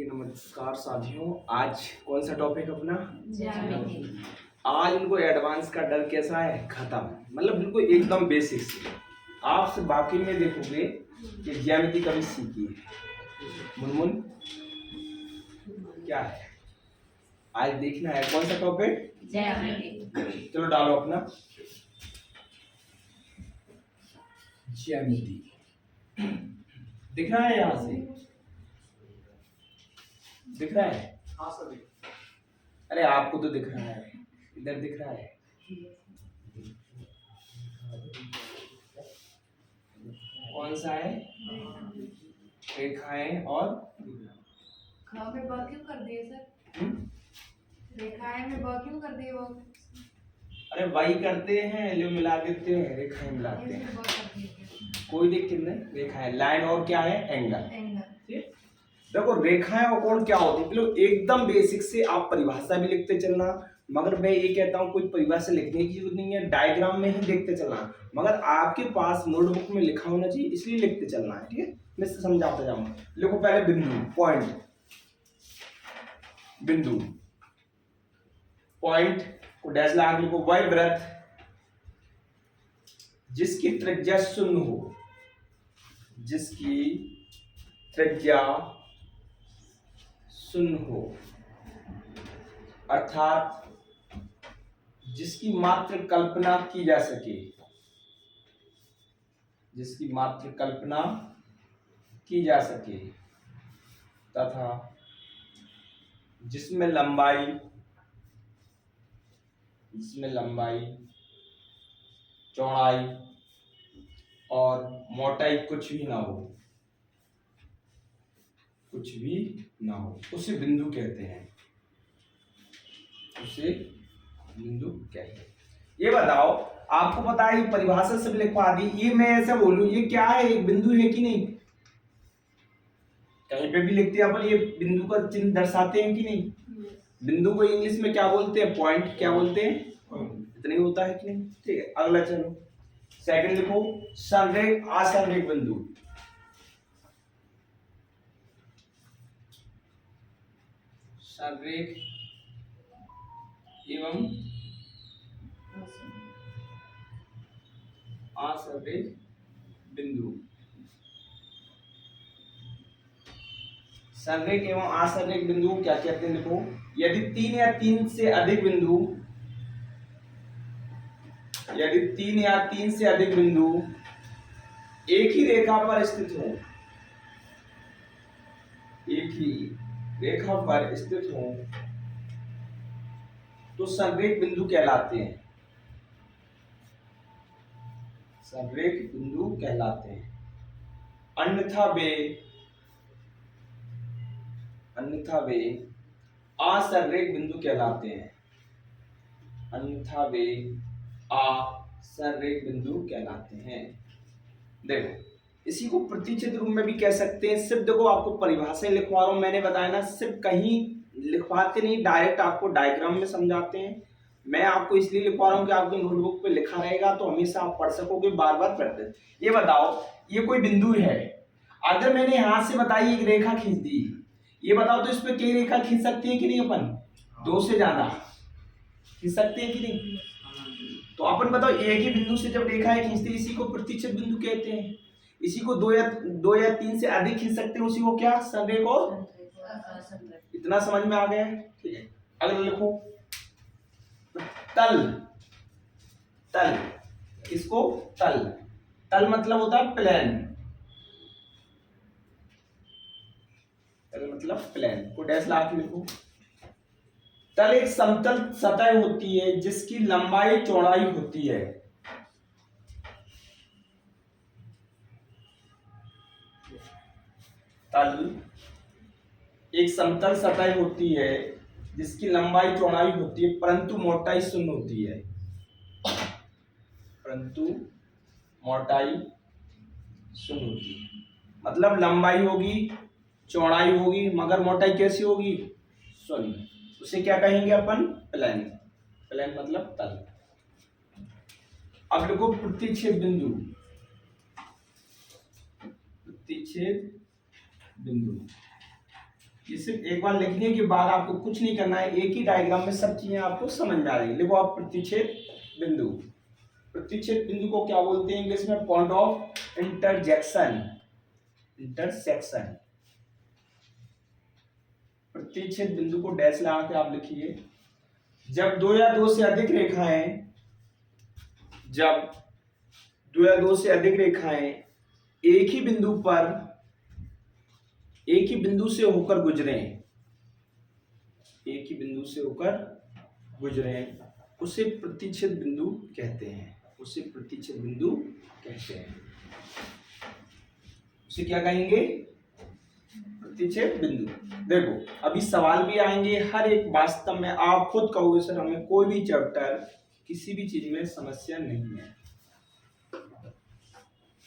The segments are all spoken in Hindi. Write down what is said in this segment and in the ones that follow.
जी नमस्कार साथियों। आज कौन सा टॉपिक अपना? ज्यामिति। आज इनको एडवांस का डर कैसा है खत्म, मतलब बिल्कुल एकदम बेसिक से आप बाकी में देखोगे कि ज्यामिति कभी सीखी है। मुनमुन क्या है आज देखना है कौन सा टॉपिक? ज्यामिति। चलो डालो अपना ज्यामिति। दिख रहा है यहाँ से? दिख रहा है? हाँ सर। अरे आपको तो दिख रहा है, इधर दिख रहा है। कौन सा है? रेखाएं और खा में ब क्यों कर दिए सर? रेखाएं में ब क्यों कर दिए वो? अरे वाई करते हैं, ले मिला देते हैं, रेखाएं मिलाते हैं, ब कर दिए क्या? कोई दिक्कत नहीं। रेखाएं लाइन और क्या है? एंगल। एंगल। ठीक। देखो रेखाएं और कोण क्या होती है, चलो एकदम बेसिक से आप परिभाषा भी लिखते चलना, मगर मैं ये कहता हूँ कोई परिभाषा लिखने की जरूरत नहीं है, डायग्राम में ही देखते चलना, मगर आपके पास नोटबुक में लिखा होना चाहिए, इसलिए लिखते चलना है। ठीक है, मैं समझाता जाऊंगा। देखो पहले बिंदु, पॉइंट, बिंदु, पॉइंट को डैश लगा के लिखो। वह वृत्त जिसकी त्रिज्या शून्य हो, जिसकी त्रिज्या शून्य हो, अर्थात जिसकी मात्र कल्पना की जा सके, जिसकी मात्र कल्पना की जा सके, तथा जिसमें लंबाई, चौड़ाई और मोटाई कुछ भी ना हो, कुछ भी ना हो, उसे बिंदु कहते हैं, उसे बिंदु कहते हैं। ये बताओ, आपको पता है परिभाषा सब लिखवा दी, ये मैं ऐसा बोलूं ये क्या है? एक बिंदु है कि नहीं? कहीं पे भी लिखते हैं अपन, ये बिंदु का चिन्ह दर्शाते हैं कि नहीं? बिंदु को इंग्लिश में क्या बोलते हैं? पॉइंट। क्या बोलते हैं? इतना ही होता है कि नहीं? ठीक है, अगला चलो सेकंड लिखो। संरेख असंरेख बिंदु। संरेख एवं असंरेख बिंदु। संरेख एवं असंरेख बिंदु क्या कहते हैं? देखो, यदि तीन या तीन से अधिक बिंदु, यदि तीन या तीन से अधिक बिंदु एक ही रेखा पर स्थित हो, एक ही रेखा पर स्थित हो, तो संरेख बिंदु कहलाते हैं, संरेख बिंदु कहलाते हैं। अन्यथा वे असंरेख बिंदु कहलाते हैं, अन्यथा वे असंरेख बिंदु कहलाते हैं। देखो, इसी को प्रतिच्छेद रूप में भी कह सकते हैं। सिर्फ देखो, आपको परिभाषाएं लिखवा रहा हूं, मैंने बताया ना, सिर्फ कहीं लिखवाते नहीं, डायरेक्ट आपको डायग्राम में समझाते हैं। मैं आपको इसलिए लिखवा रहा हूं कि आपके नोटबुक पे लिखा रहेगा तो हमेशा आप पढ़ सकोगे, बार बार पढ़ते। ये बताओ, ये कोई बिंदु है, अगर मैंने यहां से बताइए एक रेखा खींच दी, ये बताओ तो इस पे कई रेखा खींच सकते हैं कि नहीं? अपन दो से ज्यादा खींच सकते हैं कि नहीं? तो अपन बताओ, एक ही बिंदु से जब रेखाएं खींचते हैं, इसी को प्रतिच्छेद बिंदु कहते हैं। इसी को दो या तीन से अधिक खींच सकते हैं, उसी को क्या? संरेख और इतना समझ में आ गया है? ठीक है, अगला लिखो। तल, तल, इसको तल, तल मतलब होता है प्लेन, तल मतलब प्लेन को डैश ला के लिखो। तल एक समतल सतह होती है जिसकी लंबाई चौड़ाई होती है, तल एक समतल सतह होती है जिसकी लंबाई चौड़ाई होती है परंतु मोटाई शून्य होती है, परंतु मोटाई शून्य होती है। मतलब लंबाई होगी, चौड़ाई होगी, मगर मोटाई कैसी होगी? शून्य। उसे क्या कहेंगे अपन? प्लेन। प्लेन मतलब तल। अब देखो प्रतिच्छेद बिंदु, प्रतिच्छेद बिंदु ये सिर्फ एक बार लिखने के बाद आपको कुछ नहीं करना है, एक ही डायग्राम में सब चीजें आपको समझ में आ रही। लिखो आप प्रतिच्छेद बिंदु। प्रतिच्छेद बिंदु को क्या बोलते हैं इंग्लिश में? Point of interjection, intersection. प्रतिच्छेद बिंदु को डैश लगा के आप लिखिए। जब दो या दो से अधिक रेखाएं, जब दो या दो से अधिक रेखाएं एक ही बिंदु पर, एक ही बिंदु से होकर गुजरे, एक ही बिंदु से होकर गुजरे, उसे प्रतिच्छेद बिंदु कहते हैं, उसे प्रतिच्छेद बिंदु कहते हैं। उसे क्या कहेंगे? प्रतिच्छेद बिंदु। देखो अभी सवाल भी आएंगे, हर एक वास्तव में आप खुद कहोगे सर हमें कोई भी चैप्टर किसी भी चीज में समस्या नहीं है।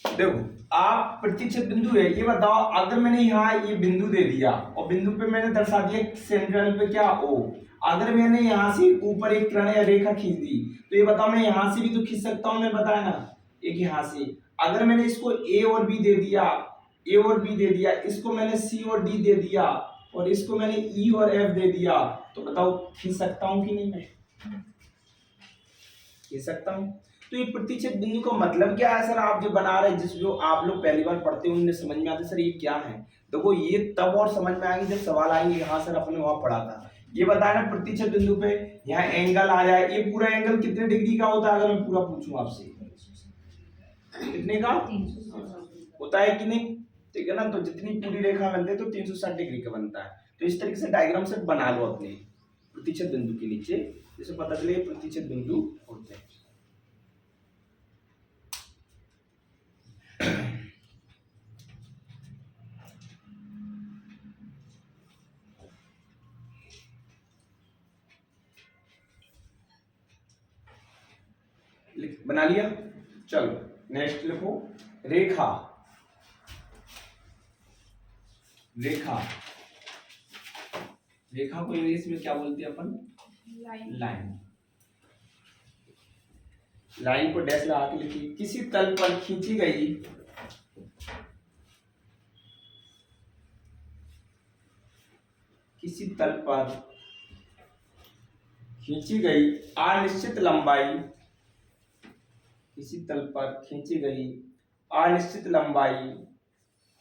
देखो आप प्रतिच्छेद बिंदु है, ये बताओ अगर मैंने यहाँ ये बिंदु दे दिया और बिंदु पे मैंने दर्शा दिया सेंट्रल पे क्या O, अगर मैंने यहाँ से ऊपर एक किरण या रेखा खींच दी तो ये बताओ मैं यहाँ से भी तो खींच सकता हूँ, मैंने बताया ना, एक यहाँ से। अगर मैंने इसको A और B दे दिया, A और B दे दिया, इसको मैंने C और D दे दिया और इसको मैंने E और F दे दिया, तो बताओ खींच सकता हूँ कि नहीं? मैं खींच सकता हूँ। तो ये प्रतिच्छेद बिंदु का मतलब क्या है सर? आप जो बना रहे हैं, जो आप लोग पहली बार पढ़ते हो उन्हें समझ में आता सर ये क्या है। देखो ये तब और समझ में आएंगे जब सवाल आएंगे। हाँ सर अपने वहां पढ़ा था, ये बताया ना प्रतिच्छेद बिंदु पे यहाँ एंगल आ जाए, ये पूरा एंगल कितने डिग्री का होता है? अगर मैं पूरा पूछूं आपसे, कितने का होता है कि नहीं? ठीक है ना, तो जितनी पूरी रेखा बनते हैं तो 360 डिग्री का बनता है। तो इस तरीके से डायग्राम से बना लो अपने प्रतिच्छेद बिंदु के नीचे, जिससे पता चले प्रतिच्छेद बिंदु होते हैं। बना लिया? चलो नेक्स्ट लिखो रेखा। रेखा, रेखा को इंग्लिश में क्या बोलते हैं अपन? लाइन। लाइन को डैश लगा के लिखिए। किसी तल पर खींची गई, किसी तल पर खींची गई अनिश्चित लंबाई, किसी तल पर खींची गई अनिश्चित लंबाई,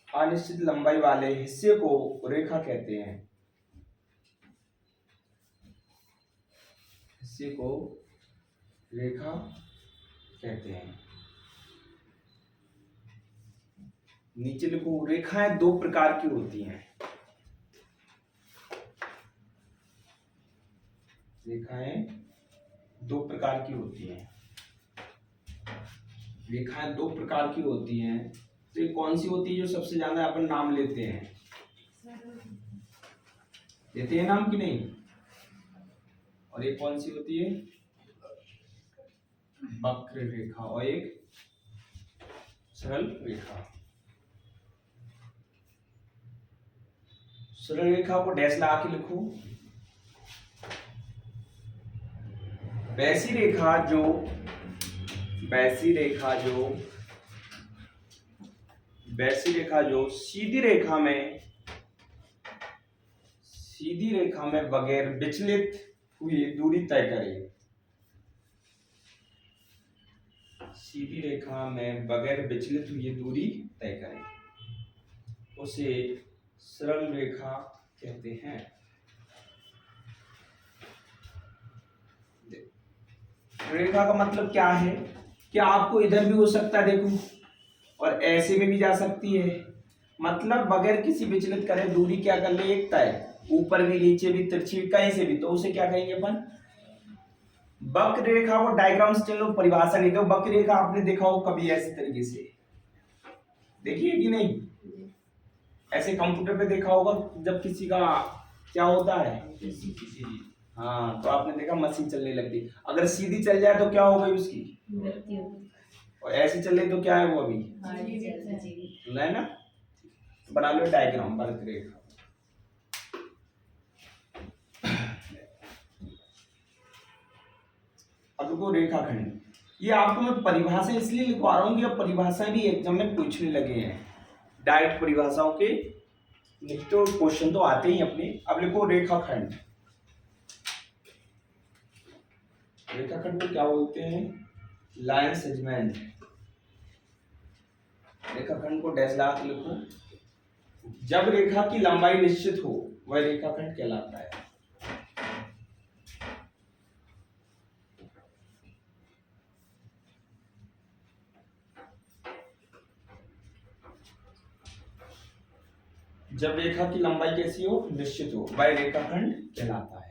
अनिश्चित लंबाई वाले हिस्से को रेखा कहते हैं, हिस्से को रेखा कहते हैं। नीचे लिखो रेखाएं दो प्रकार की होती हैं। रेखाएं दो प्रकार की होती हैं। रेखाएं दो प्रकार की होती हैं, तो ये कौन सी होती है जो सबसे ज्यादा अपन नाम लेते हैं? लेते हैं नाम कि नहीं? और ये कौन सी होती है? वक्र रेखा और एक सरल रेखा। सरल रेखा को डैश लगा के लिखो। वैसी रेखा जो, वैसी रेखा जो, वैसी रेखा जो सीधी रेखा में, सीधी रेखा में बगैर विचलित हुई दूरी तय करे। सीधी रेखा में बगैर विचलित हुई दूरी तय करे, उसे सरल रेखा कहते हैं। रेखा का मतलब क्या है कि आपको इधर भी हो सकता है, देखो, और ऐसे में भी जा सकती है। मतलब बगैर किसी विचलित करे दूरी क्या कर ले? एक तय, ऊपर भी नीचे भी तिरछी भी कहीं से भी, तो उसे क्या कहेंगे अपन? वक्र रेखा को डायग्राम से चलो परिभाषा नहीं दो। वक्र रेखा आपने देखा हो कभी ऐसे तरीके से? देखिए कि नहीं? ऐसे कंप्यूटर पे देखा होगा जब किसी का क्या होता है, हाँ, तो आपने देखा मशीन चलने लगती। अगर सीधी चल जाए तो क्या हो गई उसकी, और ऐसी चल रही तो क्या है वो अभी है ना। बना लो डायग्राम वक्र रेखा। अब देखो रेखाखंड, ये आपको मैं परिभाषा इसलिए लिखवा रहा हूँ कि अब परिभाषा भी एग्जाम में पूछने लगे हैं। डायरेक्ट परिभाषाओं के तो क्वेश्चन तो आते ही अपने। अब लिखो रेखाखंड। रेखाखंड को क्या बोलते हैं? Line segment. रेखाखंड को डैश लगा के लिखो। जब रेखा की लंबाई निश्चित हो वह रेखाखंड कहलाता है। जब रेखा की लंबाई कैसी हो? निश्चित हो, वह रेखाखंड कहलाता है।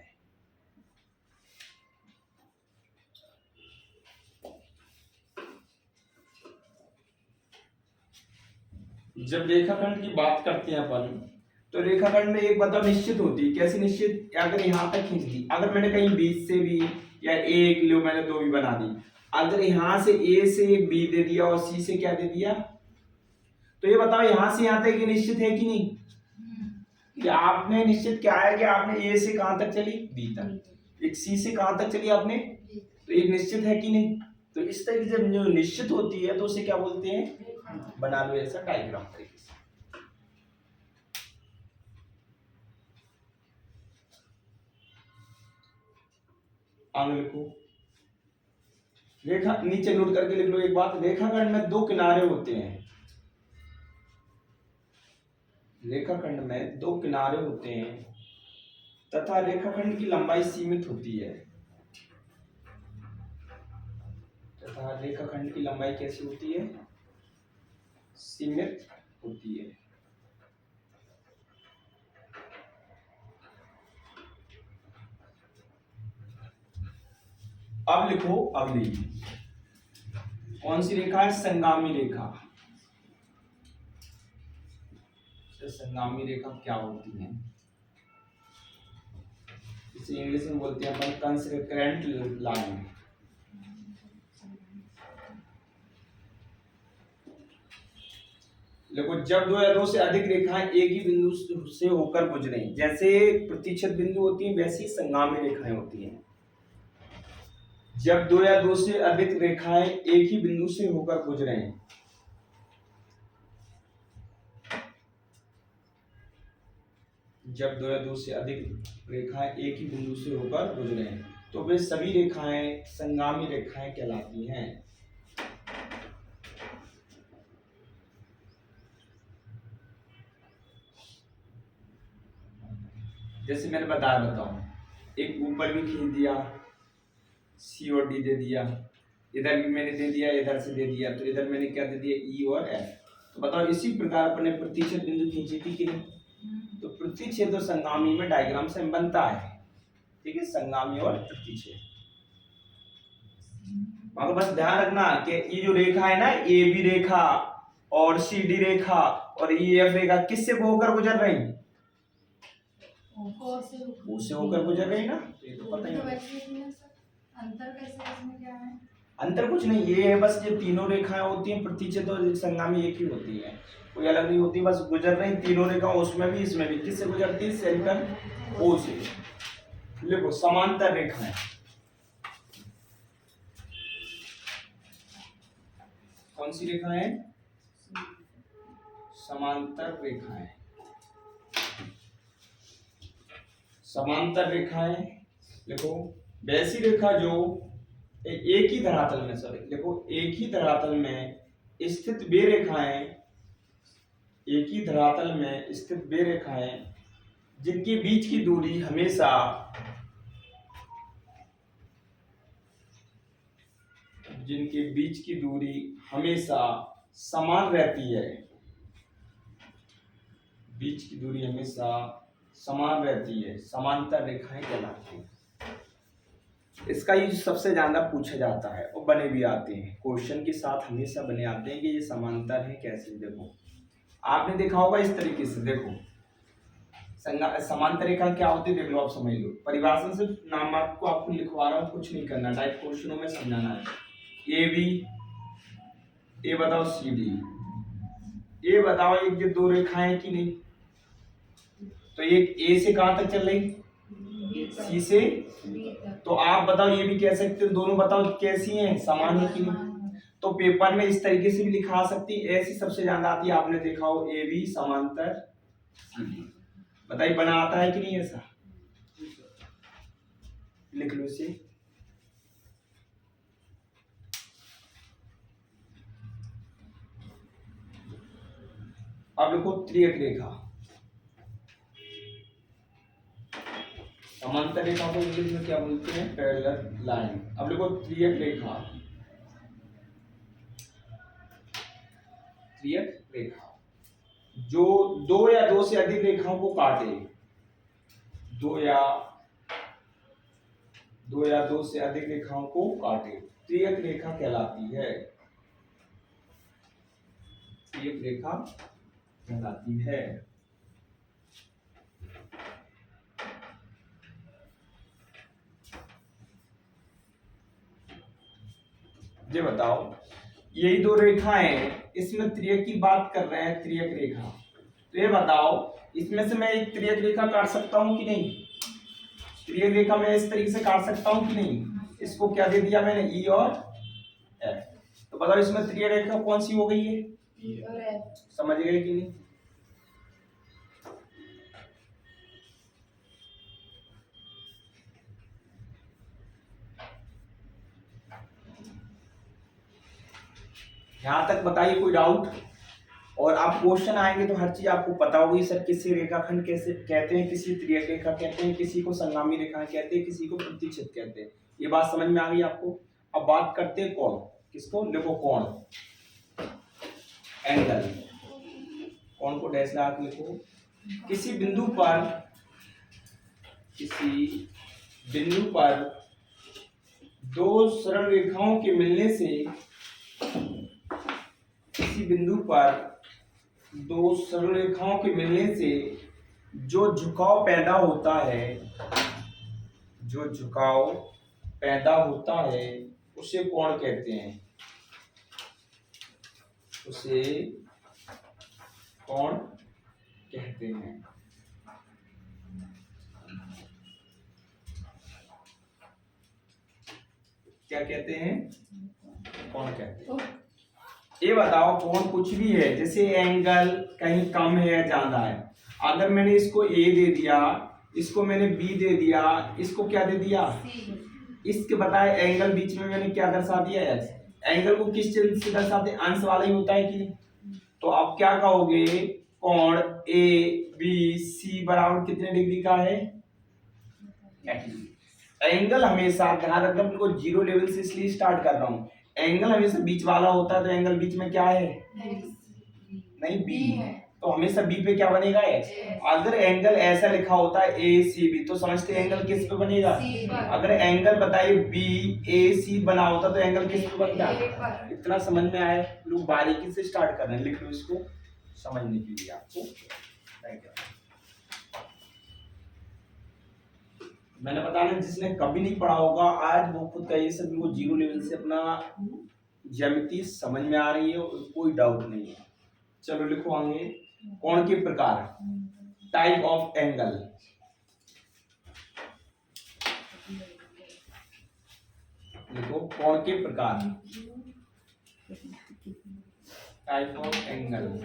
जब रेखाखंड की बात करते हैं अपन, तो रेखाखंड में एक मतलब निश्चित होती है। कैसी निश्चित? अगर यहाँ तक खींच दी, अगर मैंने कहीं बीच से भी, या एक लो मैंने दो भी बना दी, अगर यहाँ से ए से बी दे दिया और सी से क्या दे दिया, तो ये बताओ यहाँ से यहाँ तक ये निश्चित है कि नहीं? कि आपने निश्चित क्या है कि आपने ए से कहां तक चली? बी तक। एक सी से कहां तक चली आपने? तो एक निश्चित है कि नहीं? तो इस तरीके से जो निश्चित होती है तो उसे क्या बोलते हैं? बना लो ऐसा डायग्राम तरीके से। आगे लिखो। रेखा नीचे नोट करके लिख लो एक बात, रेखाखंड में दो किनारे होते हैं। रेखाखंड में दो किनारे होते हैं तथा रेखाखंड की लंबाई सीमित होती है। तथा रेखाखंड की लंबाई कैसी होती है? सीमित होती है। अब लिखो अगली कौन सी रेखा है? संगामी रेखा। संगामी रेखा क्या होती है? इसे इंग्लिश में बोलते हैं अपन कंसेक्रेंट लाइन। देखो, जब दो या दो से अधिक रेखाएं एक ही बिंदु से होकर गुजरे, जैसे प्रतिच्छेद बिंदु होती है वैसी संगामी रेखाएं होती हैं। जब दो या दो से अधिक रेखाएं एक ही बिंदु से होकर गुजरे, जब दो या दो से अधिक रेखाएं एक ही बिंदु से होकर गुजरे तो वे सभी रेखाएं संगामी रेखाएं कहलाती हैं। जैसे मैंने बताया, बताओ, एक ऊपर भी खींच दिया, सी और डी दे दिया, इधर भी मैंने दे दिया, इधर से दे दिया, तो इधर मैंने क्या दे दिया? ई और एफ। तो बताओ, इसी प्रकार अपने प्रतिच्छेद बिंदु खींची थी कि नहीं? तो प्रतिच्छेद और संगामी में डायग्राम से बनता है। ठीक है, संगामी और प्रतिच्छेद। मगर बस ध्यान रखना कि ये जो रेखा है ना, ए बी रेखा और सी डी रेखा और ई एफ रेखा किससे होकर गुजर रही? उससे होकर गुजर रही ना, तो ये तो पता ही है। अंतर कैसे, इसमें क्या है? अंतर कुछ नहीं, ये है बस, ये तीनों रेखाएं होती हैं प्रतिच्छेद और संगामी एक ही होती है, कोई अलग नहीं होती, बस गुजर रही तीनों रेखाएं, उसमें भी इसमें भी। किससे गुजरती है? सेंटर ओ से। देखो, समांतर रेखाएं। कौन सी रेखाएं? समांतर रेखाएं। समांतर रेखाएं देखो, वैसी रेखा जो एक ही धरातल में, सॉरी देखो, एक ही धरातल में स्थित वे रेखाएं, एक ही धरातल में स्थित वे रेखाएं जिनके बीच की दूरी हमेशा समान रहती है, बीच की दूरी हमेशा समान रहती है, समांतर रेखाएं कहलाती हैं। इसका यूज सबसे ज्यादा पूछा जाता है और बने भी आते हैं, क्वेश्चन के साथ हमेशा बने आते हैं कि ये समांतर है कैसे। देखो, आपने देखा होगा इस तरीके से। देखो, समांतर रेखा क्या होती है देख लो, आप समझ लो। परिभाषा सिर्फ नाम को आपको लिखवा रहा हूँ, कुछ नहीं करना, डायरेक्ट क्वेश्चनों में समझाना है। ए बी, ए बताओ सी डी, ए बताओ एक जो दो रेखाएं कि नहीं, तो एक ए से कहां तक चल रही? सी से। तो आप बताओ, ये भी कह सकते हो, दोनों बताओ कैसी हैं, समान है कि नहीं? तो पेपर में इस तरीके से भी लिखा सकती है, ऐसी सबसे ज्यादा आती है, आपने देखा हो ए बी समांतर बताइए बना आता है कि नहीं ऐसा? लिख लो इसे। अब लिखो त्रियक रेखा। समांतर रेखा को इंग्लिश में क्या बोलते हैं? Parallel line. अब लिखो त्रियक रेखा। त्रियक रेखा जो दो या दो से अधिक रेखाओं को काटे, दो या दो से अधिक रेखाओं को काटे, त्रियक रेखा कहलाती है। त्रियक रेखा कहलाती है। ये बताओ, यही दो रेखाएं, इसमें त्रियक की बात कर रहे हैं, त्रियक रेखा। तो ये बताओ, इसमें से मैं एक त्रियक रेखा काट सकता हूं कि नहीं? त्रियक रेखा मैं इस तरीके से काट सकता हूं कि नहीं? इसको क्या दे दिया मैंने? ई और एफ। तो बताओ इसमें त्रियक रेखा कौन सी हो गई है? ई और एफ। समझ गए कि नहीं? यहां तक बताइए कोई डाउट? और आप क्वेश्चन आएंगे तो हर चीज आपको पता होगी। सर किसी रेखाखंड कैसे कहते हैं, किसी त्रियक रेखा कहते हैं, किसी को संगामी रेखा कहते हैं, किसी को प्रतिच्छेद कहते हैं। ये बात समझ में आ गई आपको? अब बात करते हैं कोण। किसको? लिखो कोण, एंगल। कोण को डैश लगा के लिखो। किसी बिंदु पर दो सरल रेखाओं के मिलने से, किसी बिंदु पर दो सरल रेखाओं के मिलने से जो झुकाव पैदा होता है, जो झुकाव पैदा होता है उसे कोण कहते हैं। उसे कोण कहते हैं। क्या कहते हैं? कोण कहते हैं। ये बताओ, कोण कुछ भी है, जैसे एंगल कहीं कम है या ज्यादा है। अगर मैंने इसको ए दे दिया, इसको मैंने बी दे दिया, इसको क्या दे दिया? इसके बताए एंगल बीच में मैंने क्या दर्शा दिया? एच। एंगल को किस चिन्ह से दर्शाते? अंश वाला ही होता है कि नहीं? तो आप क्या कहोगे? कोण ए बी सी बराबर कितने डिग्री का है? 30। एंगल हमेशा, ध्यान रखना, बिल्कुल जीरो लेवल से इसलिए स्टार्ट कर रहा हूं। एंगल हमेशा बीच वाला होता है, तो एंगल बीच में क्या है? नहीं, बी है। तो हमेशा बी पे क्या बनेगा? एच। अगर एंगल ऐसा लिखा होता है ए सी बी, तो समझते एंगल किस पे बनेगा? अगर एंगल बताइए बी ए सी बना होता तो एंगल किस पे बनता? इतना समझ में आया? लोग बारीकी से स्टार्ट कर रहे हैं, लिख लो इसको समझने के लिए आपको। मैंने बताया, जिसने कभी नहीं पढ़ा होगा, आज वो खुद का ये सब बिल्कुल जीरो लेवल से अपना ज्यामिति समझ में आ रही है, कोई डाउट नहीं है। चलो लिखो आगे, कोण के प्रकार, टाइप ऑफ एंगल। लिखो कोण के प्रकार, टाइप ऑफ एंगल।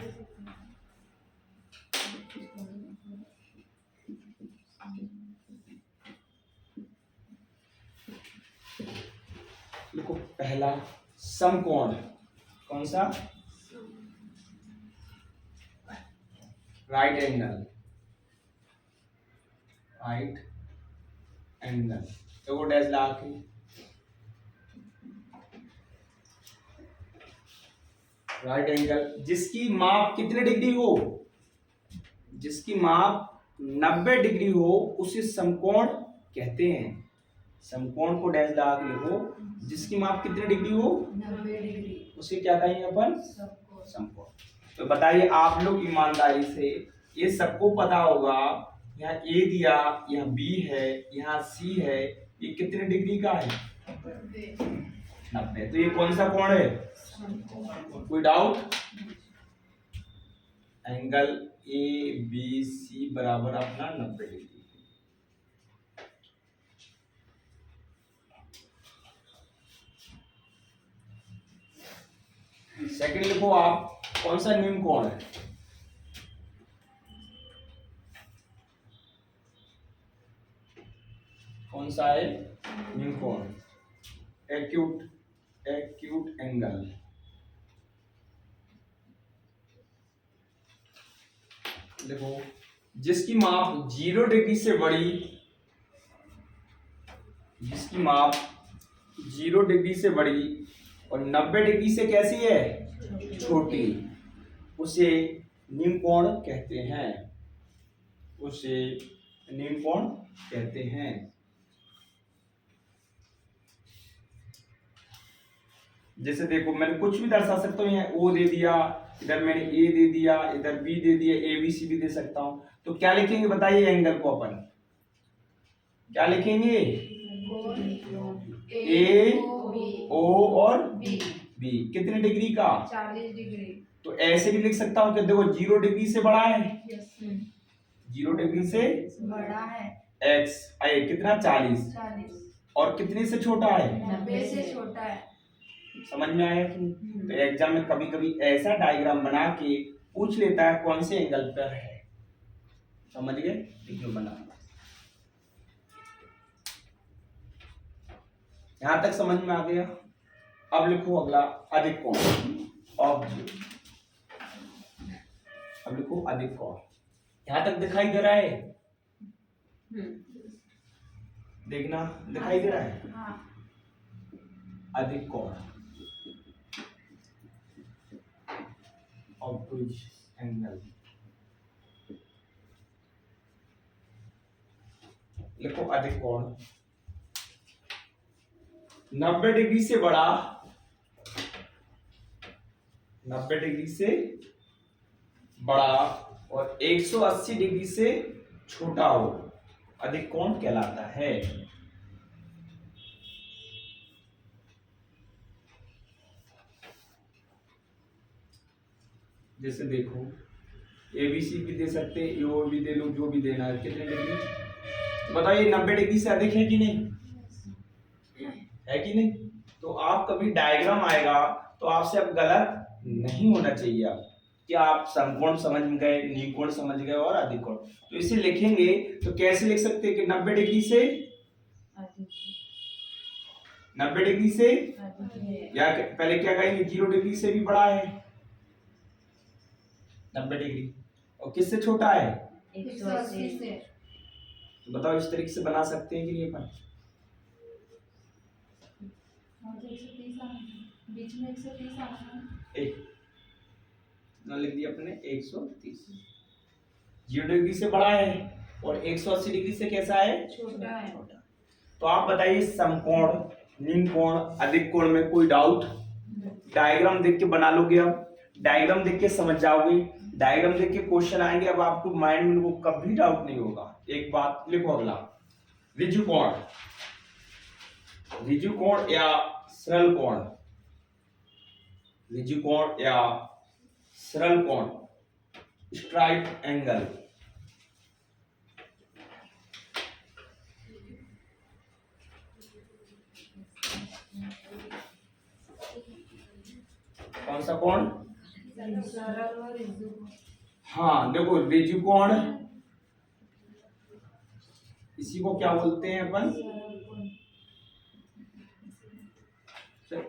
देखो पहला समकोण। कौन सा? Right angle. राइट एंगल देखो डैश लगा के, राइट एंगल जिसकी माप कितने डिग्री हो? जिसकी माप 90 डिग्री हो उसे समकोण कहते हैं। समकोण को डैश लगा के लिखो, जिसकी माप कितने डिग्री हो? 90 डिग्री, उसे क्या कहेंगे अपन? समकोण। तो बताइए आप लोग ईमानदारी से, ये सबको पता होगा, यहाँ ए दिया, यहाँ बी है, यहाँ सी है, ये कितने डिग्री का है? 90। तो ये कौन सा कोण है? कोई doubt? Angle A B C बराबर अपना 90 डिग्री। सेकंड लिखो आप, कौन सा न्यून कोण है? कौन सा है? न्यू कोण, एक्यूट एंगल। देखो जिसकी माप 0 डिग्री से बड़ी, जिसकी माप 0 डिग्री से बड़ी और 90 डिग्री से कैसी है? छोटी, उसे निम्न कोण कहते हैं, उसे निम्न कोण कहते हैं। जैसे देखो मैंने कुछ भी दर्शा सकता हूँ, यहाँ ओ दे दिया, इधर मैंने ए दे दिया, इधर बी दे दिया, ए बी सी भी दे सकता हूँ। तो क्या लिखेंगे बताइए एंगल को अपन? क्या लिखेंगे? ए ओ और बी। कितने डिग्री का? 40 डिग्री। तो ऐसे भी लिख सकता हूँ कि देखो 0 डिग्री से बड़ा है, 0 डिग्री से बड़ा है, एक्स आई कितना 40, और कितने से छोटा है? 90 से छोटा है। समझ में आया कि नहीं? तो एग्जाम में कभी कभी ऐसा डायग्राम बना के पूछ लेता है कौन से एंगल पर है। समझ गए? देखो बना, यहां तक समझ में आ गया। अब लिखो अगला अधिक कोण, ऑब्जेक्ट। अब लिखो अधिक कोण। यहां तक दिखाई दे रहा है? देखना दिखाई दे रहा है? हाँ। अधिक कोण, ऑब्टूज एंगल। लिखो अधिक कोण 90 डिग्री से बड़ा, 90 डिग्री से बड़ा और 180 डिग्री से छोटा हो, अधिक कोण कहलाता है। जैसे देखो ए बी सी भी दे सकते हैं, ओ भी दे लो, जो भी देना है। कितने डिग्री बताइए? 90 डिग्री से अधिक है कि नहीं? है कि नहीं? तो आप कभी डायग्राम आएगा तो आपसे अब गलत नहीं होना चाहिए आप, कि आप समकोण समझ गए, निकोण समझ गए और अधिक कोण। तो इसे लिखेंगे तो कैसे लिख सकते हैं कि 90 डिग्री से, 90 डिग्री से, या पहले क्या कहेंगे 0 डिग्री से भी बड़ा है 90 डिग्री, और किससे छोटा है? 180 से। तो बताओ इस तरीके से बना सकते हैं कि नहीं अपन? बीच में 130 आना। एक लिख दिया अपने 130। 0 डिग्री से बड़ा है और 180 डिग्री से कैसा है? छोटा है। तो आप बताइए समकोण, निम्न कोण, अधिक कोण में कोई डाउट? डायग्राम देख के बना लोगे, अब डायग्राम देख के समझ जाओगे, डायग्राम देख के क्वेश्चन आएंगे, अब आपको माइंड में कभी डाउट नहीं होगा। एक बात लिखो अगला, ऋजु कोण, ऋजु कोण या सरल कोण, ऋजु कोण या सरल कोण, स्ट्राइट एंगल। कौन सा कोण? सरल और ऋजु। हाँ देखो ऋजु कोण, इसी को क्या बोलते हैं अपन?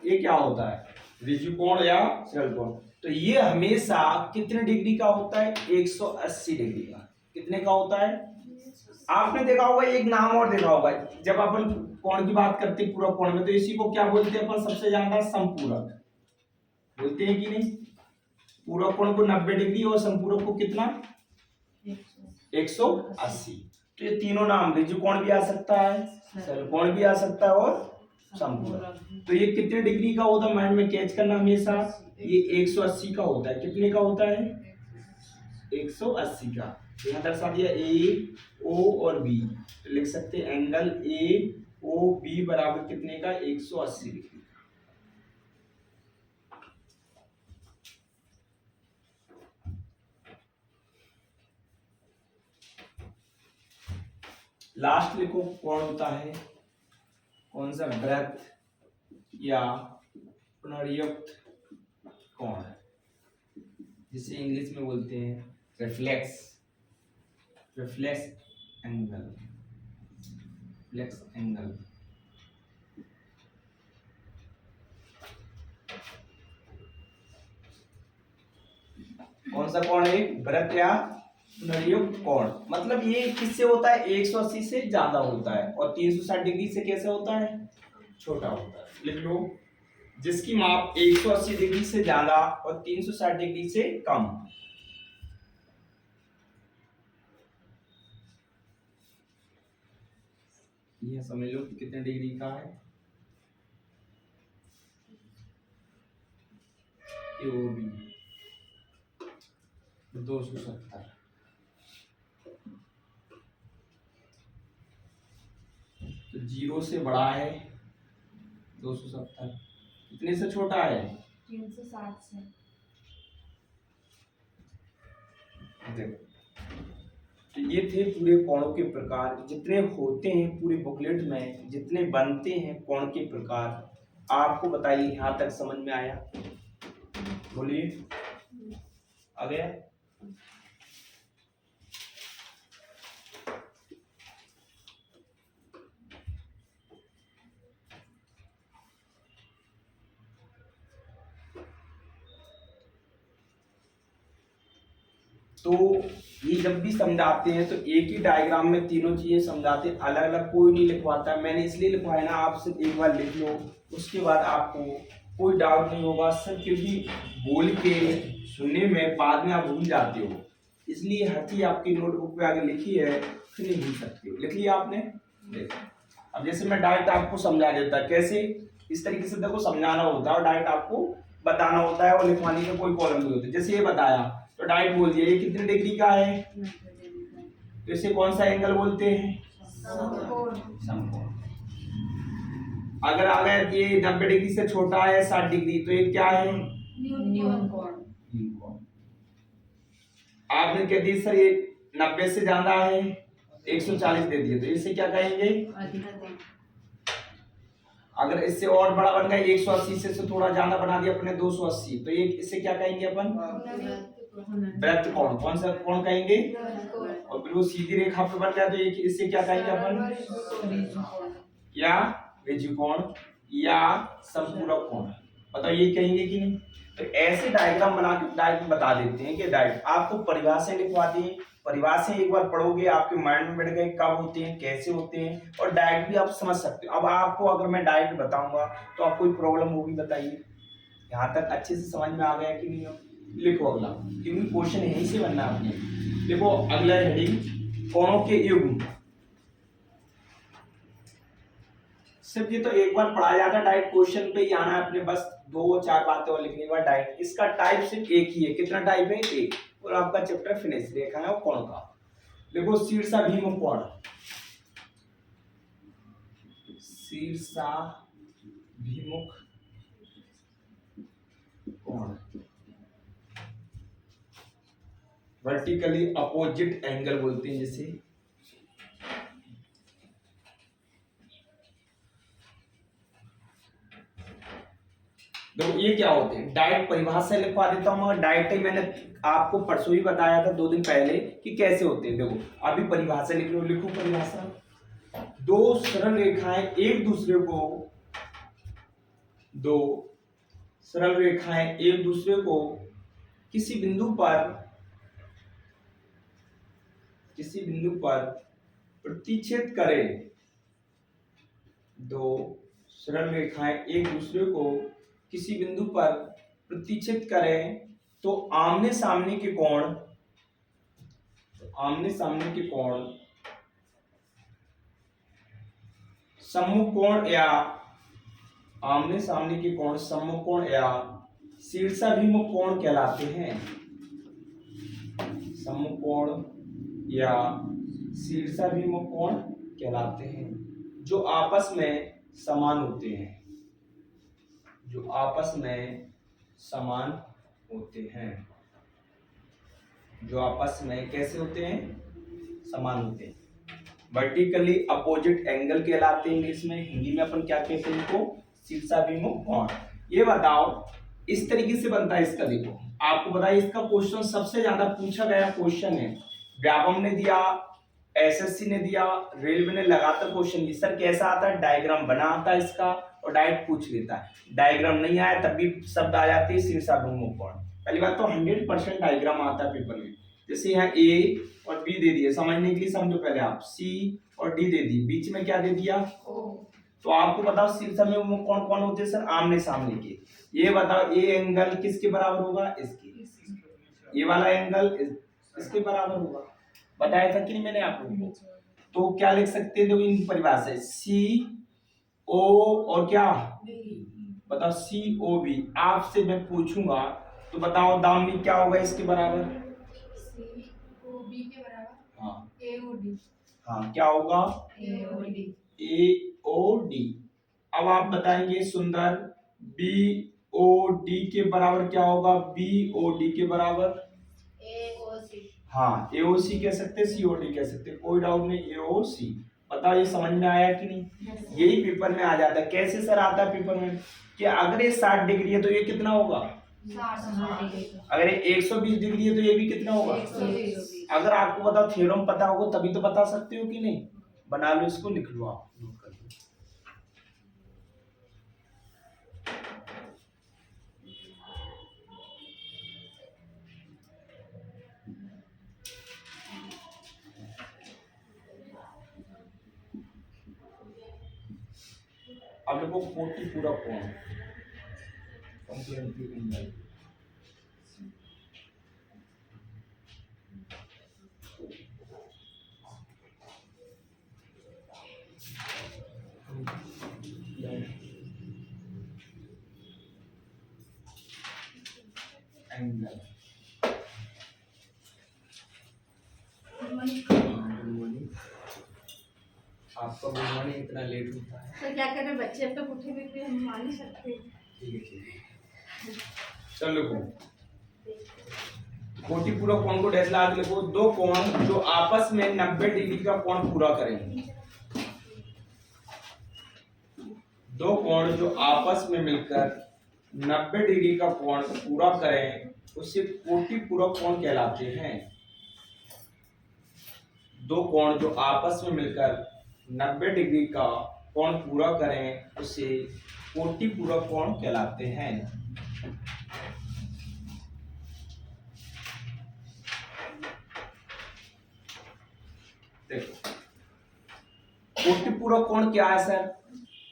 ये क्या होता है? ऋजु कोण या सरल कोण। तो ये हमेशा कितने डिग्री का होता है? 180 डिग्री का। कितने का होता है? आपने देखा होगा, एक नाम और देखा होगा, जब अपन कोण की बात करते हैं पूरक कोण में, तो इसी को क्या बोलते हैं अपन सबसे ज्यादा? समपूरक बोलते हैं कि नहीं? पूरक कोण को 90 डिग्री और समपूरक को कितना? 180। तो ये तीनों नाम, ऋजु कोण भी आ सकता है, सरल कोण भी आ सकता है और समपूरक। तो ये कितने डिग्री का होता है? माइंड में कैच करना हमेशा, ये 180 का होता है। कितने का होता है? 180 का। यहाँ दर्शा दिया ए ओ और बी, तो लिख सकते हैं एंगल ए ओ बी बराबर कितने का? 180 डिग्री। लास्ट लिखो कोण होता है कौन सा? वृत्त या पुनर्युक्त कोण, जिसे इंग्लिश में बोलते हैं reflex, reflex angle. Flex angle. कौन सा कोण है? वृत्त या पुनर्युक्त कोण। मतलब ये किससे होता है? 180 से ज्यादा होता है, और 360 डिग्री से कैसे होता है? छोटा होता है। लिख लो, जिसकी माप 180 डिग्री से ज्यादा और 360 डिग्री से कम। यह समझ लो कि कितने डिग्री का है। ये वो भी 270। तो 0 से बड़ा है 270, कितने से छोटा है? 360 से। देखो, तो ये थे पूरे कोणों के प्रकार, जितने होते हैं पूरे बुकलेट में, जितने बनते हैं कोण के प्रकार। आपको बताइए, यहाँ तक समझ में आया? बोलिए, आ गया? तो ये जब भी समझाते हैं तो एक ही डायग्राम में तीनों चीजें समझाते हैं, अलग अलग कोई नहीं लिखवाता है। मैंने इसलिए लिखवाया ना, आप सिर्फ एक बार लिख लो, उसके बाद आपको कोई डाउट नहीं होगा सर, क्योंकि बोल के सुनने में बाद में आप भूल जाते हो, इसलिए हर चीज आपकी नोटबुक पे आगे लिखी है, फिर नहीं भूल सकते हो। लिख लिया आपने? देखो, अब जैसे मैं डायरेक्ट आपको समझा देता, कैसे? इस तरीके से देखो समझाना होता है और डायरेक्ट आपको बताना होता है, और लिखवाने का कोई प्रॉब्लम नहीं होती। जैसे ये बताया तो डायरेक्ट बोल दिया ये कितने डिग्री का है, तो इसे कौन सा एंगल बोलते हैं? समकोण। अगर आ गया ये 90 डिग्री से छोटा है 60 डिग्री, तो ये क्या है? न्यून कोण। आपने कह दी सर ये 90 से ज्यादा है 140 दे दिए, तो इसे क्या कहेंगे? अगर इससे और बड़ा बन गया 180 से थोड़ा ज्यादा बना दिया अपने 280, तो ये इसे क्या कहेंगे अपन? वृत्त कोण। कौन सा कोण कहेंगे? और बिल्कुल सीधी रेखा पे बन गया तो ये इसे क्या कहेंगे अपन? या रिजु कोण या संपूरक कोण, बताओ ये कहेंगे कि नहीं? तो ऐसे डायग्राम बना के डायरेक्ट बता देते हैं कि डायरेक्ट आपको परिभाषाएं लिखवा दी, परिभाषाएं एक बार पढ़ोगे आपके माइंड में बैठ गए कब होते हैं, कैसे होते हैं, और डायरेक्ट भी आप समझ सकते हो। अब आपको अगर मैं डायरेक्ट बताऊंगा तो आपको कोई प्रॉब्लम होगी? बताइए, यहाँ तक अच्छे से समझ में आ गया कि नहीं? लिखो अगला, क्योंकि क्वेश्चन यहीं से बनना है आपने। देखो अगला हेडिंग, कोणों के युग्म। सिर्फ ये तो एक बार पढ़ाया जाता है, डायरेक्ट क्वेश्चन पे ही आना है अपने, बस 2-4 बातें और लिखने के बाद डायरेक्ट। इसका टाइप सिर्फ एक ही है। कितना टाइप है? एक, और आपका चैप्टर फिनिश। रेखा है कोण का। देखो शीर्षाभिमुख कोण, शीर्षाभिमुख कोण, वर्टिकली अपोजिट एंगल बोलते हैं जिसे। देखो ये क्या होते हैं, डायरेक्ट परिभाषा लिखवा देता हूं, मगर डायरेक्ट ही मैंने आपको परसों ही बताया था 2 दिन पहले कि कैसे होते हैं। देखो अभी परिभाषा लिख लो, लिखो परिभाषा। दो सरल रेखाएं एक दूसरे को, दो सरल रेखाएं एक दूसरे को किसी बिंदु पर प्रतिच्छेद करें। दो सरल रेखाएं एक दूसरे को किसी बिंदु पर प्रतिच्छेद करें तो आमने सामने के कोण, सम्मुख कोण या आमने सामने के कोण सम्मुख कोण या शीर्षाभिमुख कोण कहलाते हैं। सम्मुख कोण या शीर्षाभिमुख कोण कहलाते हैं, जो आपस में समान होते हैं, जो आपस में समान होते हैं, जो आपस में कैसे होते हैं? समान होते हैं। वर्टिकली अपोजिट एंगल कहलाते हैं इंग्लिश में, हिंदी में अपन क्या कहते हैं इनको? शीर्षाभिमुख कोण। ये बताओ इस तरीके से बनता है इसका। देखो आपको बताइए, इसका क्वेश्चन सबसे ज्यादा पूछा गया क्वेश्चन है। व्यापम ने दिया एसएससी ने दिया, रेलवे ने लगातार क्वेश्चन दिया, सर कैसा आता है, डायग्राम बना आता है इसका और डायरेक्ट पूछ लेता है। डायग्राम नहीं आया तब भी शब्द आ जाते हैं शीर्षाभिमुख कोण। पहली बात तो 100% डायग्राम आता है पेपर में। जैसे यहाँ ए और बी दे दिए, समझने के लिए समझो पहले आप, सी और डी दे दी, बीच में क्या दे दिया, ओ। तो आपको बताओ शीर्षाभिमुख कौन कौन होते हैं सर, आमने सामने के। ये बताओ ये एंगल किसके बराबर होगा, इसके, ये वाला एंगल इसके बराबर होगा, बताया था कि नहीं मैंने आप लोगों को। तो क्या लिख सकते हैं, देखो इन परिभाषा सी ओ और क्या बताओ, सी ओ बी। आपसे मैं पूछूंगा तो बताओ दामिनी क्या होगा इसके बराबर, सी ओ बी के बराबर हाँ ए ओ डी। हाँ क्या होगा, ए ओ डी। ए ओ डी। अब आप बताएंगे सुंदर, बी ओ डी के बराबर क्या होगा, बी ओ डी के बराबर ए ओ सी। हाँ एओसी कह सकते हैं, सीओडी कह सकते हैं, कोई डाउट नहीं, एओसी। बताओ ये समझ में आया कि नहीं। यही पेपर में आ जाता है। कैसे सर आता है पेपर में कि अगर ये 60 डिग्री है तो ये कितना होगा, 60। अगर ये 120 डिग्री है तो ये भी कितना होगा। 120। अगर आपको बताओ थ्योरम पता होगा तभी तो बता सकते हो कि नहीं। बना लो इसको, लिख लो आप, नोट कर लो। अब देखो कोटि पूरा कोण, कॉम्प्लीमेंट्री एंगल, एंगल, आपका बुलवानी इतना लेट होता है, तो क्या करें, बच्चे अब तक उठे भी हम मान नहीं सकते। ठीक है। चलो कोटि पूरा कोण को डैश लगा के लिखो, दो कोण जो आपस में 90 डिग्री का कोण पूरा करें, दो कोण जो आपस में मिलकर 90 डिग्री का कोण पूरा करें उसे कोटि पूरक कोण कहलाते हैं। दो कोण जो आपस में मिलकर 90 डिग्री का कोण पूरा करें उसे कोटि पूरक कोण कहलाते हैं। देखो कोटि पूरक कोण क्या है सर,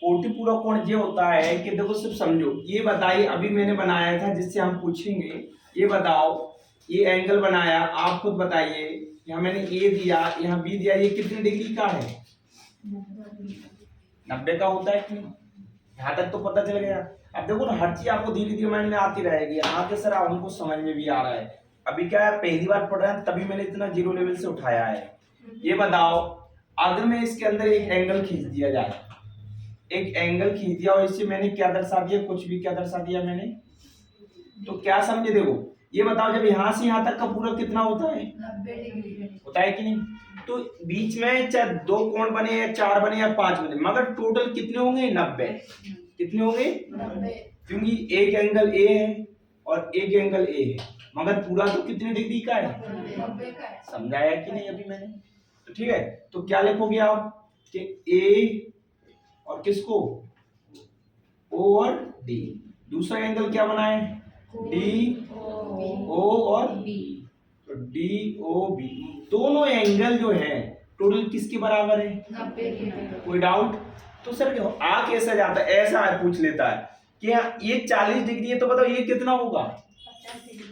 कोटि पूरक कोण ये होता है कि देखो सिर्फ समझो, ये बताइए अभी मैंने बनाया था जिससे हम पूछेंगे, ये बताओ ये एंगल बनाया, आप खुद बताइए, यहाँ मैंने ए दिया यहाँ बी दिया, ये कितने डिग्री का है, 90 का होता है कि नहीं, यहाँ तक तो पता चल गया। अब देखो ना हर चीज आपको धीरे धीरे माइंड में आती रहेगी, आगे सर हमको समझ में भी आ रहा है। अभी क्या है पहली बार पढ़ रहे हैं तभी मैंने इतना जीरो लेवल से उठाया है। ये बताओ अगर मैं इसके अंदर एक एंगल खींच दिया जाए, एक एंगल खींच दिया और इससे मैंने क्या दर्शा दिया, कुछ भी क्या दर्शा दिया मैंने, तो क्या समझे। देखो ये बताओ जब यहाँ से यहाँ तक का पूरा कितना होता है, 90 डिग्री होता है कि नहीं। तो बीच में चाहे दो कोण बने या चार बने या पांच बने, मगर टोटल कितने होंगे, 90। कितने होंगे, 90। क्योंकि एक एंगल ए है और एक एंगल ए है, मगर पूरा तो कितने डिग्री का है, 90 का है। समझाया कि नहीं अभी मैंने। तो ठीक है, तो क्या लिखोगे आप कि ए और किसको, ओ और डी। दूसरा एंगल क्या बना है, डी ओ और बी, तो डी ओ बी, दोनों एंगल जो है टोटल किसके बराबर है, 90 डिग्री। कोई डाउट। तो सर आ कैसा जाता है, ऐसा पूछ लेता है कि ये 40 डिग्री है तो बताओ ये कितना होगा, 50 डिग्री।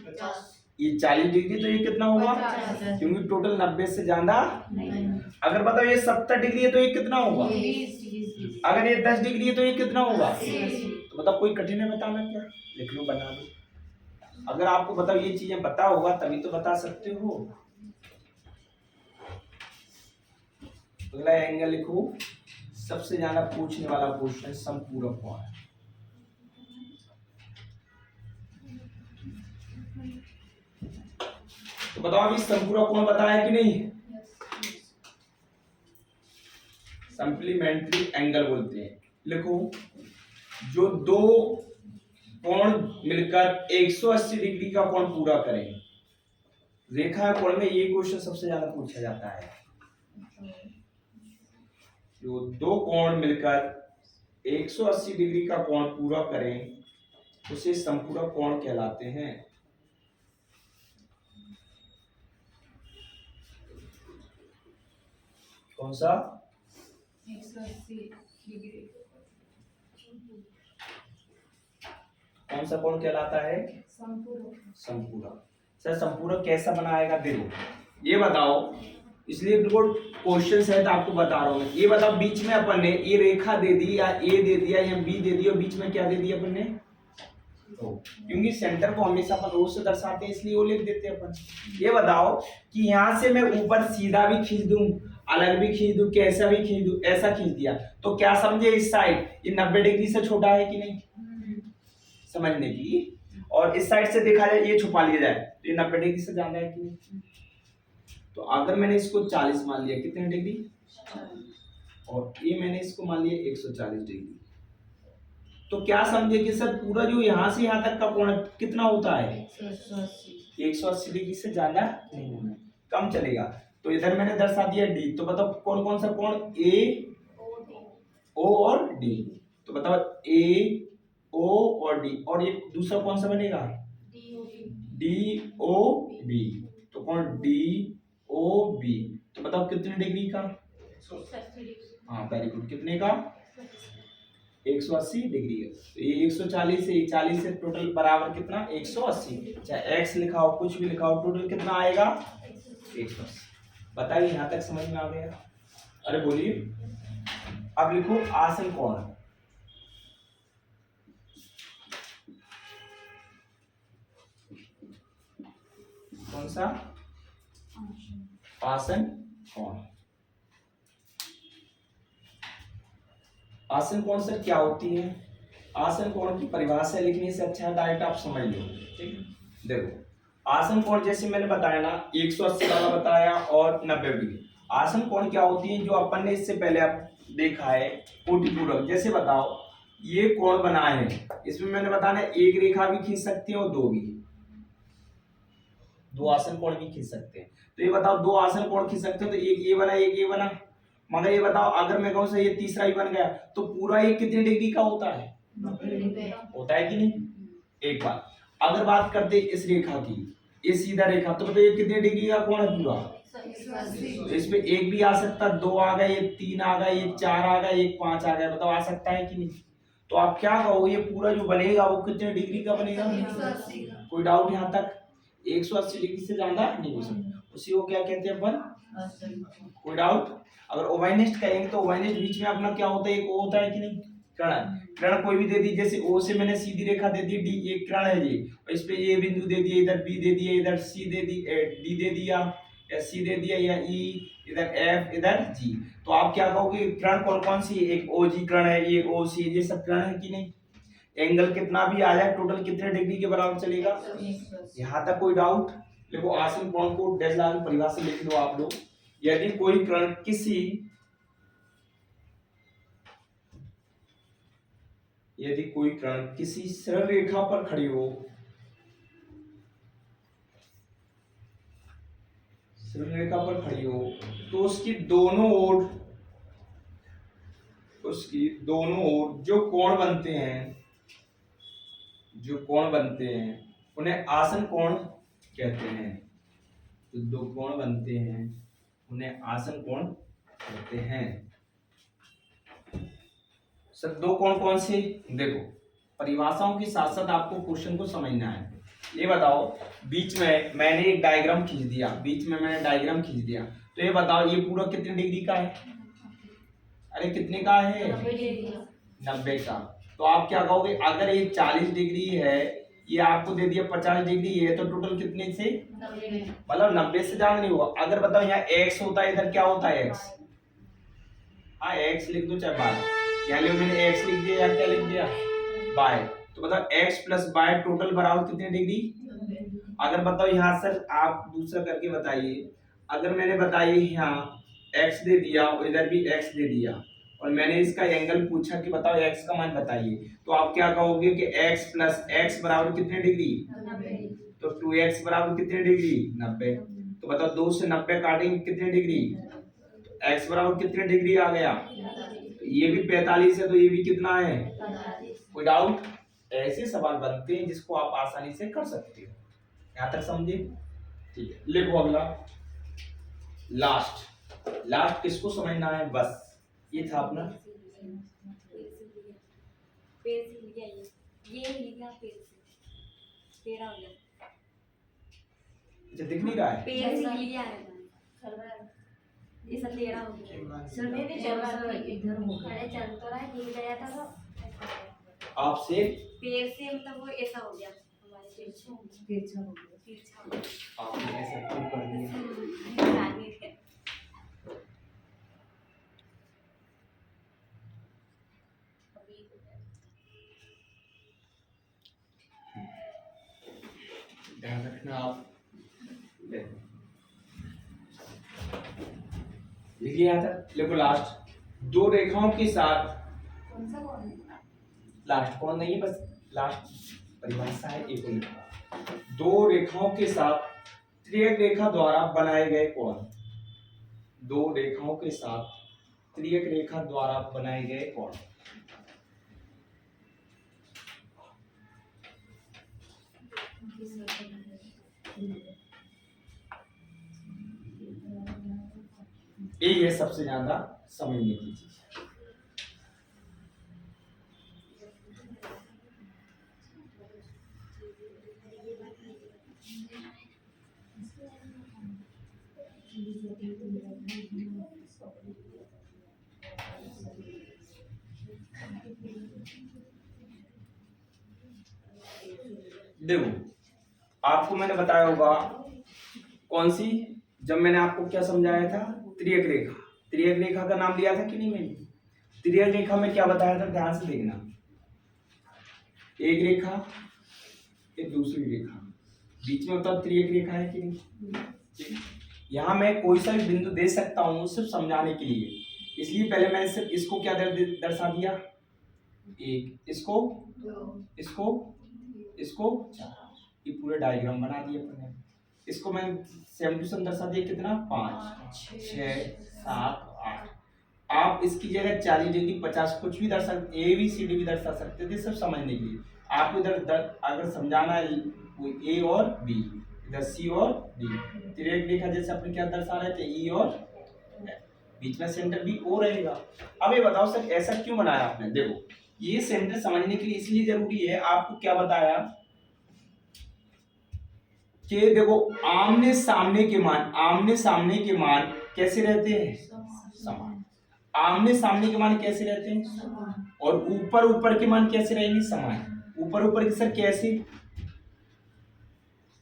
ये 40 डिग्री तो ये कितना होगा, 50। क्योंकि टोटल 90 से ज्यादा। नहीं। अगर बताओ ये 70 डिग्री है तो ये कितना होगा, 20। अगर ये 10 डिग्री है तो ये कितना होगा। 80। तो बताओ कोई कठिन है बताना, क्या लिख लो बना लो। अगर आपको बताओ ये चीजें पता होगा तभी तो बता सकते हो। अगला एंगल लिखो, सबसे ज्यादा पूछने वाला क्वेश्चन समपूरक कोण है। तो बताओ अभी समपूरक कोण बताया कि नहीं, सप्लीमेंट्री एंगल बोलते हैं। लिखो जो दो कोण मिलकर 180 डिग्री का कोण पूरा करें, रेखा कोण में ये क्वेश्चन सबसे ज्यादा पूछा जाता है। जो दो कोण मिलकर 180 डिग्री का कोण पूरा करें उसे समपूरक कोण कहलाते हैं। कौन सा? 180 डिग्री। कौन सा कोण कहलाता है? संपूरक। संपूरक। सर संपूरक कैसा बनाएगा? देखो ये बताओ, इसलिए बिल्कुल क्वेश्चन है तो आपको बता रहा हूं मैं। ये बताओ बीच में अपन ने ये रेखा दे दी या ए दे दिया या बी दे दिया और बीच में क्या दे दिया अपन ने? क्योंकि सेंटर को हमेशा अपन रो से दर्शाते हैं इसलिए वो लिख देते हैं अपन। ये बताओ कि यहां से मैं ऊपर सीधा भी खींच दूं, अलग भी खींच दूं, कैसा भी खींच दूं, ऐसा खींच दिया तो क्या समझे इस साइड ये 90 डिग्री से छोटा है कि नहीं? समझने की। और इस साइड से देखा जाए ये छुपा लिया जाए तो ये 90 डिग्री से ज्यादा है कि नहीं? तो अगर मैंने इसको 40 मान लिया, कितने डिग्री? और ये मैंने इसको मान लिया 140 डिग्री, तो क्या समझे कि सर पूरा जो यहाँ से यहाँ तक का कोण कितना होता है? 180 डिग्री से ज्यादा नहीं होना है, कम चलेगा। तो इधर मैंने दर्शा दिया डी, तो बताओ कौन कौन सा कोण? ए, ओ और डी। तो बताओ ए, ओ और डी, और ये दूसरा कौन सा बनेगा? D O B. तो कौन? D O B. तो बताओ कितने डिग्री का? हाँ वेरी गुड, कितने का? 180 डिग्री है। तो ये 140 से 40 से टोटल बराबर कितना? 180। चाहे x लिखाओ कुछ भी लिखाओ, टोटल कितना आएगा? 180। बताइए यहाँ तक समझ में आ गया? अरे बोलिए। अब लिखो आसन कोण। कौन सा? आसन कोण। आसन कोण सर क्या होती है? आसन कोण की परिभाषा लिखने से अच्छा है डायरेक्ट आप समझ लो। ठीक है, देखो आसन कोण जैसे मैंने बताया ना 180 वाला बताया और 90 डिग्री। आसन कोण क्या होती है? जो अपन ने इससे पहले आप देखा है कोटिपूरक। जैसे बताओ ये कोण बना है, इसमें मैंने बताया एक रेखा भी खींच सकते हैं और दो भी, दो आसन कोण भी खींच सकते हैं। तो ये बताओ दो आसन कोण खींच सकते हो तो एक ये बना एक ये बना, मगर ये बताओ अगर मैं कहूं से ये तीसरा ही बन गया तो पूरा ये कितने डिग्री का होता है? होता है कि नहीं? एक बात अगर बात करते इस रेखा की, ये सीधा रेखा, तो बताइए कितने डिग्री का कोण है पूरा? तो इसमें एक भी आ सकता, दो आ गए, ये तीन आ गए, ये चार आ गए, एक पांच आ गया, बताओ आ सकता है कि नहीं? तो आप क्या कहोगे ये पूरा जो बनेगा वो कितने डिग्री का बनेगा? कोई डाउट यहाँ तक? 180 डिग्री से ज्यादा नहीं हो सकता, उसी को क्या कहते हैं अपन? कोई डाउट? अगर ओवाइनिस्ट कहेंगे तो ओवाइनिस्ट बीच में अपना क्या होता है? एक ओ होता है कि नहीं? किरण। किरण कोई भी दे दी, जैसे ओ से मैंने सीधी रेखा दे दी डी, ये किरण है ये, और इस पे ये बिंदु दे दिए, इधर बी दे दिया, इधर सी दे दी, डी दे दिया या सी दे दिया या ई, इधर एफ, इधर जी। तो आप क्या कहोगे किरण कौन कौन सी? एक ओ जी किरण है, ये ओ सी, ये सब किरण है कि नहीं? एंगल कितना भी आ जाए टोटल कितने डिग्री के बराबर चलेगा? यहाँ तक कोई डाउट? देखो आसन कोण को डैश लगा के परिभाषा लिख लो आप लोग। यदि कोई किरण किसी सरल रेखा पर खड़ी हो, सरल रेखा पर खड़ी हो तो उसकी दोनों ओर जो कोण बनते हैं उन्हें आसन कोण कहते हैं। जो दो कोण बनते हैं उन्हें आसन कोण कहते हैं। सर दो कोण कौन से? देखो परिभाषाओं के साथ साथ आपको क्वेश्चन को समझना है। ये बताओ बीच में मैंने एक डायग्राम खींच दिया, तो ये बताओ ये पूरा कितने डिग्री का है? अरे कितने का है? 90 का। तो आप क्या कहोगे अगर ये 40 डिग्री है, ये आपको दे दिया 50 डिग्री है, तो टोटल कितने से? मतलब 90 से ज्यादा नहीं होगा। अगर बताओ यहाँ x होता है, इधर क्या होता है? x। हाँ x लिख दो चाहे बाय, यहाँ लियो मैंने x लिख दिया, यहाँ क्या लिख दिया? बाय। तो बताओ x प्लस बाय टोटल बराबर कितने डिग्री? अगर बताओ यहाँ सर आप दूसरा करके बताइए, अगर मैंने बताइए यहाँ x दे दिया और इधर भी x दे दिया और मैंने इसका एंगल पूछा कि बताओ x का मान बताइए, तो आप क्या कहोगे कि x प्लस x बराबर कितने डिग्री? तो 2x बराबर कितने डिग्री? 90। तो बताओ 2 से 90 काटेंगे कितने डिग्री? तो x बराबर कितने डिग्री आ गया, तो ये भी 45 है, तो ये भी कितना है, कोई डाउट। ऐसे सवाल बनते हैं जिसको आप आसानी से कर सकते हो। यहां तक समझे? ठीक है, लिखो अगला। लास्ट किसको समझना है, बस ये था अपना। अच्छा, दिख नहीं रहा है? आपसे पैर से मतलब वो ऐसा हो गया, हमारे तिरछा हो गया। आपने ऐसा क्यों कर दिया? ध्यान रखना आप। लिखिए यहाँ तक, लिखो लास्ट। दो रेखाओं के साथ, कौन सा कौन है? लास्ट कौन नहीं है, बस लास्ट परिभाषा है, एक लिखो। दो रेखाओं के साथ त्रियक रेखा द्वारा बनाए गए कोण। दो रेखाओं के साथ त्रियक रेखा द्वारा बनाए गए कोण। ये है सबसे ज्यादा समझने की चीज। देखो, आपको मैंने बताया होगा कौन सी, जब मैंने आपको क्या समझाया था, त्रियक रेखा। त्रियक रेखा का नाम लिया था कि नहीं मैंने? त्रियक रेखा में क्या बताया था, ध्यान से देखना। एक रेखा, एक दूसरी रेखा, बीच में मतलब त्रियक रेखा है कि नहीं? यहाँ मैं कोई सा भी बिंदु दे सकता हूँ सिर्फ समझाने के लिए, इसलिए पहले मैंने सिर्फ इसको क्या दर्शा दिया, एक, इसको इसको इसको ये पूरे डायग्राम बना दिए अपने। इसको मैंने सेम टू सेम दर्शा दिया, कितना, 5 6 7 8। आप इसकी जगह 40 डिग्री 50 कुछ भी दर्शा, ए बी सी डी भी दर्शा सकते थे, सिर्फ समझने के लिए। आपको इधर अगर समझाना है ए और बी, इधर सी और डी, त्रिरेख रेखा जैसे अपने क्या दर्शा रहे थे, ई और बीच में सेंटर भी ओ रहेगा। अब ये बताओ सर ऐसा क्यों बनाया आपने? देखो, ये सेंटर समझने के लिए इसलिए जरूरी है, आपको क्या बताया कि देखो आमने सामने के मान कैसे रहते हैं, समान। आमने सामने के मान कैसे रहते हैं, और ऊपर के मान कैसे रहेंगे, समान। ऊपर के सर कैसे,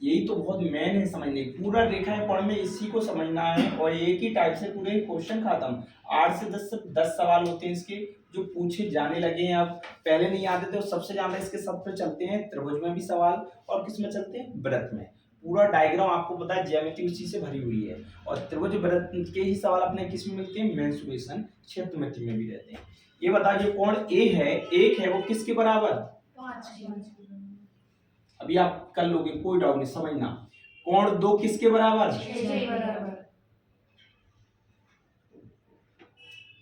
यही तो बहुत मेन है समझने। पूरा रेखाएं कोण में इसी को समझना है, और एक ही टाइप से पूरे क्वेश्चन खत्म। 8 से 10 सवाल होते हैं इसके जो पूछे जाने लगे हैं, अब पहले नहीं आते थे। और सबसे ज्यादा इसके सब पे चलते हैं त्रिभुज में भी सवाल, और किस में चलते हैं, वृत्त में। पूरा डायग्राम आपको पता है ज्यामिति उसी से भरी हुई है, और त्रिभुज वृत्त के ही सवाल अपने किस में मिलते हैं, मेंसुरेशन क्षेत्रमिति में भी रहते हैं। ये बताइए कोण ए है, एक है, वो किसके बराबर, 5। अभी आप कर लोगे, कोई डाउट नहीं, समझना। कोण 2 किसके बराबर, 6 के बराबर।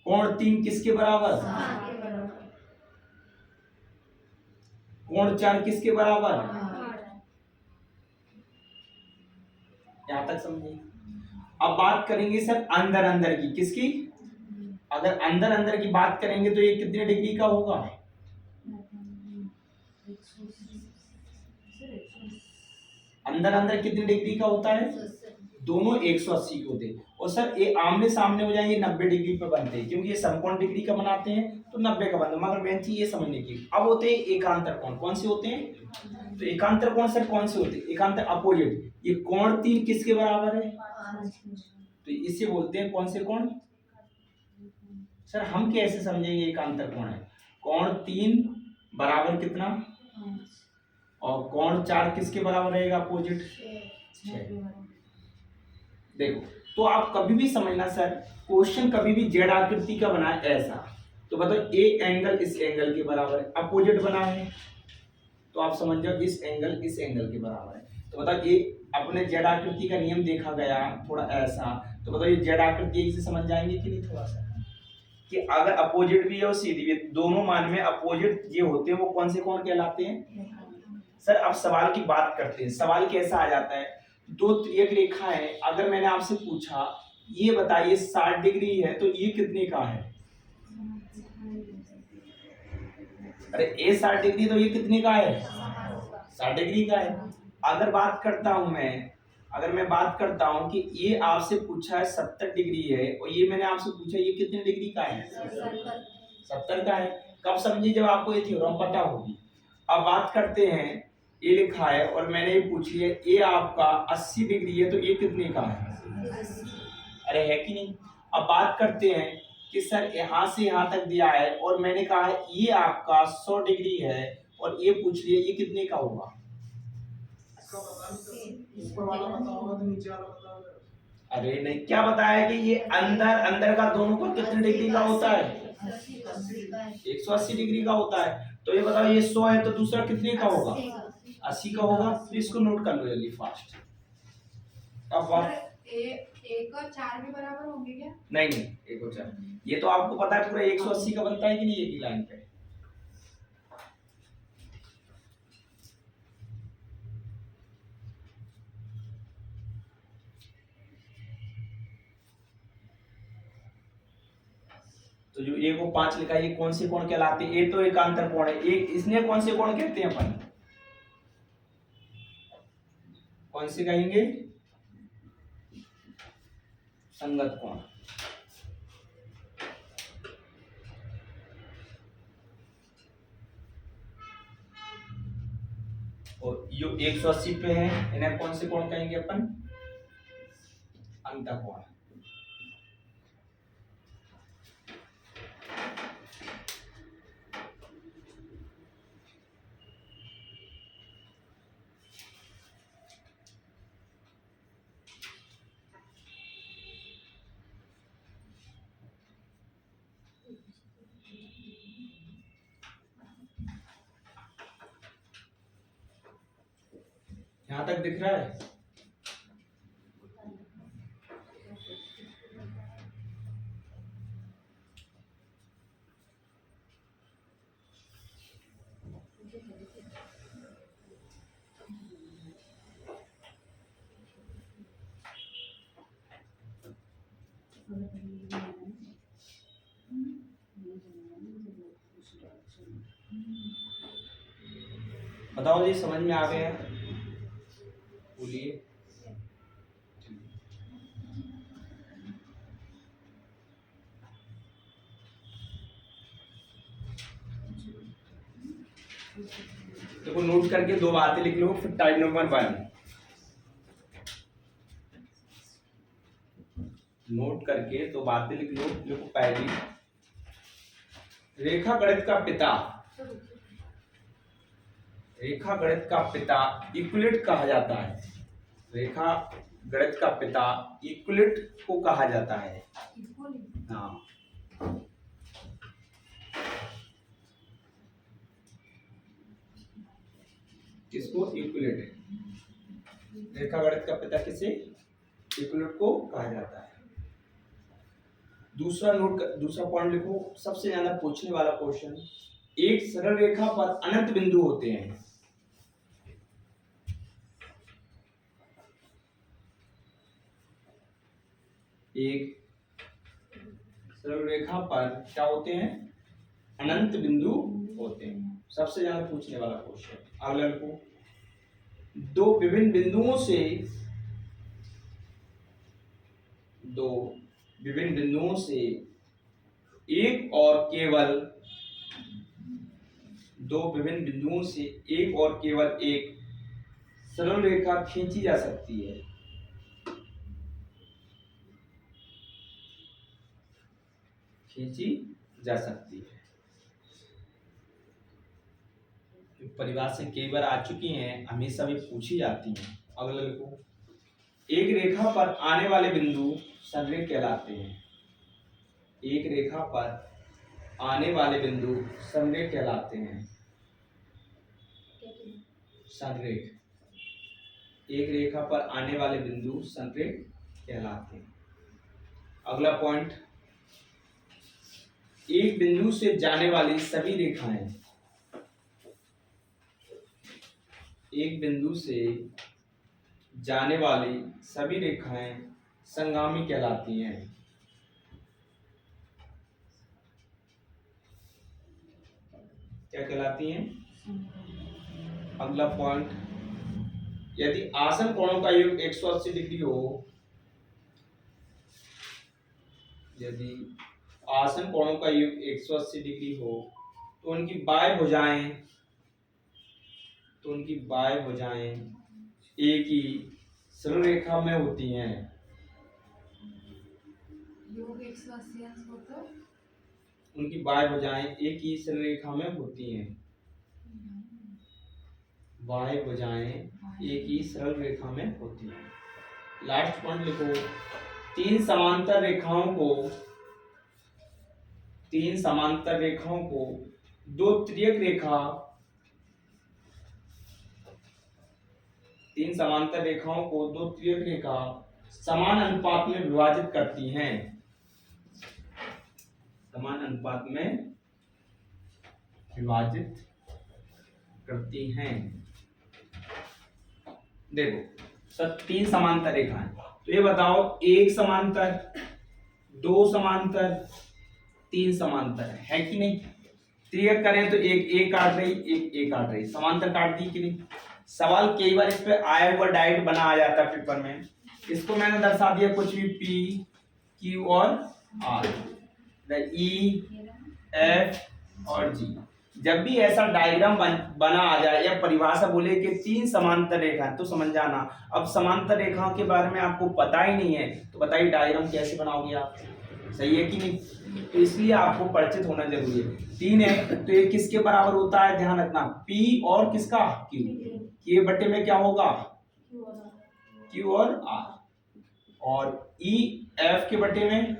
कोण 3 किसके बराबर, 7 के बराबर। कोण 4 किसके बराबर, 8। यहां तक समझे। अब बात करेंगे सर अंदर की, किसकी, अगर अंदर की बात करेंगे तो ये कितने डिग्री का होगा, अंदर कितने डिग्री का होता है, दोनों 180 के होते हैं। और सर ये आमने सामने हो जाएंगे 90 डिग्री पे बनते हैं, क्योंकि ये समकोण डिग्री का बनाते हैं तो 90 का बनता है। मगर मेन चीज ये समझने की, अब होते हैं एकांतर कोण। कौन से होते हैं, तो एकांतर कोण सर कौन से होते हैं, एकांतर अपोजिट। ये कोण 3 किसके बराबर है, तो इसे बोलते हैं कौन से कोण। सर हम कैसे समझेंगे एकांतर कोण है, कोण 3 बराबर कितना, और कोण 4 किसके बराबर रहेगा, अपोजिट 6। देखो, तो आप कभी भी समझना सर, क्वेश्चन कभी भी जेड आकृति का बना है ऐसा, तो बताओ ए एंगल इस एंगल के बराबर है, अपोजिट बना है, तो आप समझ जाओ इस एंगल के बराबर है। तो बताओ ये अपने जेड आकृति का नियम देखा गया थोड़ा ऐसा, तो बताओ ये जेड आकृति है, इसे समझ जाएंगे कि नहीं थोड़ा सा, कि अगर अपोजिट भी है और सीधी भी है, दोनों मान में अपोजिट ये होते हैं वो कौन से कौन कहलाते हैं। सर अब सवाल की बात करते हैं, सवाल कैसा आ जाता है, दो त्रियक रेखा है, अगर मैंने आपसे पूछा ये बताइए 60 डिग्री है तो ये कितने का है, अरे ए 60 डिग्री तो ये कितने का है, 60 डिग्री का है। अगर बात करता हूं मैं, अगर मैं बात करता हूं कि ये आपसे पूछा है 70 डिग्री है और ये मैंने आपसे पूछा ये कितने डिग्री का है, 70 का है। कब समझे, जब आपको ये थ्योरम पता होगी। अब बात करते हैं, ये लिखा है और मैंने ये पूछ लिया ये आपका 80 डिग्री है तो ये कितने का है, अरे है कि नहीं। अब बात करते हैं कि सर यहाँ से यहाँ तक दिया है और मैंने कहा है ये आपका 100 डिग्री है और ये पूछ लिया ये कितने का होगा, ऊपर वाला पता होगा तो नीचे वाला पता होगा। अरे नहीं, क्या बताया कि ये अंदर अंदर का दोनों का कितने डिग्री का होता है, 180 डिग्री का होता है। तो ये बताओ ये 100 है तो दूसरा कितने का होगा, 80 का होगा। तो इसको नोट कर लो जल्दी फास्ट। अब बात एक और 4 भी बराबर होंगे क्या? नहीं नहीं, एक और 4, ये तो आपको पता है पूरा 180 का बनता है कि नहीं एक ही लाइन पे। तो जो ए को 5 लिखा है ये कौन से कोण कहलाते हैं, ये तो एकांतर कोण है, एक इसने कौन से कोण कहते हैं अपन, कौन से कहेंगे, संगत कोण। और यो 180 पे है, इन्हें कौन से कोण कहेंगे अपन, अंतःकोण। यहां तक दिख रहा है, बताओ जी समझ में आ गया, बोलिए। देखो नोट करके दो बातें लिख लो, फिर टाइप नंबर 1 नोट करके दो बातें लिख लो। देखो पहली, रेखा गणित का पिता, रेखा गणित का पिता यूक्लिड कहा जाता है, रेखा गणित का पिता यूक्लिड को कहा जाता है। हाँ किसको, यूक्लिड, रेखा गणित का पिता किसे, यूक्लिड को कहा जाता है। दूसरा दूसरा पॉइंट लिखो, सबसे ज्यादा पूछने वाला क्वेश्चन, एक सरल रेखा पर अनंत बिंदु होते हैं, एक सरल रेखा पर क्या होते हैं, अनंत बिंदु होते हैं, सबसे ज्यादा पूछने वाला क्वेश्चन। अगला लिखो, दो विभिन्न बिंदुओं से एक और केवल एक सरल रेखा खींची जा सकती है, परिभाषा कई बार आ चुकी हैं, हमेशा भी पूछी जाती हैं। अगला लिखो, एक रेखा पर आने वाले बिंदु संरेख कहलाते हैं, एक रेखा पर आने वाले बिंदु संरेख कहलाते हैं, संरेख, एक रेखा पर आने वाले बिंदु संरेख कहलाते हैं। अगला पॉइंट, एक बिंदु से जाने वाली सभी रेखाएं, एक बिंदु से जाने वाली सभी रेखाएं संगामी कहलाती हैं। क्या कहलाती हैं? अगला पॉइंट, यदि आसन कोणों का योग 180 डिग्री हो, यदि आसन कोणों का योग 180 डिग्री हो तो उनकी बाह्य भुजाएं एक ही सरल रेखा में होती हैं। योग 180 अंश हो तो उनकी बाह्य भुजाएं एक ही सरल रेखा में होती हैं। बाह्य भुजाएं एक ही सरल रेखा में होती हैं। लास्ट पॉइंट लिखो, तीन समांतर रेखाओं को दो त्रियक रेखा समान अनुपात में विभाजित करती हैं। समान अनुपात में विभाजित करती हैं। देखो सर, तीन समांतर रेखाएं, तो ये बताओ, एक समांतर, दो समांतर, तीन समांतर है कि नहीं? त्रियक करें तो एक काट रही, एक काट रही, समांतर काट दी कि नहीं? सवाल कई बार इस पे आया हुआ डायरेक्ट बना आ जाता है पेपर में। इसको मैंने दर्शा दिया कुछ भी, P, Q और R, E, F और G। जब भी ऐसा डायग्राम बना आ जाए या परिभाषा बोले कि तीन समांतर रेखा है तो समझ जाना। अब समांतर रेखाओं के बारे में आपको पता ही नहीं है तो बताइए डायग्राम कैसे बनाओगे आप? सही है कि नहीं? तो इसलिए आपको परिचित होना जरूरी है। तीन है तो ये किसके बराबर होता है, ध्यान रखना, P और किसका, Q। ये बट्टे में क्या होगा, Q और R, और E F के बट्टे में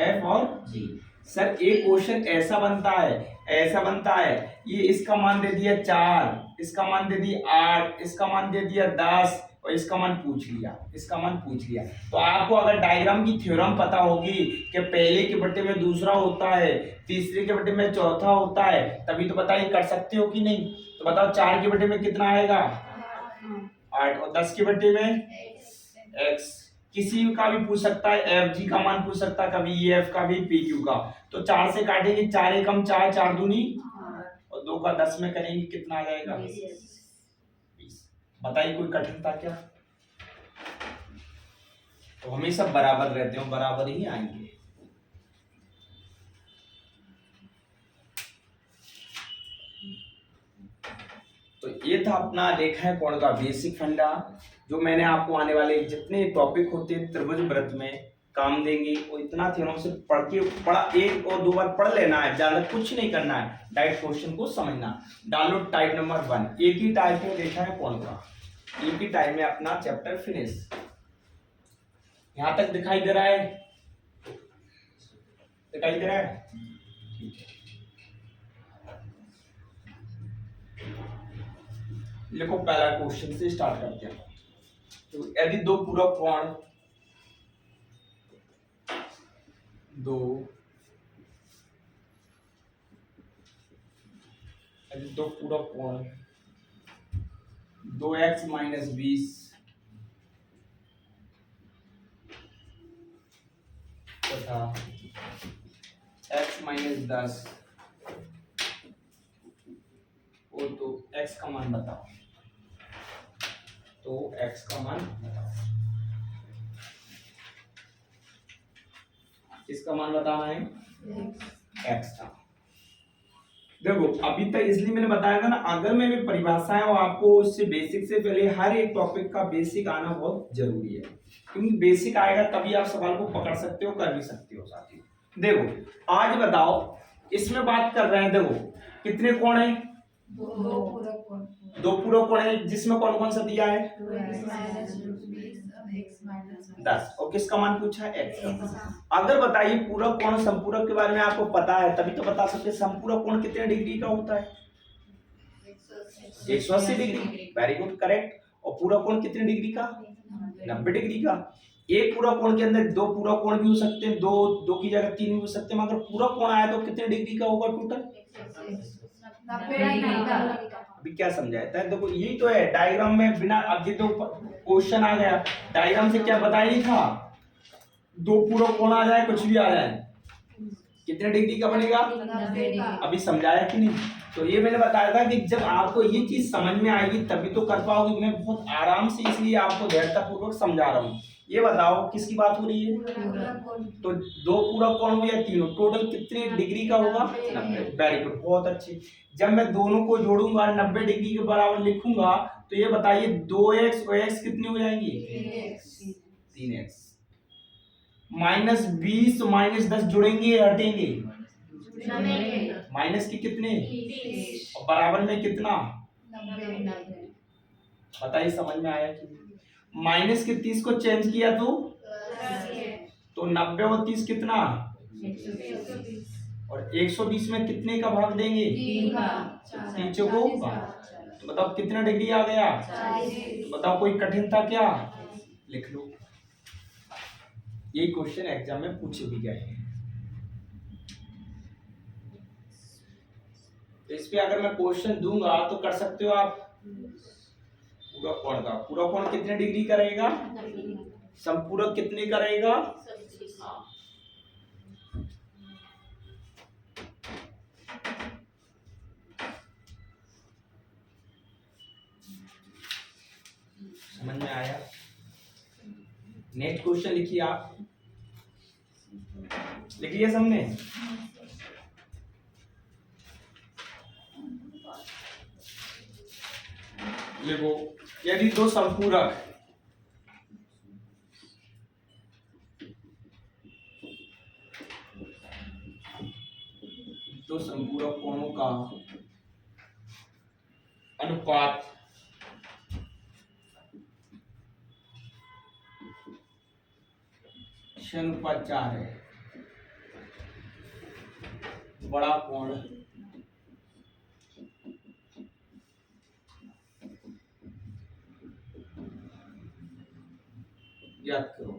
F और G। सर एक क्वेश्चन ऐसा बनता है, ये इसका मान दे दिया 4, इसका मान दे दिया 8, इसका मान दे दिया 10 और इसका मान पूछ लिया। तो आपको अगर डायग्राम की थ्योरम पता होगी कि पहले के बट्टे में दूसरा होता है, तीसरे के बट्टे में चौथा होता है, तभी तो बताइए कर सकते हो कि नहीं? तो बताओ 4 के बट्टे में कितना आएगा, 8, और 10 के बट्टे में x। किसी का भी पूछ सकता है, एफ जी का मान पूछ सकता है, कभी ई एफ का भी, पी क्यू का। तो 4 से काटेंगे, 4 एकम 4, 4 दूनी, और 2 का 10 में करेंगे, कितना आ जाएगा, 20। बताइए कोई कठिनता क्या? तो हमेशा बराबर रहते हो, बराबर ही आएंगे। तो ये था अपना रेखाएं कोण का बेसिक फंडा, जो मैंने आपको आने वाले जितने टॉपिक होते हैं त्रिभुज वृत्त में काम देंगे। और इतना थ्योरम से पढ़ा 1 और 2 बार पढ़ लेना है, ज्यादा कुछ नहीं करना है, डायरेक्ट क्वेश्चन को समझना। डाउनलोड टाइप नंबर 1, एक ही टाइप में रेखाएं कोण का, एक ही टाइम में अपना चैप्टर फिनिश। यहां तक दिखाई दे रहा है? दिखाई दे रहा है? लिखो, पहला क्वेश्चन से स्टार्ट करते हैं। तो यदि दो पूरक कोण, दो पूरक कोण 2x - 20 तथा x - 10 हो तो x का मान बताओ। तो x का मान बताओ, किसका मान बताना है, x का। देखो अभी तक इसलिए मैंने बताया था ना, अगर मैं भी परिभाषाएं और आपको उससे बेसिक से पहले हर एक टॉपिक का बेसिक आना बहुत जरूरी है, क्योंकि बेसिक आएगा तभी आप सवाल को पकड़ सकते हो, कर भी सकते हो साथी। देखो आज बताओ, इसमें बात कर रहे हैं, देखो कितने कोण है, दो पूरक कोण है, जिसमें कौन कौन सा दिया है, 10, और किसका मान पूछा है, x का। अगर बताइए पूरक कोण संपूरक के बारे में आपको पता है तभी तो बता सकते हैं संपूरक कोण कितने डिग्री का होता है, 180 डिग्री। Very good, correct. और पूरक कोण कितने डिग्री का, 90 डिग्री का। एक पूरा कोण के अंदर दो पूरा कोण भी हो सकते हैं, दो दो की जगह तीन भी हो सकते हैं, मगर पूरा कोण आया तो कितने डिग्री का होगा टोटल? 90 डिग्री का। अभी क्या समझाया था? देखो यही तो है डायग्राम में, बिना अब ये तो क्वेश्चन आ गया, डायग्राम से क्या बताया नहीं था, दो पूरा कोण आ जाए कुछ भी आ जाए कितने डिग्री का बनेगा? 90 का। अभी समझाया कि नहीं? तो ये मैंने बताया था कि जब आपको ये चीज समझ में आएगी तभी तो कर पाओगे। मैं बहुत आराम से इसलिए आपको धैर्यतापूर्वक समझा रहा हूँ। ये बताओ किसकी बात हो रही है? तो दो पूरा कोण हो या तीनों, टोटल कितने डिग्री का होगा? 90। वेरी गुड, बहुत अच्छी। जब मैं दोनों को जोड़ूंगा 90 डिग्री के बराबर लिखूंगा तो ये बताइए 2x और x कितनी हो जाएंगी? 3x। -20 -10 जुड़ेंगे या हटेंगे? माइनस के कितने और बराबर में कितना? बताइए समझ में आया कि नहीं? माइनस के 30 को चेंज किया तो 90 और 30 कितना? और 120 में कितने का भाग देंगे? 3 को। तो बताओ कितना डिग्री आ गया? तो बताओ कोई कठिन था क्या? लिख लो। यही क्वेश्चन एग्जाम में पूछे भी गए हैं। तो इस पे अगर मैं क्वेश्चन दूंगा तो कर सकते हो आप। पूरा कोण कितने डिग्री का रहेगा? संपूरक कितने का रहेगा? समझ में आया? नेक्स्ट क्वेश्चन लिखिए आप। लिख लिया सबने? देखो यदि दो संपूरक कोणों का अनुपात अनुपात 4 है, बड़ा कोण याद करो।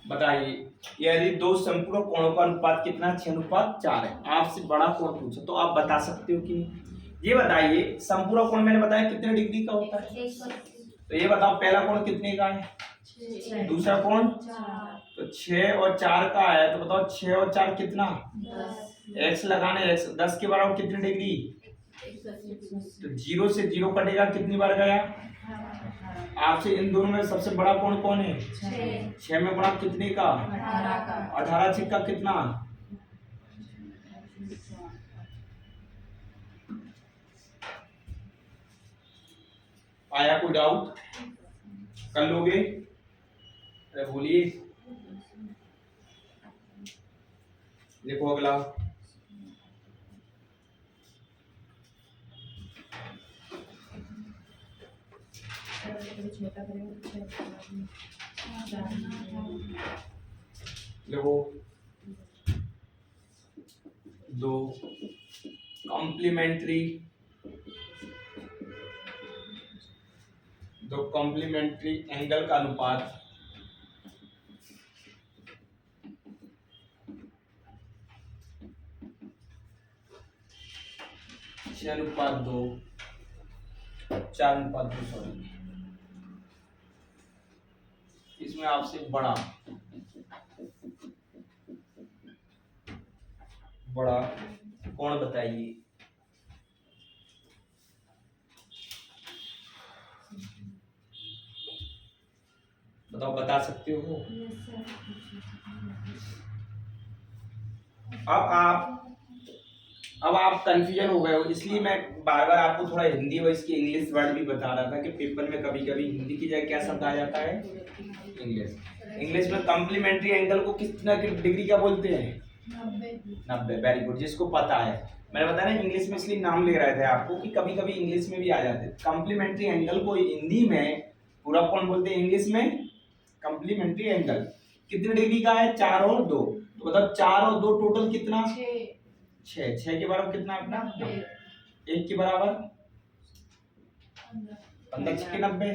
बताइए यदि दो संपूरक कोणों का अनुपात कितना? 6:4 है। आपसे बड़ा कोण पूछो तो आप बता सकते हो कि नहीं? ये बताइए संपूरक कोण मैंने बताया कितने डिग्री का होता है? तो ये बताओ पहला कोण कितने का है? दूसरा कोण तो 6 और 4 का है। तो बताओ 6 और 4 कितना? x लगाने, x 10 के बराबर कितनी डिग्री? तो 0 से 0 कटेगा, कितनी बार गया? आपसे इन दोनों में सबसे बड़ा कोण कौन है? 6 में गुणा कितने का? 18 6 का कितना? आया कोई डाउट? कर लोगे? अरे बोलिए। देखो अगला देखो दो कॉम्प्लीमेंट्री एंगल का अनुपात अनुपात 2 4:2 सॉरी, इसमें आपसे बड़ा कौन बताइए? बताओ बता सकते हो? अब आप कंफ्यूजन हो गए हो, इसलिए मैं बार बार आपको थोड़ा हिंदी और इसकी इंग्लिश वर्ड भी बता रहा था कि पेपर में कभी कभी हिंदी की जगह क्या शब्द आ जाता है? इंग्लिश में कॉम्प्लीमेंट्री एंगल को कितना डिग्री का बोलते हैं? 90। वेरी गुड, जिसको पता है। मैंने बताया ना इंग्लिश में इसलिए नाम ले रहे थे आपको कि कभी कभी इंग्लिश में भी आ जाते हैं। कॉम्प्लीमेंट्री एंगल को हिंदी में पूरा कौन बोलते हैं? इंग्लिश में कॉम्प्लीमेंट्री एंगल कितने डिग्री का है? 4 और 2। तो मतलब 4 और 2 टोटल कितना? 6, 6 के बराबर कितना अपना 90, 1 के बराबर 15, 15 6 के 90।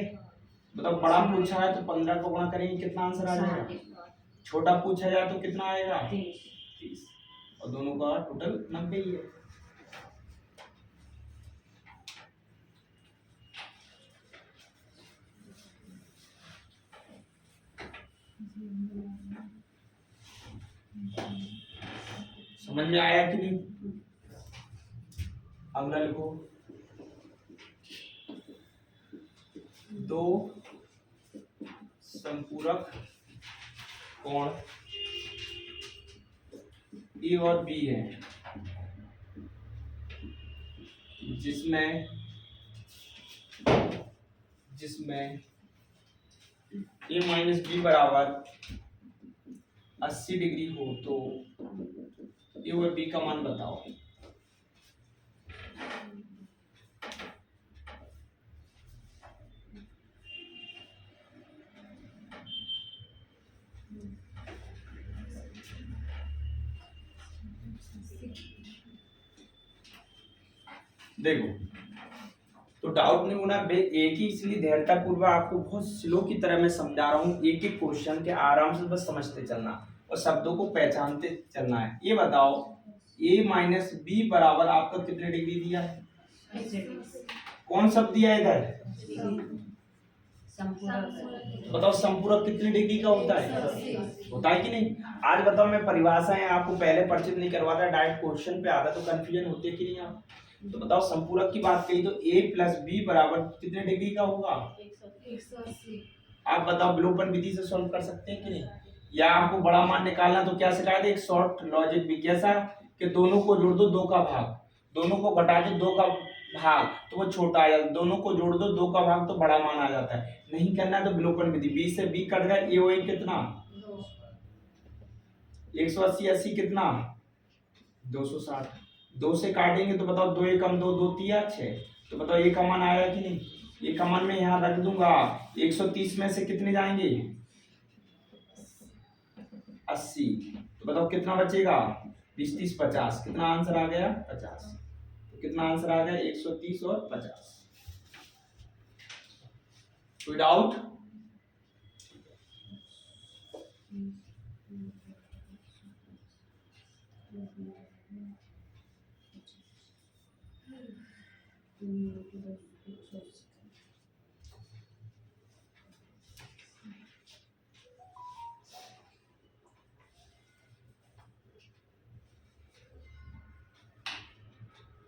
मतलब बड़ा पूछा है तो 15 को गुणा करेंगे कितना आंसर आ जाएगा। छोटा पूछा जाए तो कितना आएगा 30, और दोनों का टोटल 90 ही है। समझ में आया कि नहीं। अगला लिखो, दो संपूरक कोण ए और बी है जिसमें ए माइनस बी बराबर 80 डिग्री हो तो ए और बी का मान बताओ। देखो तो डाउट नहीं होना, एक ही इसलिए धैर्यता पूर्वक आपको बहुत स्लो की तरह मैं समझा रहा हूँ। एक एक क्वेश्चन के आराम से बस समझते चलना और शब्दों को पहचानते चलना है। ये बताओ a माइनस बी बराबर आपका कितने डिग्री दिया है, कौन शब्द दिया है इधर, बताओ संपूरक कितने डिग्री का होता है, होता है कि नहीं। आज बताओ मैं परिभाषाएं आपको पहले परिचित नहीं करवाता, डायरेक्ट क्वेश्चन पे आता तो कंफ्यूजन होती है कि नहीं आप। तो बताओ संपूरक की बात कही तो a प्लस बी बराबर कितने डिग्री का होगा 180, आप बताओ विलोपन विधि से सॉल्व कर सकते हैं कि नहीं। या आपको बड़ा मान निकालना तो क्या सिखाया था, एक शॉर्ट लॉजिक भी कैसा कि दोनों को जोड़ दो 2 का भाग, दोनों को घटा दो 2 का भाग तो वो छोटा आ जाता, दोनों को जोड़ दो 2 का भाग तो बड़ा मान आ जाता है। नहीं करना तो विलोपन विधि, बी से बी कट गया, ए ओ कितना 180, 80 कितना 260, 2 से काटेंगे तो बताओ 2 एकम 2, 2 तिया 6, तो बताओ एक का मान आया कि नहीं। एक का मान में यहाँ रख दूंगा, 130 में से कितने जाएंगे 80, तो बताओ कितना बचेगा 20 30 50, कितना आंसर आ गया 50। तो कितना आंसर आ गया 130 और 50। कोई डाउट।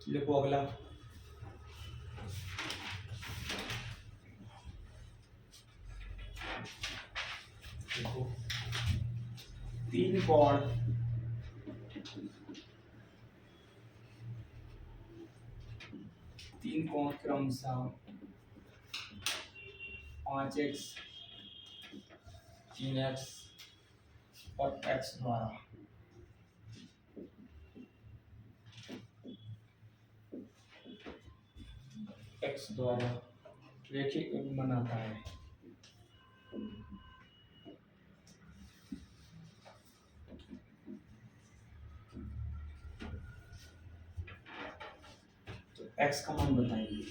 लिखो अगला, देखो 3 कोण क्रमशः 5x 3x और x द्वारा रेखिक बनाता है। तो x का मान बताएंगे।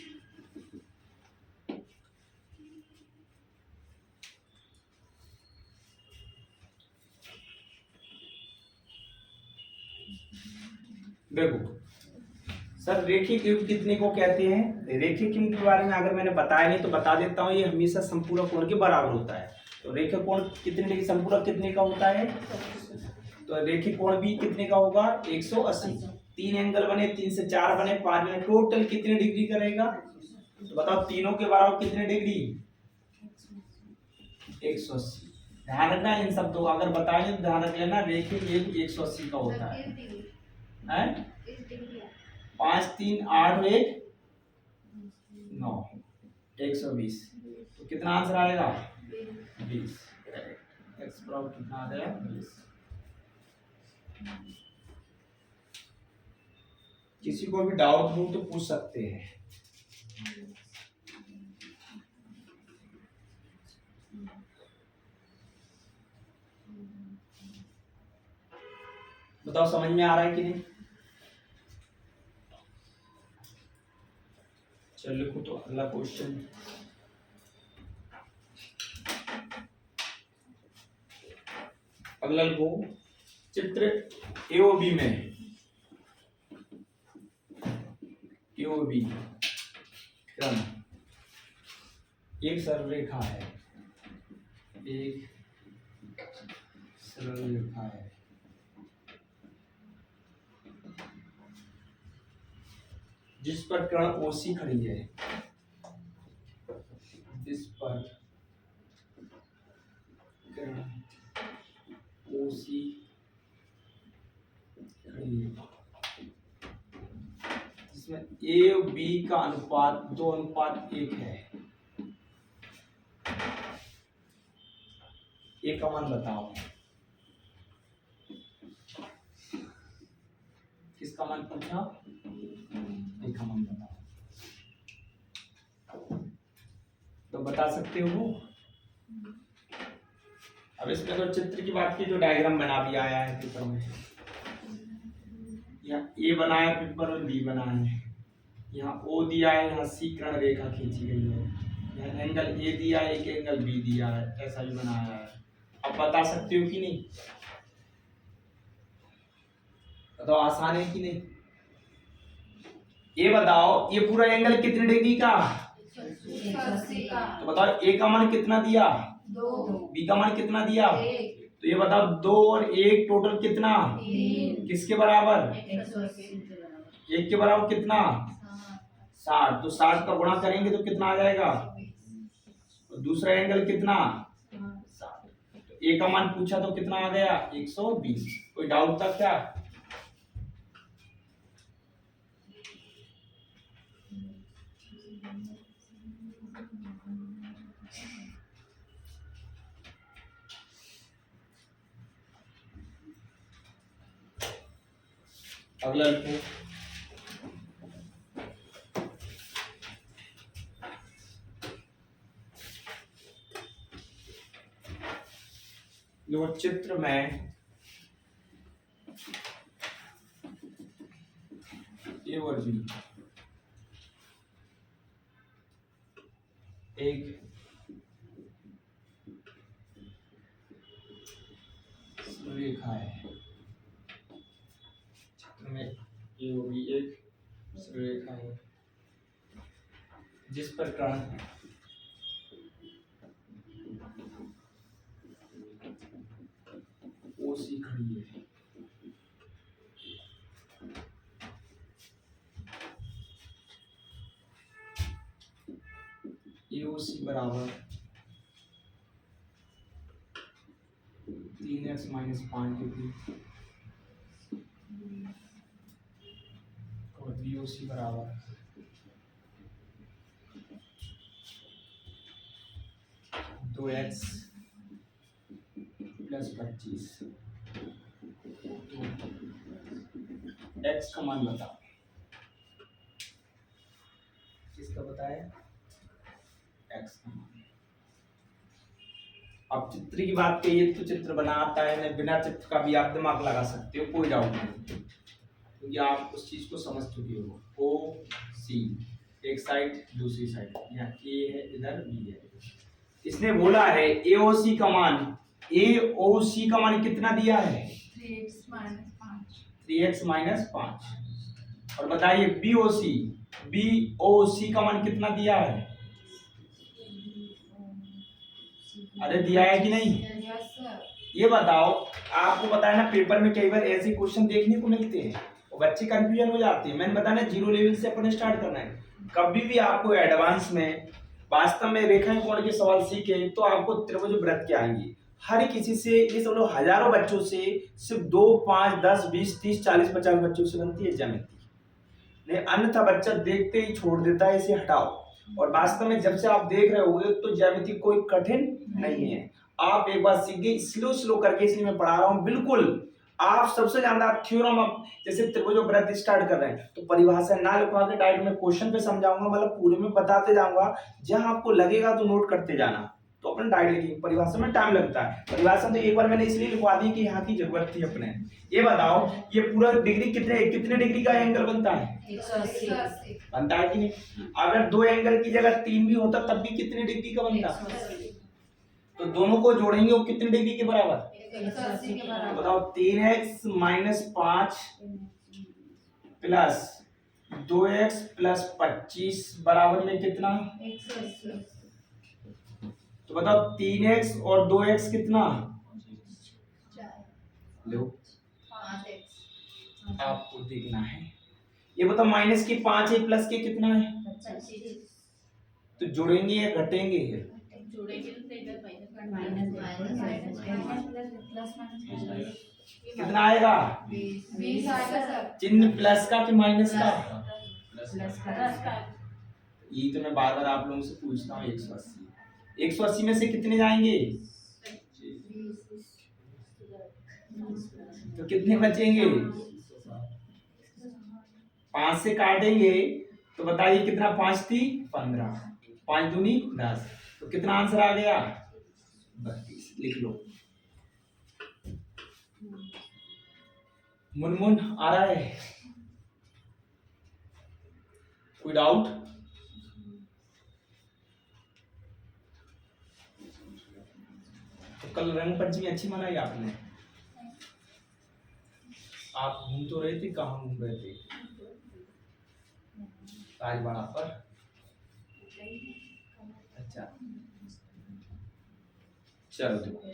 देखो सर रेखिक युग कितने को कहते हैं, रेखिक युग के बारे में अगर मैंने बताया नहीं तो बता देता हूँ, ये हमेशा संपूरक कोण के बराबर होता है। तो रेखिक कोण कितने डिग्री, संपूरक कितने का होता है, तो रेखिक कोण भी कितने का होगा 180। 3 एंगल बने, 3 से 4 बने, 5 बने, टोटल कितने डिग्री करेगा, तो बताओ तीनों के बराबर कितने डिग्री 180। ध्यान रखना इन शब्दों, अगर बताएंगे तो ध्यान रख लेना, रेखिक युग 180 का होता है। 5 3 8 1 9 120, तो कितना आंसर आएगा 20। एक्स बराबर कितना आ गया 20। किसी को भी डाउट हो तो पूछ सकते हैं। बताओ समझ में आ रहा है कि नहीं। चल लिखो तो अगला क्वेश्चन। अगला लिखो, चित्र ए ओ बी में, ए ओ बी क्रम एक सरल रेखा है, एक सरल रेखा है जिस पर कर्ण ओसी खड़ी है, जिस पर कर्ण ओसी खड़ी है, जिसमें ए और बी का अनुपात 2:1 है। ए का मान बताओ, किसका मान पूछा? ए का मान बताओ, तो बता सकते हो। अब इसमें तो चित्र की बात की, तो डायग्राम बना भी आया है पेपर में। यहाँ ए बनाया पेपर में, बी बनाया है, यहाँ ओ दिया है, यहाँ सी कर्ण रेखा खींची गई है, यहाँ एंगल ए दिया है, एक एंगल बी दिया है, ऐसा भी बनाया है। अब बता सकते हो कि नहीं? तो आसान है कि नहीं? ये बताओ, ये पूरा एंगल कितने डिग्री का? 180 का। तो बताओ ए का मान कितना दिया, 2, बी का मान कितना दिया? 1, तो ये बताओ 2 और 1 टोटल कितना? 3, किसके बराबर? 180, 1 के बराबर कितना? 60। तो 60 का गुणा करेंगे तो कितना आ जाएगा? और दूसरा एंगल कितना? 60। तो ए का मान पूछा तो कितना आ गया? 120। कोई डाउट था क्या? अगला लिखो, जो चित्र में ए और बी एक रेखा है, चित्र में ए और बी एक रेखा है जिस पर कर्ण ओसी खड़ी है। एओसी बराबर 3x - 5 डिग्री और बीओसी बराबर 2x + 25। x का मान बताओ, किसका बताया? x का मान। अब चित्र की बात करिए तो चित्र बनाता है, नहीं बिना चित्र का भी आप दिमाग लगा सकते हो, कोई डाउट नहीं, क्योंकि आप उस चीज को समझ चुके हो। ओ सी एक साइड, दूसरी साइड, यहाँ ए है, इधर बी है। इसने बोला है एओसी का मान, एओसी का मान कितना दिया है? 3x - 5। 3x - 5। और बताइए बीओसी, बीओसी का मान कितना दिया है? अरे दिया है कि नहीं? Yes sir. ये बताओ, आपको पता है ना पेपर में कई बार ऐसे क्वेश्चन देखने को मिलते हैं और बच्चे कंफ्यूजन हो जाते हैं। मैंने बताया ना 0 लेवल से अपन स्टार्ट करना है। कभी भी आपको एडवांस में वास्तव में रेखाएं कोण के सवाल सीखे तो आपको त्रिभुज वृत्त के आएंगे। हर किसी से, ये सब लोग हजारों बच्चों से सिर्फ 2, 5, 10, 20, 30, 40, 50 बच्चों से बनती है ज्यामिति, नहीं अन्यथा बच्चा देखते ही छोड़ देता है, इसे हटाओ। और वास्तव में जब से आप देख रहे होंगे तो ज्यामिति कोई कठिन नहीं है, आप एक बार सीख गए, स्लो स्लो करके इसलिए मैं पढ़ा रहा हूँ। बिल्कुल आप सबसे ज्यादा थ्योरम, अब जैसे त्रिभुज वृत्त स्टार्ट कर रहे हैं तो परिभाषा ना लिखवा के डायरेक्ट में क्वेश्चन पे समझाऊंगा, मतलब पूरे में बताते जाऊंगा, जहां आपको लगेगा तो नोट करते जाना। तो अपन डायरेक्ट लिखेंगे। परिभाषा में टाइम लगता है, परिभाषा तो एक बार मैंने इसलिए लिखवा दी कि यहाँ की जरूरत थी अपने। ये बताओ ये पूरा डिग्री कितने कितने डिग्री का एंगल बनता है? 180 बनता है कि नहीं? अगर दो एंगल की जगह तीन भी होता तब भी कितने डिग्री का बनता? 180 तो दोनों को जोड़ेंगे वो कितने डिग्री के बराबर? 180 के बराबर। बताओ 3x minus 5 plus 2x plus 25 बराबर में कितना? 180 तो बताओ 3x और 2x कितना? लो 5x आपको देखना है। ये बताओ माइनस की 5 है प्लस के कितना है? 25 तो जोड़ेंगे या घटेंगे? जोड़ेंगे तो माइनस प्लस माइनस कितना आएगा? 20 आएगा सर। चिन्ह प्लस का कि माइनस का? प्लस का ये तो मैं बार बार आप लोगों से पूछता हूँ। 180 180 में से कितने जाएंगे? तो कितने बचेंगे? 5 से काटेंगे तो बताइए कितना? 5 थी 15, 5 दूनी 10, तो कितना आंसर आ गया? 32। लिख लो। मुनमुन आ रहा है? कोई डाउट? तो कल रंग पंचमी अच्छी मनाई आपने? आप घूम तो रहे थे, कहाँ घूम रहे थे? राजवाड़ा पर। अच्छा चलो देखो,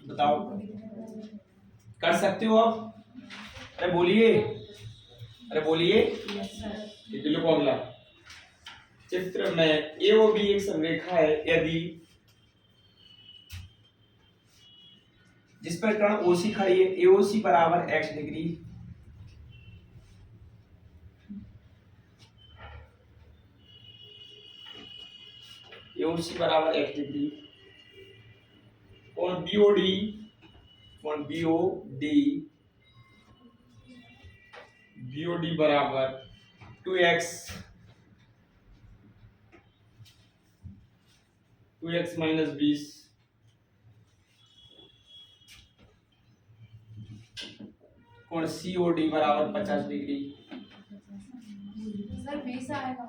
बताओ कर सकते हो आप? अरे बोलिए, अरे बोलिए। लिखो अगला। चित्र में ए ओ बी एक संरेखा है, यदि जिस पर कण ओसी खड़ी है, एओसी बराबर x डिग्री, एओसी बराबर x डिग्री, कोण बीओडी, कोण बीओडी, बीओडी बराबर 2x माइनस 20, कोण सीओडी बराबर 50 डिग्री। सर 20 आएगा।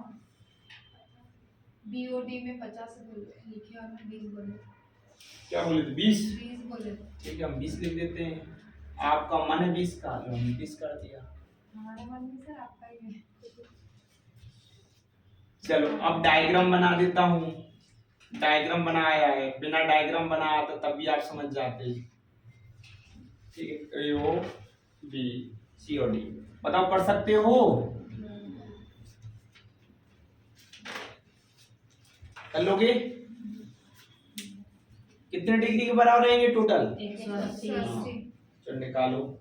बीओडी में 50 लिखे और मैं 20 बोले। क्या बोले थे? 20? 20 बोले। ठीक है हम 20 लिख देते हैं। आपका मन है 20 का, तो हमने 20 कर दिया। हमारा मन नहीं सर, आपका ही है। चलो अब डायग्राम बना देता हूँ। डायग्राम बनाया है, बिना डायग्राम बनाया तो तब भी आप समझ जाते। ठीक है, ए ओ बी सी और डी, बताओ पढ़ सकते हो? कर लोगे? कितने डिग्री के बराबर रहेंगे टोटल? 180। चलो निकालो।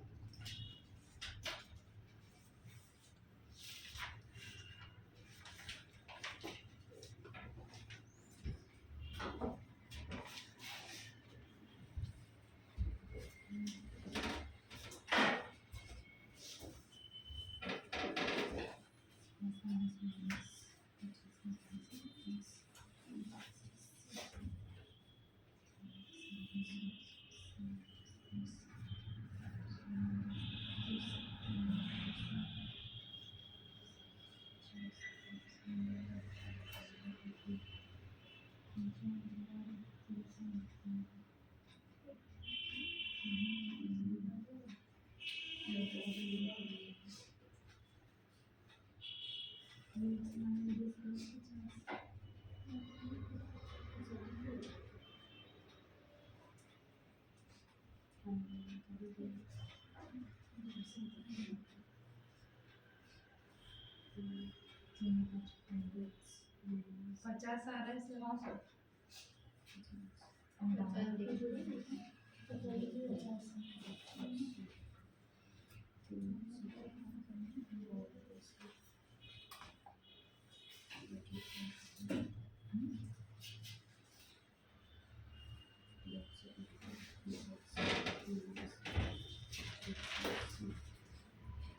पचास आ रहा है सर।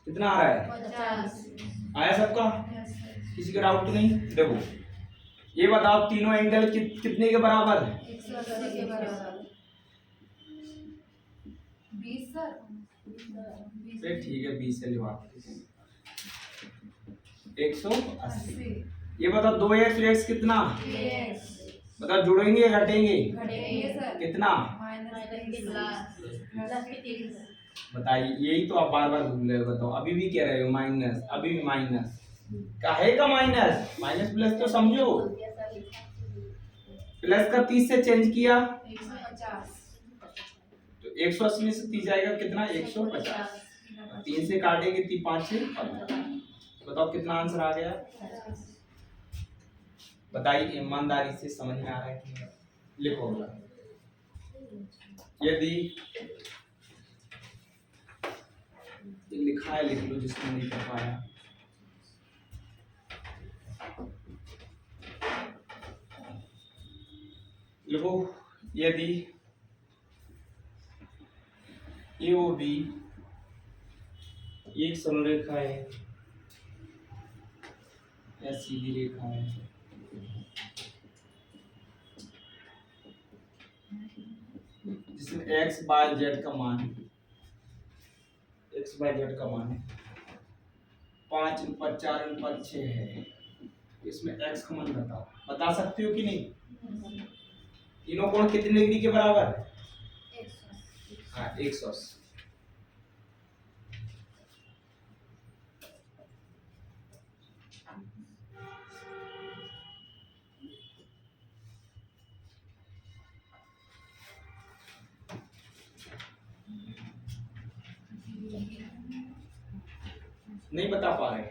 कितना आ रहा है? 50। आया सबका? Yes sir. किसी का डाउट तो नहीं? देखो ये बताओ तीनों एंगल कितने के बराबर है? 180 के बराबर। 20 सर। फिर ठीक है 20 से लिवा 180। ये बताओ 2x कितना? 3x। बताओ जुड़ेंगे या घटेंगे? घटेंगे सर। कितना? -30। बताइए, यही तो आप बार बार भूल रहे हो। बताओ अभी भी कह रहे हो माइनस, अभी भी माइनस। काहेगा माइनस? माइनस प्लस तो समझो। प्लस का 30 से चेंज किया 150। तो 180 में से 30 जाएगा कितना? 150। 3 से काटेंगे 3 5 से 15। बताओ कितना आंसर आ गया? बताइए ईमानदारी से, समझ में आ रहा है कि नहीं? लिखो अगला। यदि ये लिखा है लिख लो जिसने नहीं कर पाया। लिखो यदि AOB एक सरल रेखा है या सीधी रेखा है, जिसमें x बाय z का मान है 5/4/6 है, इसमें x का मान बताओ। बता सकते हो कि नहीं? तीनों कोण कितने डिग्री के बराबर? 180। हाँ 180। नहीं बता पा रहे?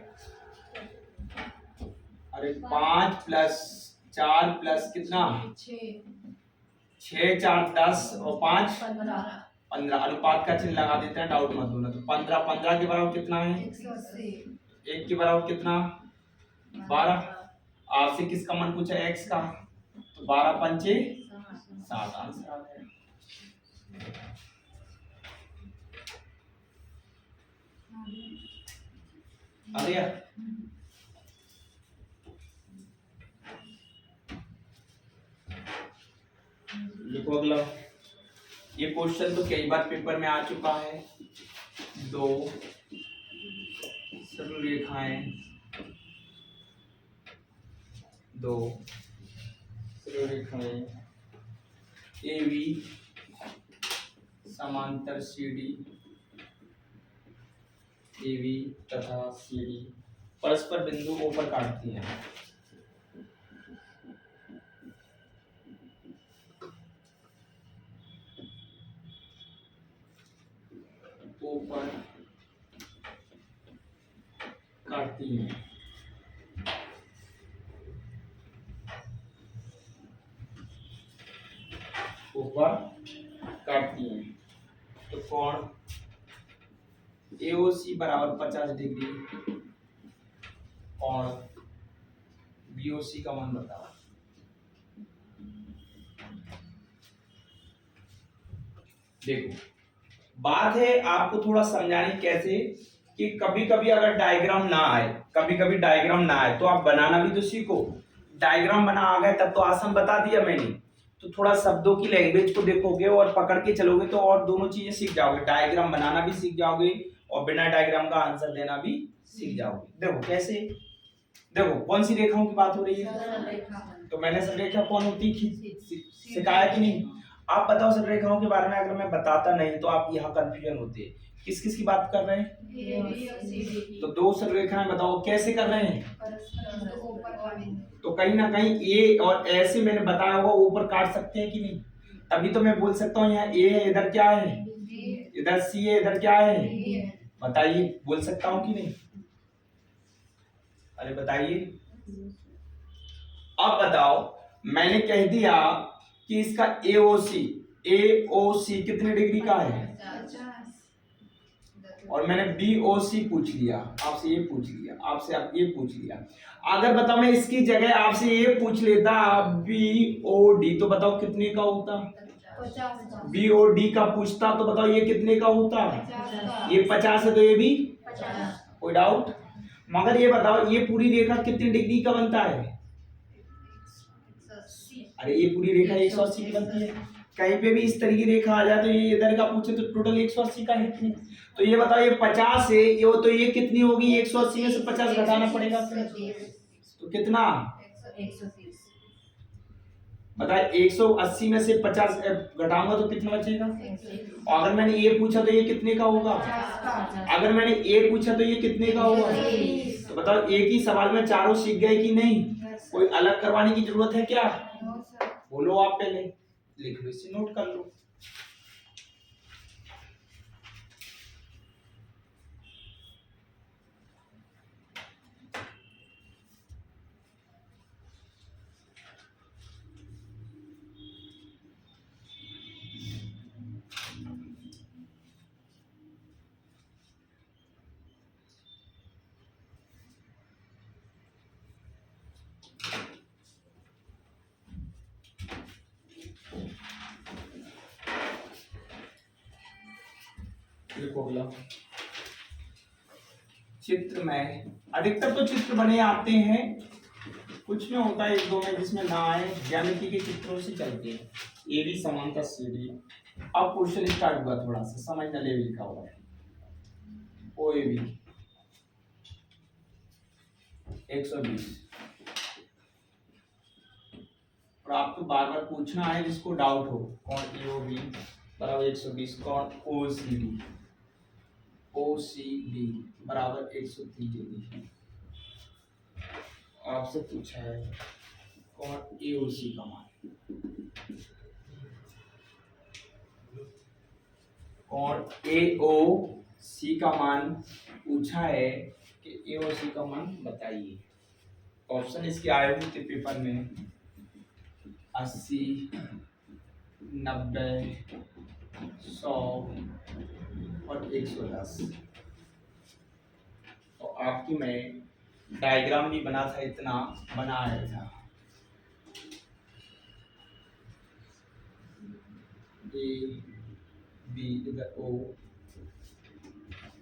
अरे 5 + 4 + कितना? 6 4 10 और 5 15। अनुपात का चिन्ह लगा देते हैं, डाउट मत होना। तो 15 के बराबर कितना है? 180। 1 के बराबर कितना? 12। आपसे किसका मान पूछा? x का। तो 12 पंचे 7 आंसर आ गया। आ गया? लिखो अगला। ये क्वेश्चन तो कई बार पेपर में आ चुका है। 2 सरल रेखाएं, 2 सरल रेखाएं AB समांतर CD, AB तथा CD परस्पर बिंदु O पर काटती हैं। O पर काटती हैं। ऊपर काटती हैं तो कोण AOC बराबर 50 डिग्री और BOC का मान बताओ। देखो बात है आपको थोड़ा समझाने कैसे कि कभी कभी अगर डायग्राम ना आए तो आप बनाना भी तो सीखो। डायग्राम बना आ गए तब तो आसान बता दिया मैंने, तो थोड़ा शब्दों की लैंग्वेज को देखोगे और पकड़ के चलोगे तो और दोनों चीजें सीख जाओगे। डायग्राम बनाना भी सीख जाओगे और बिना डायग्राम का आंसर देना भी सीख जाओगे। देखो कैसे? देखो कौन सी रेखाओं की बात हो रही है? तो मैंने सरल रेखा कौन होती सिखाया कि नहीं? आप बताओ सरल रेखाओं के बारे में अगर मैं बताता नहीं तो आप यहाँ कंफ्यूजन होते। किस किस की बात कर रहे हैं? तो 2 सरल रेखाएं बताओ कैसे कर रहे हैं? तो कहीं ना कहीं ए और ऐसे मैंने बताया होगा ऊपर काट सकते हैं कि नहीं? तभी तो मैं बोल सकता हूँ यहाँ ए है, इधर क्या है? इधर सी है, इधर क्या है? बताइए, बोल सकता हूँ कि नहीं? अरे बताइए। अब बताओ, मैंने कह दिया कि इसका AOC कितने डिग्री का है और मैंने BOC पूछ लिया, आपसे ये पूछ लिया, आपसे आप ये पूछ लिया। अगर बताओ मैं इसकी जगह आपसे ये पूछ लेता BOD तो बताओ कितने का होता? 50। BOD का पूछता तो बताओ ये कितने का होता? 50 का। ये 50 है तो ये भी 50। कोई डाउट? मगर ये बताओ ये पूरी रेखा कितनी डिग्री का बनता है? अरे ये पूरी रेखा 180 की बनती है। कहीं पे भी इस तरह की रेखा आ जाए तो ये इधर का पूछे तो टोटल 180 का है कितनी? तो ये बताओ ये 50 है ये, तो ये कितनी होगी? 180 में से 50 घटाना पड़ेगा तो कितना? 130। बताए 180 में से 50 घटाऊंगा तो कितना बचेगा? और अगर मैंने ये पूछा तो ये कितने का होगा? अगर मैंने ये पूछा तो ये कितने का होगा? तो बताओ एक ही सवाल में चारों सीख गए कि नहीं? कोई अलग करवाने की जरूरत है क्या? बोलो आप पहले, लिख लो, इसे नोट कर लो। चित्र में अधिकतर तो चित्र बने आते हैं, कुछ में होता है एक दो में जिसमें ना आए, ज्यामिति के चित्रों से चलते हैं। ए बी समांतर सी डी। अब क्वेश्चन स्टार्ट हुआ, थोड़ा सा समझना लेवल का हुआ है। ओ ए बी 120 और आपको बार बार पूछना है जिसको डाउट हो, कौन ए ओ बी बराबर 120, कौन ओ सी डी बराबर 130 डिग्री। आपसे पूछा है कौन ए ओ सी का मान, कौन ए ओ सी का मान पूछा है कि ए ओ सी का मान बताइए। ऑप्शन इसके आए हुए थे पेपर में 80, 90, 100 और 110। तो आपकी मैं डायग्राम भी बना था, इतना बनाया था। ए बी इधर ओ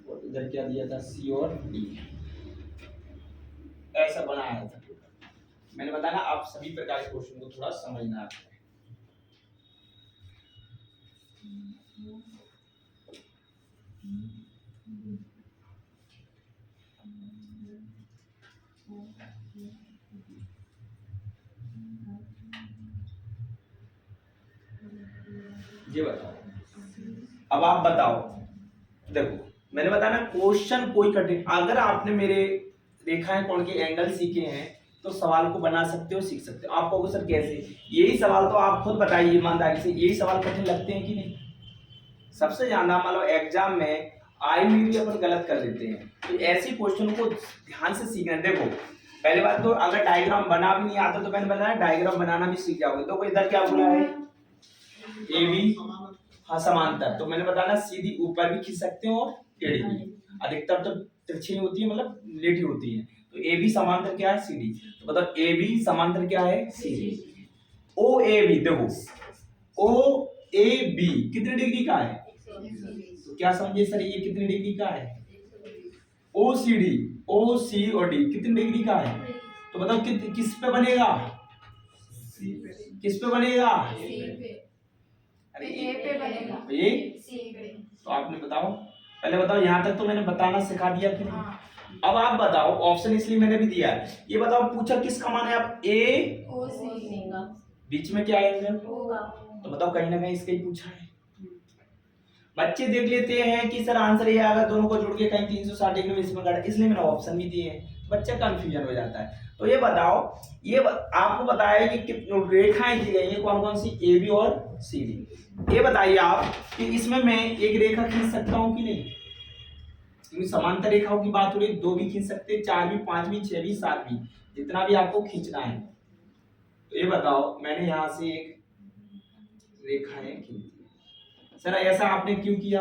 और इधर क्या दिया था? सी और डी, ऐसा बनाया था। मैंने बताया ना आप सभी प्रकार के क्वेश्चन को थोड़ा समझना है। ये बताओ, अब आप बताओ। देखो मैंने बताया ना क्वेश्चन कोई कठिन, अगर आपने मेरे रेखाएं कोण के एंगल सीखे हैं तो सवाल को बना सकते हो, सीख सकते हो। आप कहोगे सर कैसे? यही सवाल तो आप खुद बताइए ईमानदारी से, यही सवाल कठिन लगते हैं कि नहीं? सबसे ज्यादा मान लो एग्जाम में आई हुई भी अपन गलत कर देते हैं, तो ऐसे क्वेश्चन को ध्यान से सीखना। देखो पहले बात तो अगर डायग्राम बना भी नहीं आता तो मैंने बताया डायग्राम बनाना भी सीख जाओगे। तो इधर क्या बोला है? ए बी हाँ समांतर, तो मैंने बताया ना सीधी ऊपर भी खींच सकते हो और टेढ़ी भी, अधिकतर तो तिरछी होती है, मतलब लेटी होती है। तो ए बी समांतर क्या है? C D. तो बताओ ए बी समांतर क्या है? C D. O A B, देखो ओ ए बी कितने डिग्री का है? तो क्या समझिए सर ये कितने डिग्री का है? ओ सी डी, ओ सी और डी कितने डिग्री का है? तो बताओ किस पे बनेगा? किस पे बनेगा? अरे ए पे बनेगा। ये सी पे। तो आपने बताओ, पहले बताओ, यहाँ तक तो मैंने बताना सिखा दिया कि नहीं? अब आप बताओ, ऑप्शन इसलिए मैंने भी दिया है। ये बताओ पूछा किसका मान है? आप ए ओ सी बीच में क्या आएंगे? होगा। तो बताओ कहीं ना कहीं इसका ही पूछा है। बच्चे देख लेते हैं कि सर आंसर ये आएगा, दोनों को जोड़ के कहीं 360 डिग्री में इसमें काटा, इसलिए मैंने ऑप्शन भी दिए हैं। बच्चा कंफ्यूजन हो जाता है। तो ये बताओ, आपको बताया कि रेखाएं दी गई हैं कौन कौन सी? ए बी और सी डी। ये बताइए आप कि इसमें मैं एक रेखा खींच सकता हूँ कि नहीं? क्योंकि समांतर रेखाओं की बात हो रही, 2 भी खींच सकते हैं, 4 भी, 5 भी, 6 भी, 7 भी, जितना भी आपको खींचना है। तो ये बताओ मैंने यहाँ से एक रेखाएं खींची, सर ऐसा आपने क्यों किया?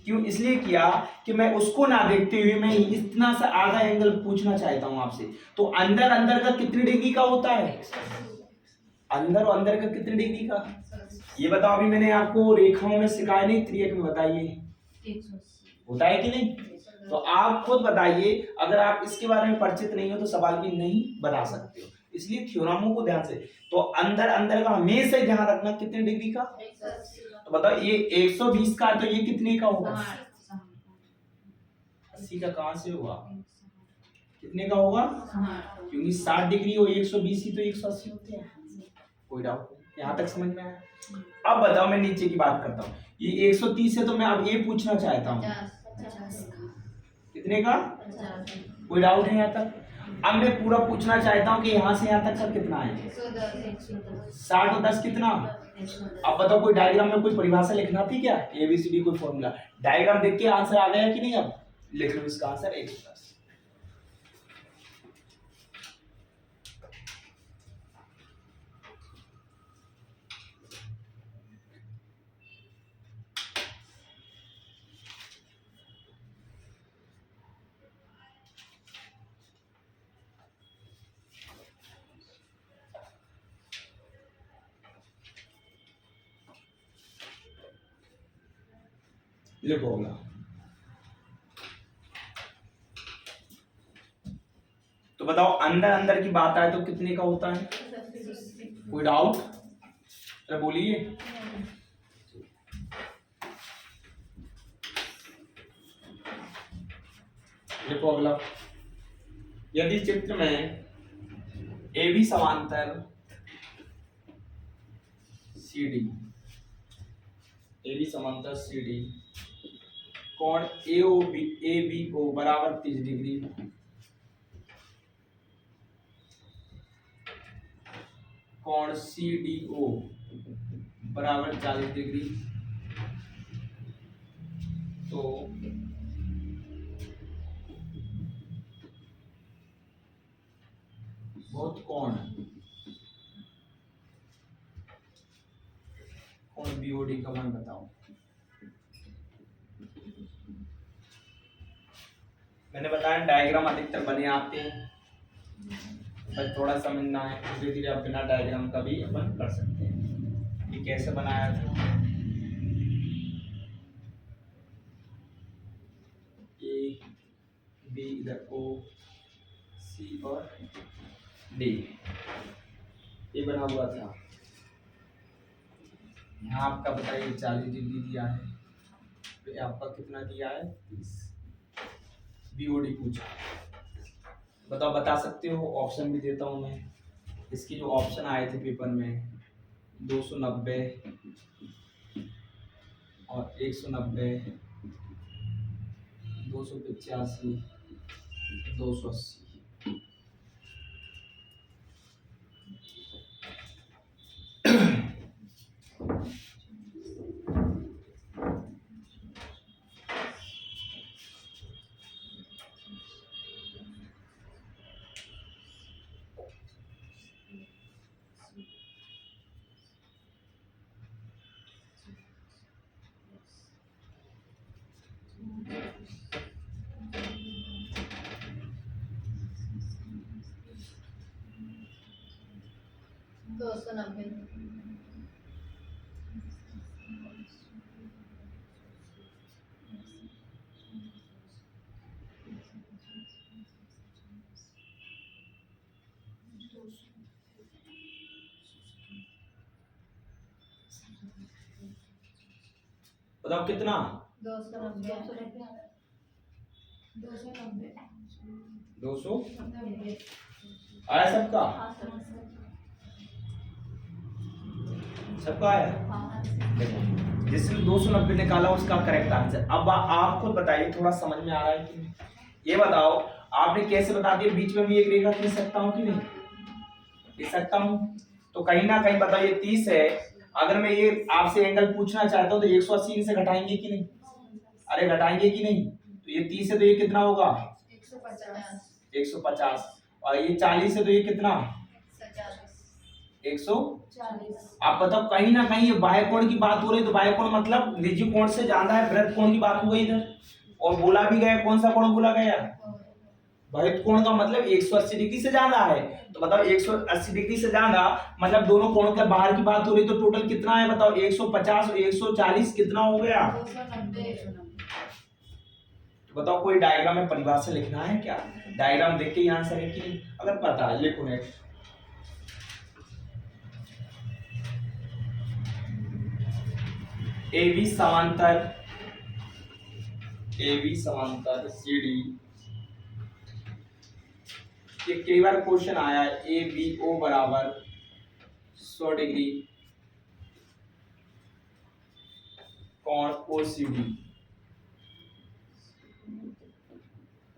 क्यों इसलिए किया कि मैं उसको ना देखते हुए मैं इतना सा आधा एंगल पूछना चाहता हूं आपसे। तो अंदर अंदर का कितनी डिग्री का होता है? अंदर और अंदर का कितनी डिग्री का? ये बताओ, अभी मैंने आपको रेखाओं में सिखाया नहीं, त्रियक में बताइए 180 होता है कि नहीं? तो आप खुद बताइए, अगर आप इसके बारे में परिचित नहीं हो तो सवाल भी नहीं बना सकते हो, इसलिए थ्योरमों को ध्यान से। तो अंदर अंदर का हमेशा ही ध्यान रखना, कितने डिग्री का, तो बताओ ये 120 का, तो ये कितने का होगा, 80 का कहां से होगा, कितने का होगा, क्योंकि 60 डिग्री और 120 ही तो 180 होते हैं। कोई डाउट नहीं, यहाँ तक समझ में आया। अब बताओ, मैं नीचे की बात करता हूँ, ये 130 है, तो मैं अब ये पूछना चाहता हूँ कितने का, कोई डाउट है यहाँ तक। अब मैं पूरा पूछना चाहता हूँ कि यहाँ से यहाँ तक का कितना है, 60 और 10 कितना। अब बताओ, कोई डायग्राम में कोई परिभाषा लिखना थी क्या, ABCD कोई फॉर्मूला, डायग्राम देख के आंसर आ गया कि नहीं। अब लिख लो इसका आंसर 110। लिखो होगा, तो बताओ अंदर अंदर की बात आए तो कितने का होता है, कोई डाउट, तो बोलिए। देखो अगला, यदि चित्र में AB समांतर CD, AB समांतर CD, कोण ABO बराबर 30 डिग्री, कोण CDO बराबर 40 डिग्री, तो बहुत कोण BOD का मान बताओ। मैंने बताया डायग्राम अधिकतर बने आते हैं, बस थोड़ा समझना है, धीरे धीरे आप बिना डायग्राम का भी अपन कर सकते हैं। ये कैसे बनाया था, A B इधर O C और D, ये बना हुआ था। यहाँ आपका बताइए 40 डिग्री दिया है, तो आपका कितना दिया है 30, BOD पूछा, बताओ, बता सकते हो। ऑप्शन भी देता हूँ मैं, इसकी जो ऑप्शन आए थे पेपर में 290 और 190, 285, 280। बताओ कितना, 290 आया सबका, सबका आया। देखो जिसने 290 निकाला उसका करेक्ट आंसर। अब आप खुद बताइए, थोड़ा समझ में आ रहा है कि नहीं, ये बताओ। आपने कैसे बता दिया, बीच में भी एक रेखा खींच सकता हूँ कि नहीं, खींच सकता हूँ, तो कहीं ना कहीं बताओ ये 30 है, अगर मैं ये आपसे एंगल पूछना चाहता हूँ तो 180 से घटाएंगे कि नहीं, अरे घटाएंगे कि नहीं, तो ये 30 है तो ये कितना होगा 150, और ये 40 है तो ये कितना 140। आप बताओ, कहीं ना कहीं ये बाह्य कोण की बात हो रही, तो बाह्य कोण मतलब निजी कोण से ज्यादा है, बृहद कोण की बात हो गई इधर, और बोला भी गया कौन सा कोण बोला गया, बृहद कोण का मतलब 180 डिग्री से ज्यादा है। तो बताओ 180 डिग्री से ज्यादा मतलब दोनों कोण के बाहर की बात हो रही, तो टोटल कितना है बताओ, 150 और 140 कितना हो गया, तो बताओ कोई डायग्राम में परिभाषा लिखना है क्या? डायग्राम देख के ही आंसर है कि नहीं? अगर पता है लिखो नेक्स्ट। AB समांतर CD, ये कई बार क्वेश्चन आया है। ABO बराबर 100 डिग्री, कोण OCD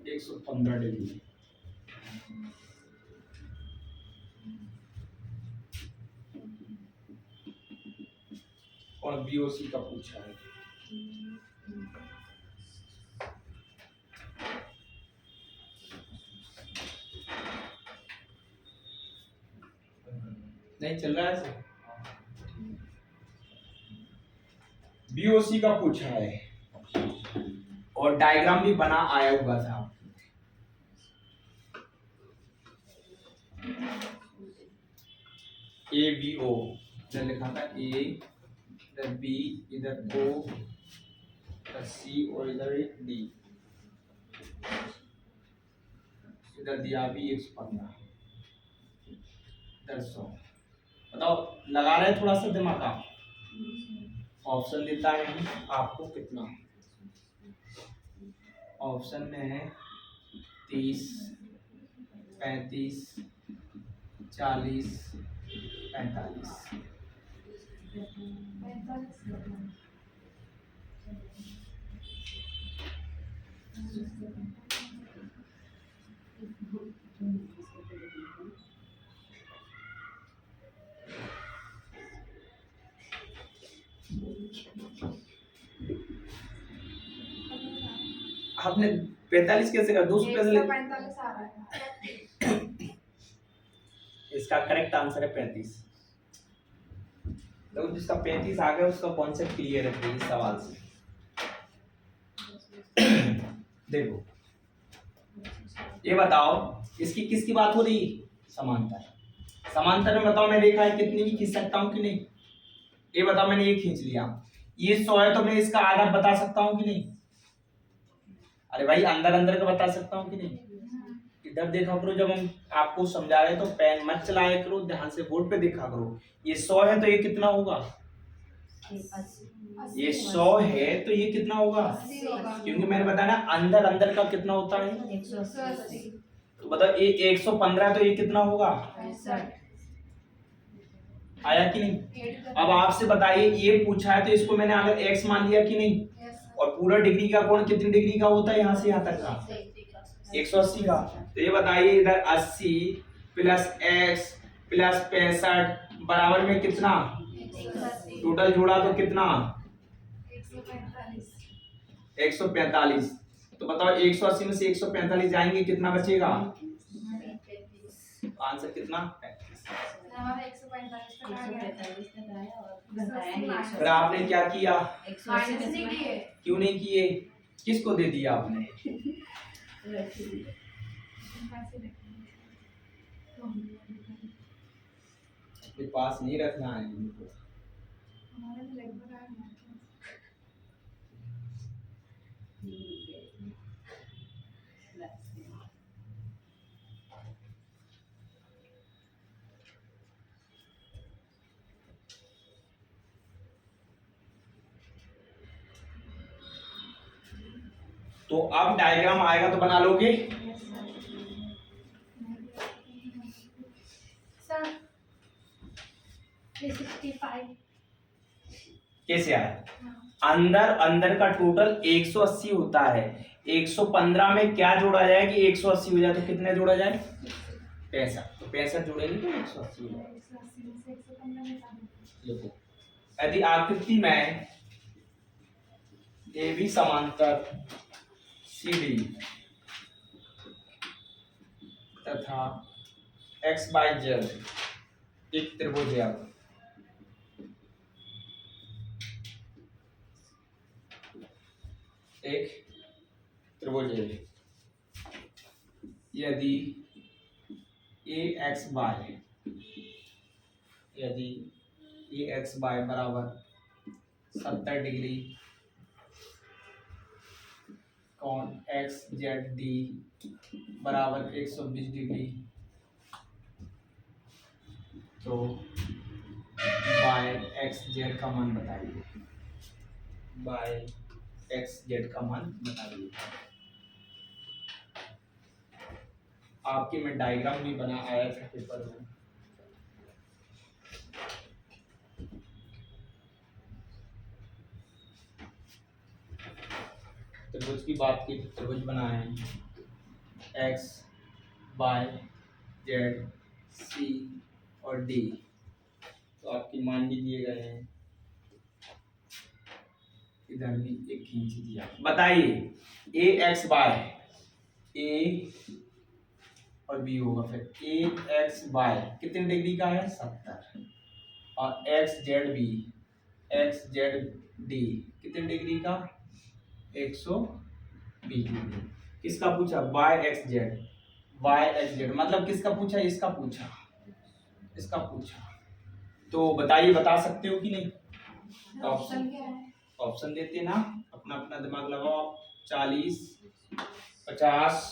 115 डिग्री। और BOC का पूछा है। नहीं चल रहा है ऐसे? BOC का पूछा है और डायग्राम भी बना आया हुआ था। ABO इधर लिखा था A, इधर B, इधर O, इधर C और इधर D, इधर दिया भी 115, इधर 100। बताओ लगा रहे हैं थोड़ा सा दिमाग का। ऑप्शन देता है आपको कितना? ऑप्शन में है 30, 35, 40, 45। आपने 45 कैसे कहा? 145 आ रहा है। इसका करेक्ट आंसर है 35। तो जिसका 35 आ गया उसका कॉन्सेप्ट क्लियर है इस सवाल से। देखो ये बताओ इसकी किसकी बात हो रही? समांतर। समांतर में बताओ मैं रेखा है कितनी की खींच सकता हूँ कि नहीं? ये बताओ मैंने ये खींच लिया, ये 100 है तो मैं इसका आधा बता सकता हूँ कि नहीं? अरे भाई अंदर अंदर का बता सकता हूँ कि नहीं? इधर देखा करो, जब हम आपको समझा रहे तो पेन मत चलाया करो, ध्यान से बोर्ड पे देखा करो। ये 100 है तो ये कितना होगा? ये 100 है तो ये कितना होगा? 80 होगा। क्योंकि मैंने बताया ना अंदर अंदर का कितना होता है? 180। तो बताओ ये 115 है तो ये कितना होगा? 65। आया कि नहीं? अब आपसे बताइए ये पूछा है तो इसको मैंने अगर x मान लिया कि नहीं? और पूरा डिग्री का कोण कितनी डिग्री का होता है यहाँ से यहाँ तक का? 180 का। तो ये बताइए इधर 80 प्लस x प्लस 65 बराबर में कितना? टोटल जोड़ा तो कितना? 145। तो बताओ 180 में से 145 जाएंगे कितना बचेगा? आंसर कितना? 35। फिर आपने क्या किया? क्यों नहीं किए? किसको दे दिया आपने? अपने पास नहीं रखना है इनको। तो अब डायग्राम आएगा तो बना लोगे? कैसे आया? अंदर अंदर का टोटल 180 होता है। 115 में क्या जोड़ा जाए कि 180 हो जाए? तो कितने जोड़ा जाए? 65। तो 65 जोड़ेंगे तो 180 हो जाए। देखो यदि आकृति में AB समांतर CD तथा XYZ एक त्रिभुज है, एक त्रिभुज है। यदि AXY बराबर 70 डिग्री कौन एक्स जेड डी बराबर 120 डिग्री, तो बाय एक्स जेड का मान बताइए, बाय एक्स जेड का मान बताइए। आपके मैं डायग्राम भी बना आया था पेपर में। त्रिभुज की बात की, त्रिभुज बनाए हैं एक्स वाई जेड सी और डी, तो आपके मान भी दिए गए हैं, इधर भी एक खींच दिया। बताइए ए एक्स वाई, ए और बी होगा, फिर ए एक्स वाई कितने डिग्री का है 70, और X Z B, X Z D कितने डिग्री का 120 डिग्री। किसका पूछा Y X Z, Y X Z मतलब किसका पूछा, इसका पूछा, इसका पूछा। तो बताइए बता सकते हो कि नहीं? ऑप्शन क्या है? ऑप्शन देते हैं ना, अपना अपना दिमाग लगाओ आप। 40 50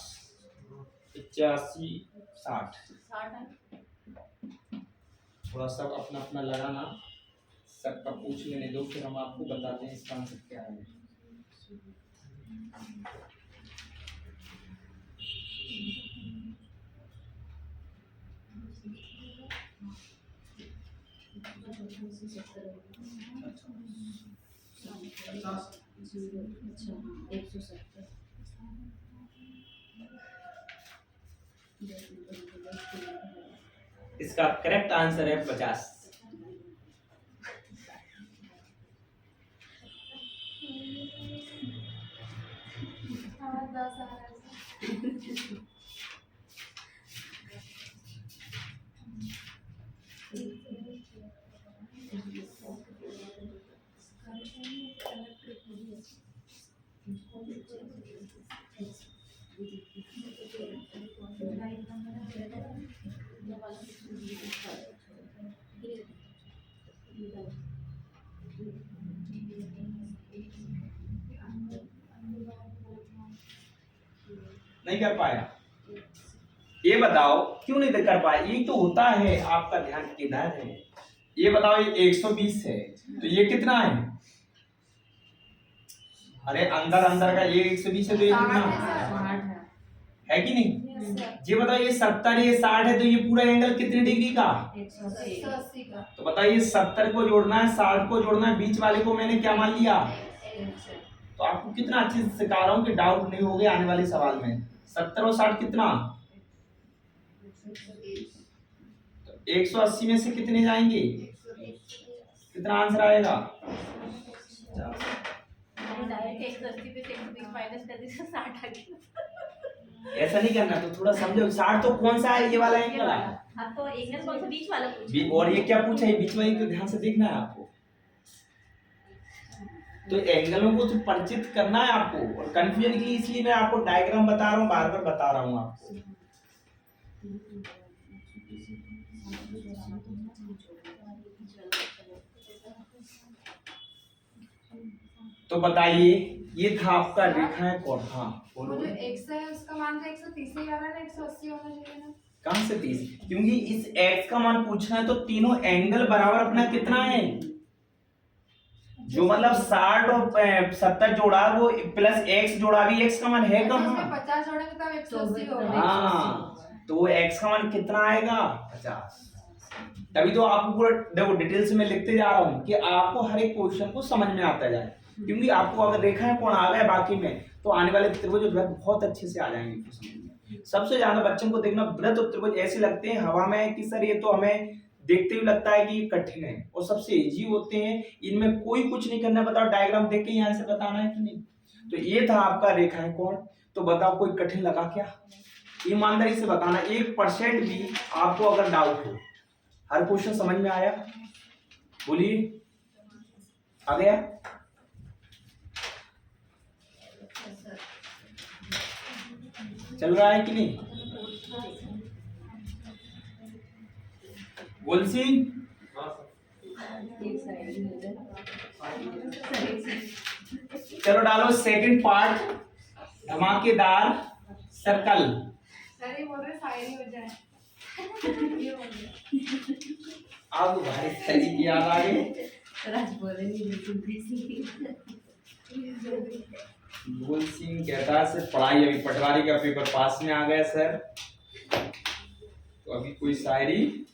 85 60, 60 है। थोड़ा सा अपना अपना लगाना, सबका पूछ लेने दो, फिर हम आपको बताते हैं इसका आंसर क्या है। इसका करेक्ट आंसर है 50। हाँ, 10 आ रहा है। नहीं कर पाया, ये बताओ क्यों नहीं कर पाया? ये तो होता है, आपका ध्यान किधर है? ये बताओ, ये 120 है तो ये कितना है? अरे अंदर अंदर का ये 120 है तो ये कितना है कि नहीं? ये बताओ, ये 70 ये 60 है तो ये पूरा एंगल कितने डिग्री का? 180 का। तो बताइए 70 को जोड़ना है, 60 को जोड़ना है, बीच वाले को मैंने क्या मान लिया? तो आपको कितना अच्छे से सिखा रहा हूँ कि डाउट नहीं होगे आने वाले सवाल में। 70 और 60 कितना? तो 180 में से कितने जाएंगे? कितना आंसर आएगा? ऐसा नहीं करना, तो थोड़ा समझो। 60 तो कौन सा है? ये वाला एंगल है। तो एंगल कौन सा? बीच वाला पूछा। और ये क्या पूछा है? बीच वाले को ध्यान से देखना है आपको। तो एंगलों को तो परिचित करना है आपको, और कंफ्यूजन के लिए इसलिए मैं आपको डायग्राम बता रहा हूँ, बार बार बता रहा हूँ आपको। तो बताइए, ये था आपका रेखाएं कोण। हाँ बोलो। जो x है उसका मान तो 130 ही आ रहा है ना, 180 होना चाहिए ना। कहां से 30? क्योंकि इस x का मान पूछना है तो तीनों एंगल बराबर अपना कितना है? जो मतलब 60 और 70 जोड़ा वो प्लस x जोड़ा भी x का मान है कहाँ? 50 जोड़ेंगे तब 180 होगा। हाँ, तो x का मान कितना आएगा? 50। तभी तो आपको पूरा देखो डिटेल्स में लिखते जा रहा हूँ कि आपको हर एक क्वेश्चन को समझ में आता जाए, क्योंकि आपको अगर रेखाएं कोण आ गए बाकी में तो आने वाले त्रिभुज और वृत्त बहुत अच्छे से आ जाएंगे तो समझ में। सबसे ज्यादा बच्चों को देखना वृत्त और त्रिभुज ऐसे लगते हैं हवा में कि सर ये तो हमें देखते हुए लगता है कि ये कठिन है, और सबसे इजी होते हैं, इनमें कोई कुछ नहीं करना। बताओ डायग्राम देख के यहाँ से बताना है कि नहीं? तो ये था आपका रेखाएं कोण। तो बताओ कोई कठिन लगा क्या? ईमानदारी से बताना, 1% भी आपको अगर डाउट हो। हर क्वेश्चन समझ में आया? बोलिए, आ गया? चल रहा है कि नहीं? बोल सिंह, चलो डालो सेकंड पार्ट। धमाकेदार सर्कल। सर ये बोल रहे शायरी हो जाए। ये बोल रहे अब भाई सही की याद आ गई। राज बोले नहीं भूल सिंह कहता है सर पढ़ाई, अभी पटवारी का पेपर पास में आ गया सर, तो अभी कोई शायरी।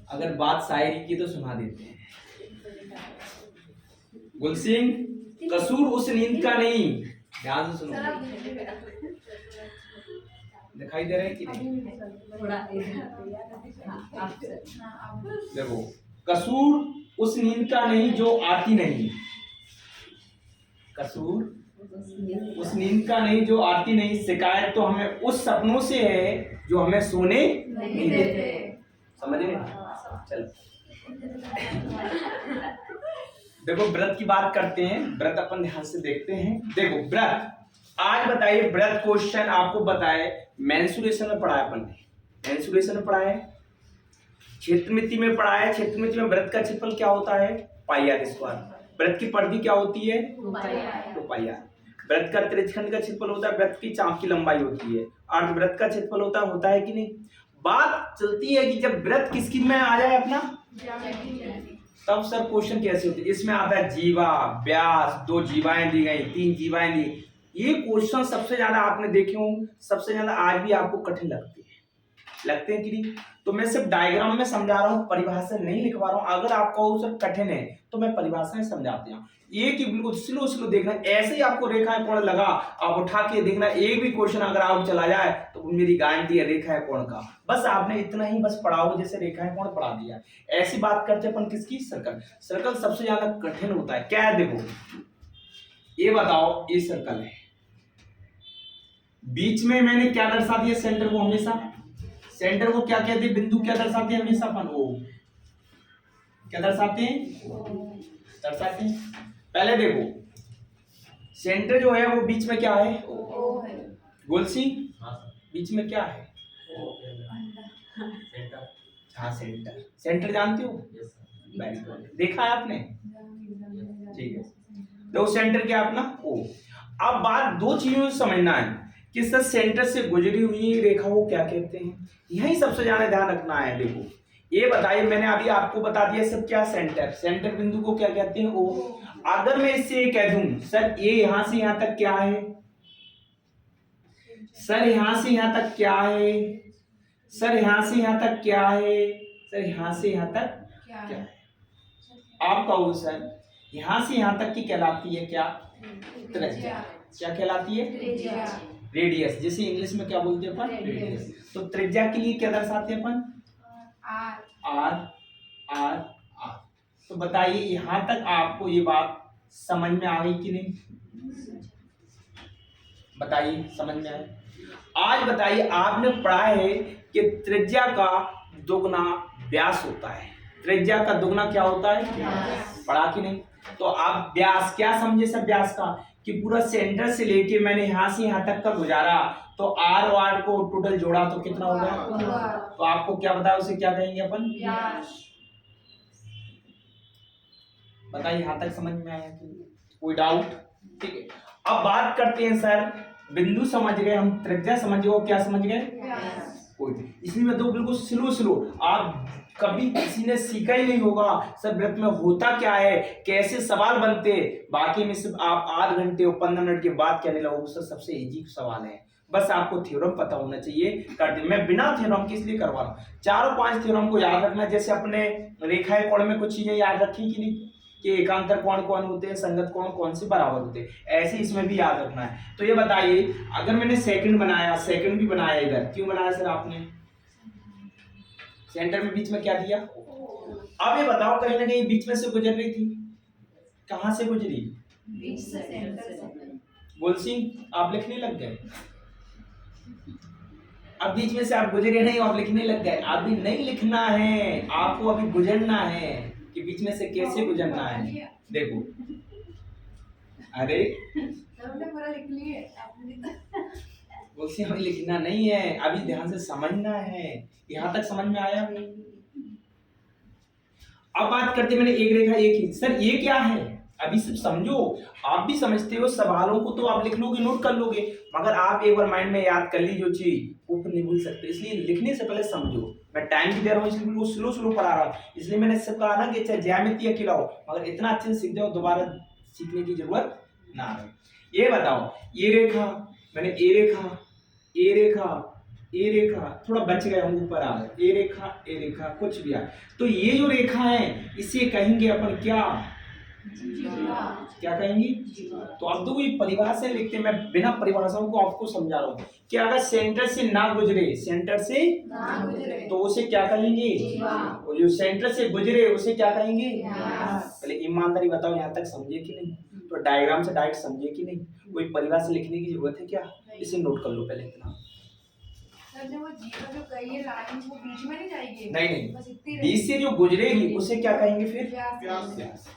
अगर बात शायरी की तो सुना देते हैं। गुलसिंह, कसूर उस नींद का नहीं, ध्यान से सुनो, दिखाई दे रहा है कि नहीं? देखो, कसूर उस नींद का नहीं जो आती नहीं, कसूर उस नींद का नहीं जो आती नहीं, शिकायत तो हमें उस सपनों से है जो हमें सोने नहीं देते। समझ रहे? चल देखो, व्रत की बात करते हैं, व्रत अपन ध्यान से देखते हैं। देखो व्रत, आज बताइए व्रत क्वेश्चन आपको बताए, मेंसुरेशन में पढ़ा है अपन ने, मेंसुरेशन में पढ़ा है, क्षेत्रमिति में पढ़ा है। क्षेत्रमिति में व्रत का क्षेत्रफल क्या होता है? पाई आर स्क्वायर। व्रत की परिधि क्या होती है? 2 पाई आर। व्रत का त्रिज्यखंड का क्षेत्रफल होता है, व्रत की चाप की लंबाई होती है। अर्धव्रत का क्षेत्रफल होता है कि नहीं? बात चलती है कि जब व्रत किसकी में आ जाए अपना, तब सर क्वेश्चन कैसे होते हैं? इसमें आता है जीवा, व्यास, 2 जीवाएं दी गई, 3 जीवाएं दी। ये क्वेश्चन सबसे ज्यादा आपने देखे होंगे, सबसे ज्यादा आज भी आपको कठिन लगते हैं कि नहीं? तो मैं सिर्फ डायग्राम में समझा रहा हूँ, परिभाषा नहीं लिखवा रहा हूँ। अगर आपका सर कठिन है तो मैं परिभाषाएं समझाते हैं। एक ही बिल्कुल स्लो देखना, ऐसे ही आपको रेखाएं कोण लगा, आप उठा के देखना, एक भी क्वेश्चन अगर आप चला जाए तो मेरी गारंटी है रेखाएं कोण का। बस आपने इतना ही बस पढ़ा हो, जैसे रेखाएं कोण पढ़ा दिया। ऐसी बात करते हैं अपन किसकी? सर्कल। सर्कल सबसे ज्यादा कठिन होता है। क्या है? देखो ये बताओ, ये सर्कल है, बीच में मैंने क्या दर्शा दिया? सेंटर को हमेशा, सेंटर को क्या कहते हैं? बिंदु क्या दर्शाते हैं हमेशा अपन? ओ क्या दर्शाते हैं? पहले देखो, सेंटर जो है वो बीच में क्या है? गोलसी बीच में क्या है? हाँ सेंटर। सेंटर जानते हो? वेरी गुड, देखा है आपने? ठीक है, तो सेंटर क्या अपना? ओ। अब बात 2 चीजों से समझना है कि सर सेंटर से गुजरी हुई रेखा को क्या कहते हैं, यही सबसे ज्यादा ध्यान रखना है। देखो ये बताइए, मैंने अभी आपको बता दिया सब क्या? सेंटर। सेंटर बिंदु को क्या कहते हैं? ओ। अगर मैं इससे ये कह दूं सर ये यहां से यहां तक क्या है, सर यहां से यहां तक क्या है, सर यहां से यहां तक क्या है, सर यहां से यहां तक क्या है, आप कहो सर यहां से यहां तक की कहलाती है क्या? त्रिज्या। क्या कहलाती है? रेडियस। जैसे इंग्लिश में क्या बोलते हैं अपन? रेडियस। तो त्रिज्या के लिए क्या दर्शाते हैं अपन? आर। तो बताइए यहां तक आपको ये बात समझ में आ गई कि नहीं? बताइए समझ में आए? आज बताइए, आपने पढ़ा है कि त्रिज्या का दुगना व्यास होता है। त्रिज्या का दुगना क्या होता है? पढ़ा कि नहीं? तो आप व्यास क्या समझे सर? व्यास का कि पूरा सेंटर से लेके मैंने यहां से यहां तक का गुजारा, तो आर और आर को टोटल जोड़ा तो कितना होगा? तो आपको क्या बताया, उसे क्या कहेंगे अपन? बताइए यहां तक समझ में आया कि कोई डाउट? ठीक है, अब बात करते हैं सर, बिंदु समझ गए हम, त्रिज्या समझ गए, क्या समझ गए? कोई, इसलिए मैं तो बिल्कुल स्लो आप कभी किसी ने सीखा ही नहीं होगा सर व्रत में होता क्या है, कैसे सवाल बनते, बाकी में सिर्फ आप आध घंटे और 15 मिनट के बाद कहने लगोगे सर सबसे इजी सवाल है। बस आपको थ्योरम पता होना चाहिए, कर दे। मैं बिना थ्योरम के इसलिए करवा रहा हूँ, 4-5 थ्योरम को याद रखना। जैसे अपने रेखाएं कोण में कुछ चीजें याद रखी कि नहीं, कि एकांतर कोण कौन होते हैं, संगत कोण कौन से बराबर होते हैं, ऐसे इसमें भी याद रखना है। तो ये बताइए, अगर मैंने सेकंड बनाया, सेकंड भी बनाया, इधर क्यों बनाया सर आपने? सेंटर में बीच में क्या दिया? अब ये बताओ, कहीं ना कहीं बीच में से गुजर रही थी, कहां से गुजरी? बीच से, सेंटर से। बोल सिंह आप लिखने लग गए, अब बीच में से आप गुजरे नहीं, आप लिखने लग गए। अभी नहीं लिखना है, आपको अभी गुजरना है कि बीच में से कैसे गुजरना है। देखो, अरे पूरा लिख लिए आपने। बोल सिंह हमें लिखना नहीं है, अभी ध्यान से समझना है। यहां तक समझ में आया? अब बात करते, मैंने एक रेखा एक ही, सर ये क्या है? अभी सिर्फ समझो। आप भी समझते हो, सवालों को तो आप लिख लोगे, नोट कर लोगे, मगर आप एक बार माइंड में याद कर ली जो चीज, वो फिर नहीं भूल सकते। इसलिए लिखने से पहले समझो। मैं टाइम भी दे रहा हूँ, इसलिए वो स्लो स्लो पढ़ा रहा हूँ। इसलिए मैंने सब कहा ना कि चाहे ज्यामिति अकेला हो, मगर इतना अच्छे से सीख जाओ, दोबारा सीखने की जरूरत ना आए। ये बताओ, ये रेखा मैंने ए रेखा, ए रेखा, ए रेखा, थोड़ा बच गया हूँ, ऊपर आ गया, ए रेखा, कुछ भी आ, तो ये जो रेखा है इसे कहेंगे अपन क्या? क्या कहेंगे? तो अब देखो ये परिभाषा लिखते हैं, मैं बिना परिभाषाओं को आपको समझा रहा हूँ कि अगर सेंटर से ना गुजरे, सेंटर से तो उसे क्या कहेंगे? और जो सेंटर से गुजरे उसे क्या कहेंगे? पहले ईमानदारी बताओ, यहाँ तक समझे कि नहीं? तो डायग्राम से डायरेक्ट समझे कि नहीं? कोई परिभाषा लिखने की जरूरत है क्या? इसे नोट कर लो पहले इतना। सर जो वो जीवा जो कही है लाइन वो बीच में नहीं जाएगी? नहीं बस इतनी बीच से जो गुजरेगी उसे क्या कहेंगे फिर? व्यास।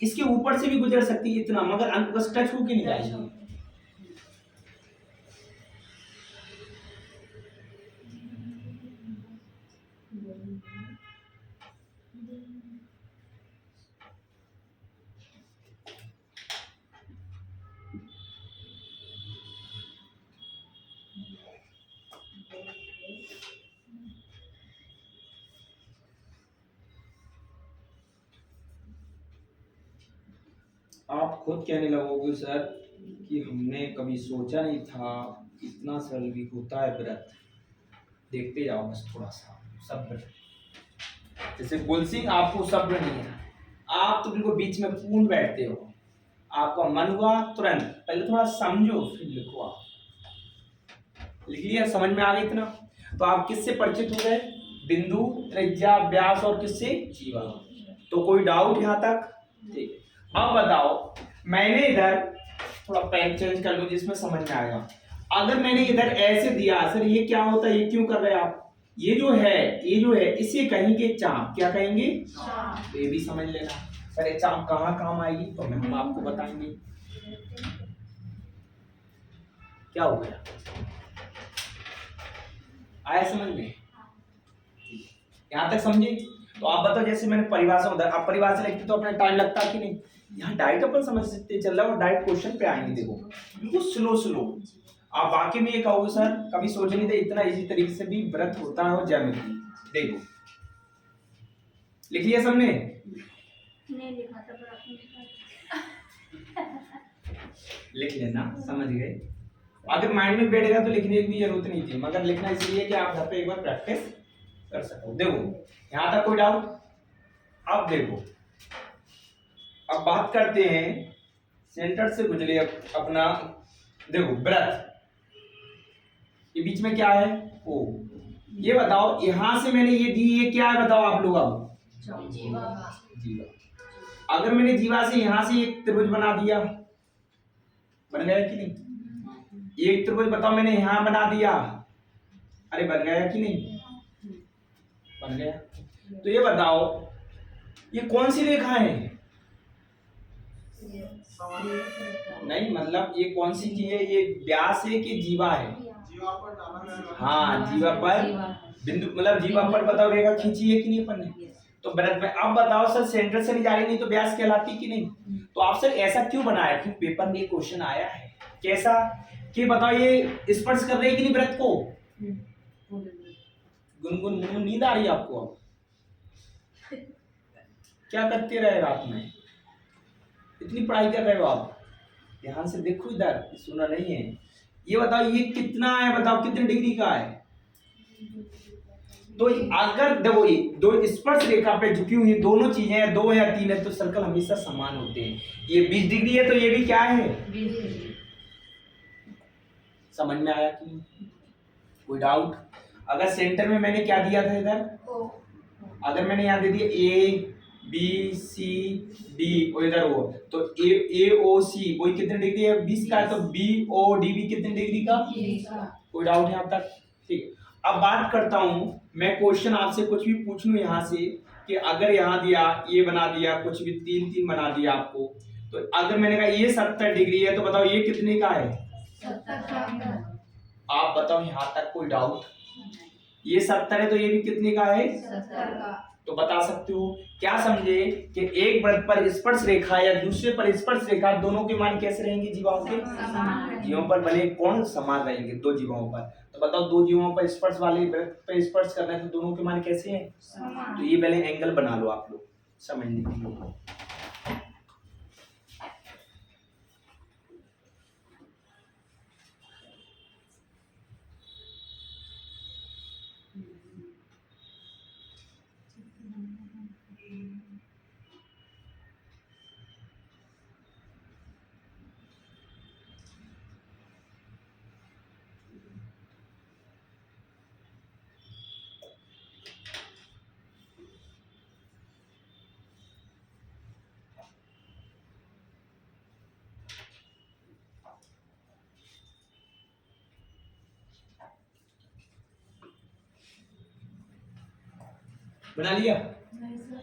इसके ऊपर से भी गुजर सकती है इतना, मगर अंत बस टच होके नहीं जाएगी। आप खुद कहने लगोगे सर कि हमने कभी सोचा नहीं था इतना सरल भी होता है व्रत। देखते जाओ बस थोड़ा सा सब्र। जैसे गुलसिंह आपको सब्र नहीं है, आप तो बिल्कुल बीच में पूर्ण बैठते हो, आपका मन हुआ तुरंत, पहले थोड़ा समझो फिर लिखो। आप लिख लिया, समझ में आ गया इतना? तो आप किससे परिचित हो गए? बिंदु, त्रिज्या, व्यास और किससे? जीवा। तो कोई डाउट यहाँ तक? ठीक है। अब बताओ, मैंने इधर थोड़ा पेन चेंज कर लो जिसमें समझ में आएगा। अगर मैंने इधर ऐसे दिया, सर ये क्या होता है, ये क्यों कर रहे हैं आप? ये जो है इसे कहेंगे चाप। क्या कहेंगे? तो ये भी समझ लेना। सर ये चाप कहाँ काम आएगी, तो हम आपको बताएंगे। क्या हो गया, आया समझ में? यहाँ तक समझे? तो आप बताओ, जैसे मैंने परिभाषा उधर, आप परिभाषा लिखते तो अपना टाइम लगता कि नहीं? यहाँ डाइट अपन समझ सकते चल रहा है, और डाइट क्वेश्चन पे आएंगे। देखो बिल्कुल स्लो आप वाकई में ये कहोगे सर कभी सोचे नहीं था इतना इजी तरीके से भी व्रत होता है और ज्यामिति। देखो लिख लिया सबने? नहीं लिखा था पर आपने लिखा। लिख लेना, समझ गए। अगर माइंड में बैठेगा तो लिखने की भी जरूरत नहीं थी, मगर लिखना इसलिए कि आप घर पे एक बार प्रैक्टिस कर सको। देखो यहाँ तक कोई डाउट? अब देखो, अब बात करते हैं सेंटर से गुजरे अपना, देखो व्रत, ये बीच में क्या है? ओ। ये बताओ यहां से मैंने ये दी, ये क्या है बताओ आप लोग? अब जीवा। अगर मैंने जीवा से यहां से एक त्रिभुज बना दिया, बन गया कि नहीं? एक त्रिभुज बताओ मैंने यहां बना दिया, अरे बन गया कि नहीं? बन गया। तो ये बताओ ये कौन सी रेखा है? नहीं मतलब ये कौन सी चीज है? ये व्यास है कि जीवा है? जीवा पर डाला गया। हाँ जीवा पर बिंदु, मतलब जीवा पर बताओ रेखा खींची है कि नहीं अपन ने? तो व्रत में अब बताओ सर सेंटर से नहीं जा रही, नहीं तो व्यास कहलाती कि नहीं? तो आप सर ऐसा क्यों बनाया? क्यों पेपर में ये क्वेश्चन आया है। कैसा कि बताओ ये स्पर्श कर रही है कि नहीं व्रत को? गुनगुन नींद आ रही है आपको? अब क्या करते रहे रात में? इतनी पढ़ाई कर रहे हो आप? ध्यान से देखो इधर, सुना नहीं है। ये बताओ ये कितना है, बताओ कितने डिग्री का है? तो अगर देखो ये दो स्पर्श रेखा पे झुकी हुई दोनों चीजें हैं, 2 या 3 है, तो सर्कल हमेशा समान होते हैं। ये 20 डिग्री है तो ये भी क्या है? 20 डिग्री। समझ में आया कि कोई डाउट? अगर सेंटर में मैंने क्या दिया था इधर, अगर मैंने यहाँ दे दिया A B C D और इधर O, तो A O C वही कितने डिग्री है? 20 का है, तो B O D भी कितने डिग्री का? 20 का। कोई डाउट यहाँ तक? ठीक। अब बात करता हूँ मैं, क्वेश्चन आपसे कुछ भी पूछ लूँ यहाँ से कि अगर यहाँ दिया ये बना दिया, कुछ भी 3 बना दिया आपको, तो अगर मैंने कहा ये 70 डिग्री है तो बताओ ये कितने का है? 70 का। आप बताओ यहाँ तक कोई डाउट? ये 70 है तो ये भी कितने का है? 70 का। तो बता सकते हो क्या समझे कि एक वृत्त पर स्पर्श रेखा या दूसरे पर स्पर्श रेखा, दोनों के मान कैसे रहेंगे जीवाओं के? समान जीवों पर बने कोण समान रहेंगे दो जीवाओं पर। तो बताओ दो जीवों पर स्पर्श वाले वृत्त पर स्पर्श करना है तो दोनों के मान कैसे हैं? समान। तो ये पहले एंगल बना लो आप लोग समझने के लिए। बना लिया? नहीं सर।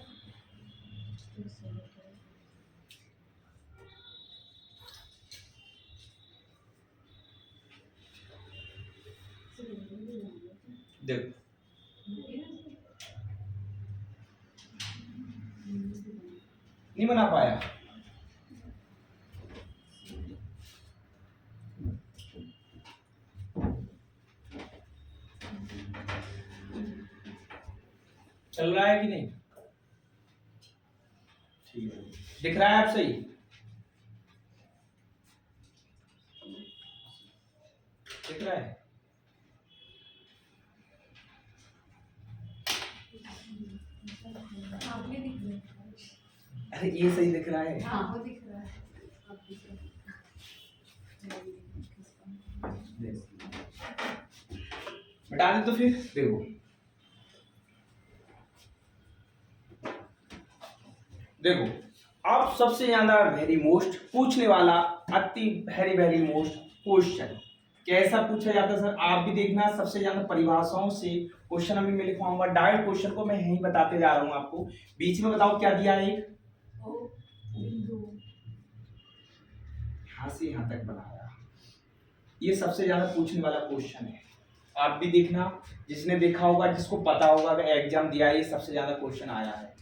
देखो नहीं बना पाया। चल रहा है कि नहीं? ठीक है, दिख रहा है आप सही? दिख रहा है? हाँ ये दिख रहा है। अरे ये सही दिख रहा है। हाँ वो दिख रहा है। बता दे तो फिर देखो देखो अब सबसे ज्यादा वेरी मोस्ट पूछने वाला अति वेरी मोस्ट क्वेश्चन कैसा पूछा जाता है सर? आप भी देखना, सबसे ज्यादा परिभाषाओं से क्वेश्चन अभी मैं लिखवाऊंगा। डायरेक्ट क्वेश्चन को मैं यहीं बताते जा रहा हूं आपको। बीच में बताओ क्या दिया है? एक यहां से यहां तक बनाया। ये सबसे ज्यादा पूछने वाला क्वेश्चन है। आप भी देखना, जिसने देखा होगा, जिसको पता होगा, अगर एग्जाम दिया है, ये सबसे ज्यादा क्वेश्चन आया है।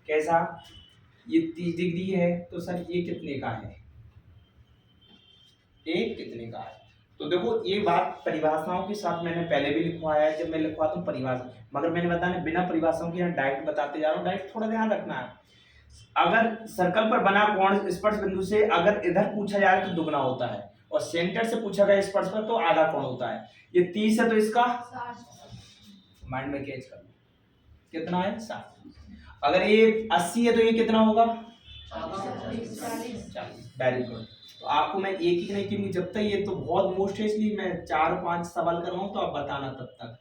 कैसा? ये 30 डिग्री है तो सर ये कितने का है? एक कितने का है? तो देखो ये बात परिभाषाओं के साथ मैंने पहले भी लिखवाया है। जब मैं लिखवाता हूँ परिभाषा, मगर मैंने बताया बिना परिभाषाओं के यहाँ डायरेक्ट बताते जा रहा हूँ। डायरेक्ट थोड़ा ध्यान रखना है। अगर सर्कल पर बना कोण स्पर्श बिंदु से अगर इधर पूछा जाए तो दुगना होता है, और सेंटर से पूछा गया स्पर्श पर तो आधा कोण होता है। ये 30 है तो इसका माइंड में कैच कर लो कितना है? 60। अगर ये 80 है तो ये कितना होगा? 40। Very good. तो आपको मैं एक ही नहीं, क्योंकि जब तक ये तो बहुत मोस्ट है इसलिए मैं 4-5 सवाल कर रहा हूँ, तो आप बताना तब तक।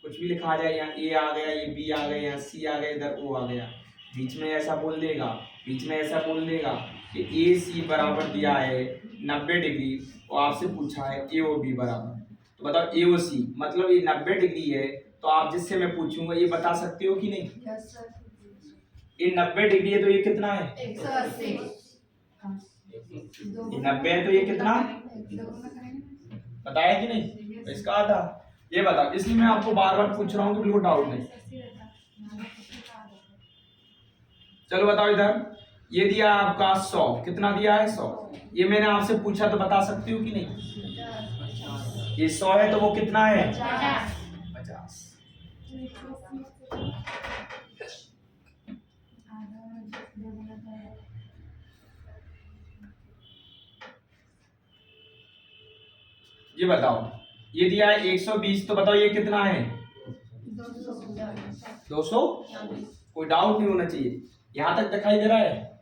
कुछ भी लिखा जाए, यहाँ ए आ गया, ये बी आ गया, यहाँ सी आ गया, इधर ओ आ गया, बीच में ऐसा बोल देगा, बीच में ऐसा बोल देगा कि ए सी बराबर दिया है 90 डिग्री, और आपसे पूछा है ए ओ बी बराबर, तो बताओ ए ओ सी मतलब ये 90 डिग्री है। तो आप जिससे मैं पूछूंगा ये बता सकते हो कि नहीं? Yes sir. ये 90 डिग्री है तो ये कितना है? 180। ये 90 है तो ये कितना? बताया कि नहीं? तो इसका आधा। ये बताओ, इसलिए मैं आपको बार बार पूछ रहा हूँ कि बिल्कुल डाउट नहीं। चलो बताओ इधर, ये दिया आपका 100, कितना दिया है? 100। ये मैंने आपसे पूछा तो बता सकती हो कि नहीं? ये 100 है तो वो कितना है? 50। ये बताओ, ये दिया है 120, तो बताओ ये कितना है? 200। कोई डाउट नहीं होना चाहिए। यहां तक दिखाई दे रहा है?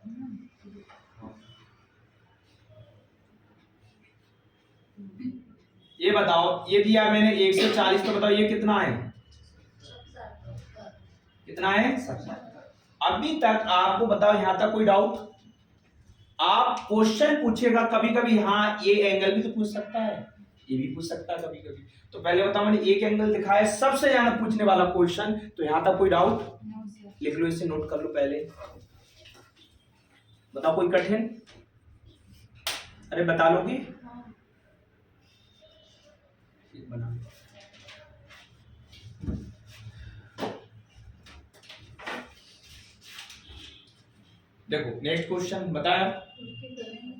ये बताओ, ये दिया मैंने 140, तो बताओ ये कितना है? कितना है? 70। अभी तक आपको बताओ, यहां तक कोई डाउट? आप क्वेश्चन पूछेगा कभी कभी, हाँ ये एंगल भी तो पूछ सकता है, ये भी पूछ सकता है कभी कभी। तो पहले बताओ, मैंने एक एंगल दिखाया, सबसे ज्यादा पूछने वाला क्वेश्चन। तो यहां तक कोई डाउट? लिख लो, इसे नोट कर लो पहले। बताओ कोई कठिन? अरे बता लोगे? बना देखो नेक्स्ट क्वेश्चन बताया। उसकी करेंगे।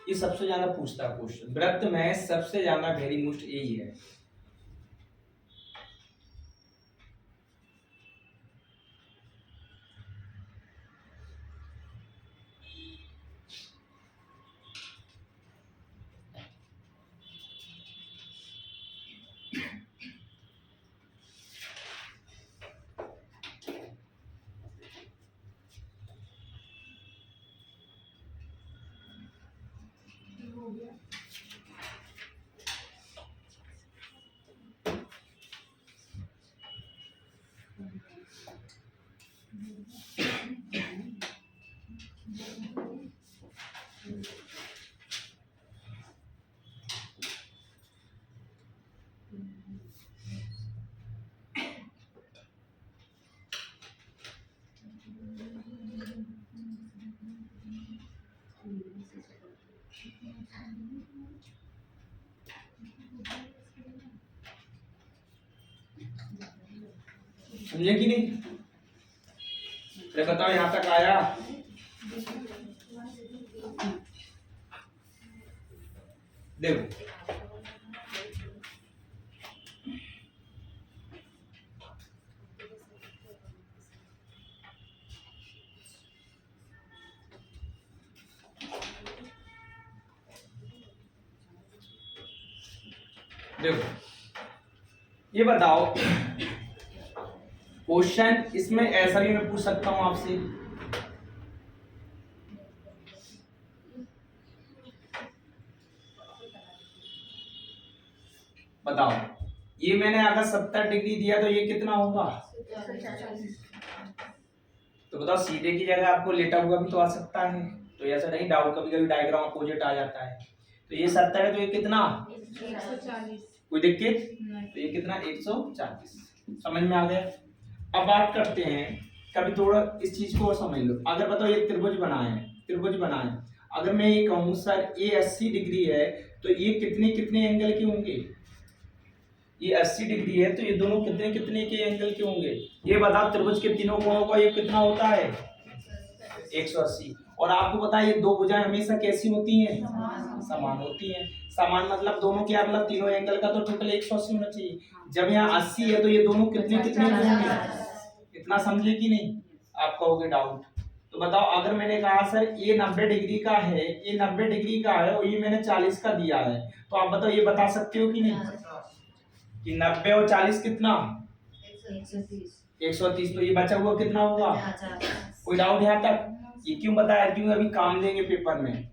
ये सबसे ज्यादा पूछता है क्वेश्चन, वृत्त में सबसे ज्यादा वेरी मोस्ट यही है। हो गया। समझे कि नहीं? अरे बताओ यहाँ तक आया? देखो देखो ये बताओ क्वेश्चन इसमें ऐसा भी मैं पूछ सकता हूं आपसे, बताओ ये मैंने अगर 70 डिग्री दिया तो ये कितना होगा? तो बताओ सीधे की जगह आपको लेटा हुआ भी तो आ सकता है, तो ऐसा नहीं डाउट कभी कभी डायग्राम अपोजिट आ जाता है। तो ये 70 है तो ये कितना? 140। कोई दिक्कत? तो ये कितना? 140। समझ में आ गया? अब बात करते हैं, कभी थोड़ा इस चीज को और समझ लो। अगर बताओ ये त्रिभुज बनाए, अगर मैं ये कहूँ सर ये 80 डिग्री है तो ये कितने कितने एंगल के होंगे? ये 80 डिग्री है तो ये दोनों कितने कितने के एंगल के होंगे? ये बताओ त्रिभुज के तीनों कोणों का ये कितना होता है? 180। और आपको पता है ये दो भुजाएं हमेशा कैसी होती हैं? समान होती हैं। समान मतलब दोनों क्या मतलब तीनों एंगल का तो टोटल 180 होना चाहिए। जब यहाँ 80 है तो ये दोनों कितने कितने के होंगे? इतना समझे कि नहीं? आप कहोगे डाउट। तो बताओ अगर मैंने कहा सर ये 90 डिग्री का है, ये 90 डिग्री का है और ये मैंने 40 का दिया है, तो आप बताओ ये बता सकते हो कि नहीं कि 90 और 40 कितना? 130। तो ये बचा हुआ कितना होगा? कोई डाउट यहाँ तक? ये क्यों बताया? क्यों अभी काम देंगे पेपर में।